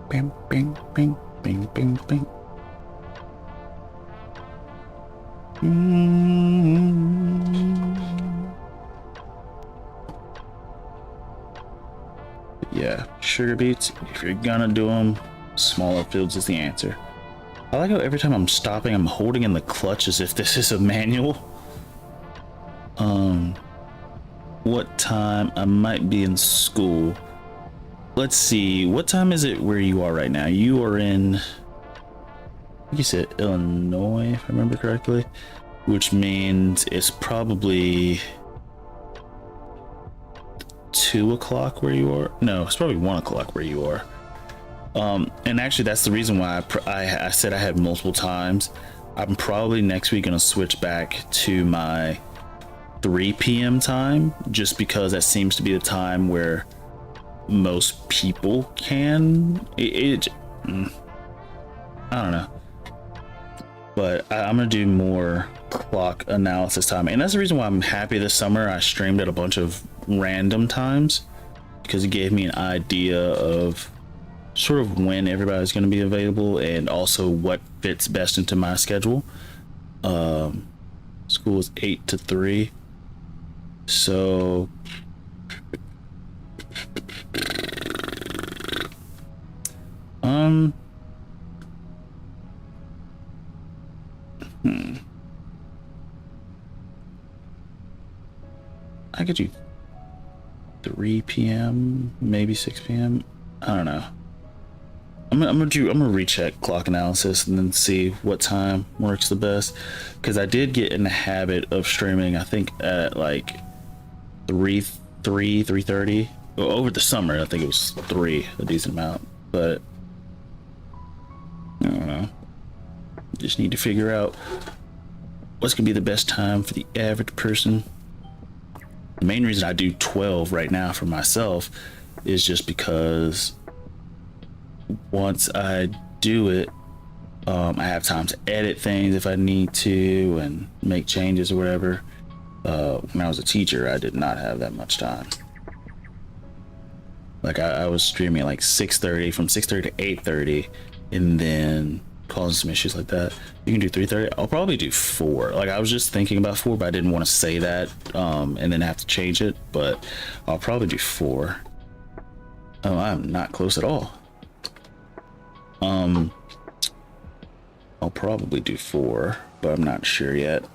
Speaker 1: Bing, bing, bing, bing, bing, bing. Yeah, sugar beets, if you're gonna do them, smaller fields is the answer. I like how every time I'm stopping, I'm holding in the clutch as if this is a manual. What time? I might be in school. Let's see, what time is it where you are right now? You are in, I think you said Illinois, if I remember correctly, which means it's probably 2 o'clock where you are. No, it's probably 1 o'clock where you are. And actually that's the reason why I said I had multiple times. I'm probably next week gonna switch back to my 3 p.m. time, just because that seems to be the time where most people can. I don't know, but I'm gonna do more clock analysis time, and that's the reason why I'm happy this summer I streamed at a bunch of random times, because it gave me an idea of sort of when everybody's going to be available and also what fits best into my schedule. School is 8 to 3, so I could do 3 p.m. maybe 6 p.m. I don't know. I'm gonna recheck clock analysis and then see what time works the best, because I did get in the habit of streaming, I think at like 3:30. Well, over the summer I think it was 3, a decent amount, but I don't know, just need to figure out what's gonna be the best time for the average person. The main reason I do 12 right now for myself is just because once I do it, I have time to edit things if I need to and make changes or whatever. When I was a teacher, I did not have that much time. Like I was streaming at like 6:30, from 6:30 to 8:30, and then causing some issues like that. You can do 3:30. I'll probably do 4. Like I was just thinking about 4, but I didn't want to say that and then have to change it. But I'll probably do 4. Oh, I'm not close at all. I'll probably do 4, but I'm not sure yet,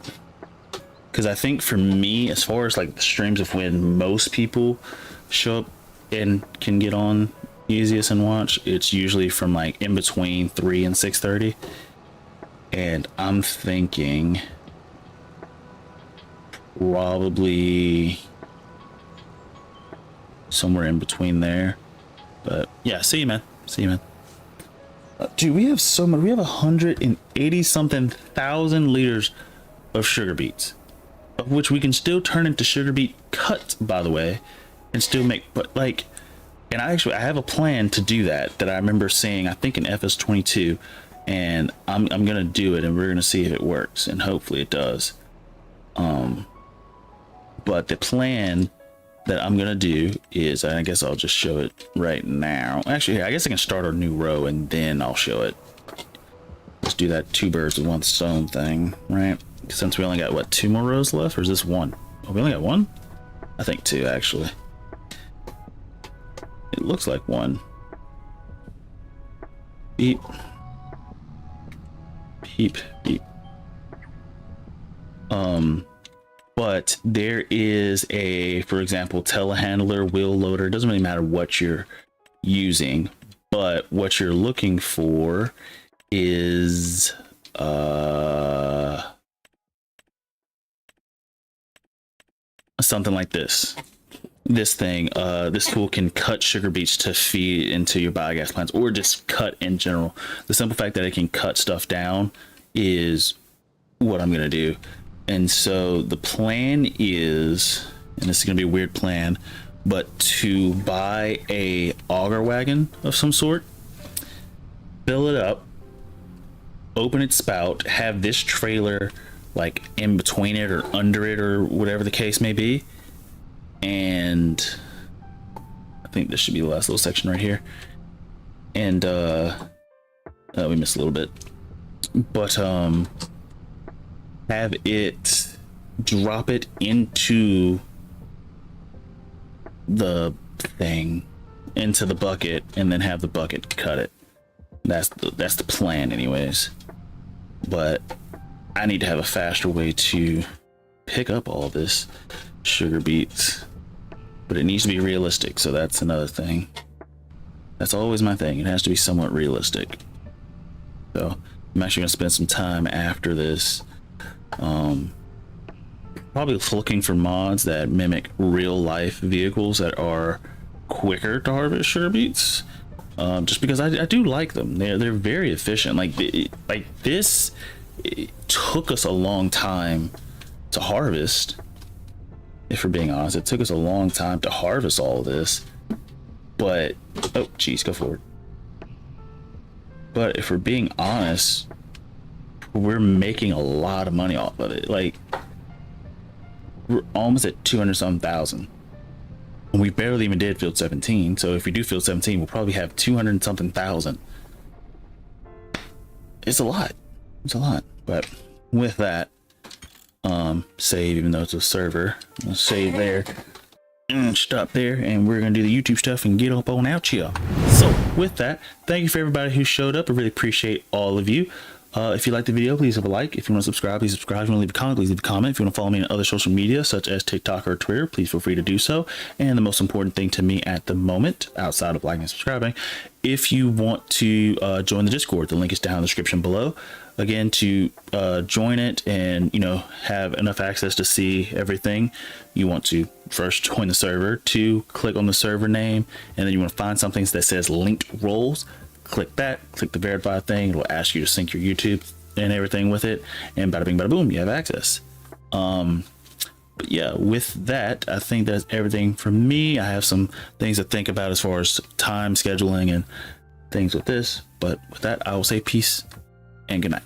Speaker 1: because I think for me, as far as like the streams of when most people show up and can get on easiest and watch, it's usually from like in between 3 and 6:30, and I'm thinking probably somewhere in between there. But yeah, see you, man. See you, man. Dude, we have so much. We have 180 something thousand liters of sugar beets, of which we can still turn into sugar beet cuts, by the way, and still make. But like, and I have a plan to do that I remember seeing, I think in FS22, and I'm gonna do it, and we're gonna see if it works, and hopefully it does. But the plan that I'm gonna do is, I guess I'll just show it right now. Actually, I guess I can start a new row and then I'll show it. Let's do that 2 birds with 1 stone thing, right? Since we only got what, 2 more rows left, or is this 1? Oh, we only got 1? I think 2 actually. It looks like 1. Beep. Beep, beep. But there is a, for example, telehandler, wheel loader. Doesn't really matter what you're using, but what you're looking for is something like this. This thing, this tool can cut sugar beets to feed into your biogas plants, or just cut in general. The simple fact that it can cut stuff down is what I'm gonna do. And so the plan is, and this is gonna be a weird plan, but to buy a auger wagon of some sort, fill it up, open its spout, have this trailer like in between it or under it or whatever the case may be. And I think this should be the last little section right here. And we missed a little bit, but have it drop it into the thing, into the bucket, and then have the bucket cut it. That's the plan anyways. But I need to have a faster way to pick up all this sugar beets, but it needs to be realistic. So that's another thing. That's always my thing. It has to be somewhat realistic. So I'm actually gonna spend some time after this, probably looking for mods that mimic real life vehicles that are quicker to harvest sugar beets. Just because I do like them. They're very efficient. Like this, it took us a long time to harvest. If we're being honest, it took us a long time to harvest all of this. But oh geez, go forward. But if we're being honest, we're making a lot of money off of it. Like we're almost at 200-something thousand. And we barely even did field 17. So if we do field 17, we'll probably have 200-something thousand. It's a lot. It's a lot. But with that, save, even though it's a server, I'll save there and stop there, and we're gonna do the YouTube stuff and get up on out here. So with that, thank you for everybody who showed up. I really appreciate all of you. If you liked the video, please have a like. If you want to subscribe, please subscribe. If you want to leave a comment, please leave a comment. If you want to follow me on other social media, such as TikTok or Twitter, please feel free to do so. And the most important thing to me at the moment, outside of liking and subscribing, if you want to join the Discord, the link is down in the description below. Again, to join it and, you know, have enough access to see everything, you want to first join the server, 2, click on the server name, and then you want to find something that says linked roles. Click that, click the verify thing. It'll ask you to sync your YouTube and everything with it, and bada bing bada boom, you have access. But yeah, with that, I think that's everything from me. I have some things to think about as far as time scheduling and things with this, but with that, I will say peace and good night.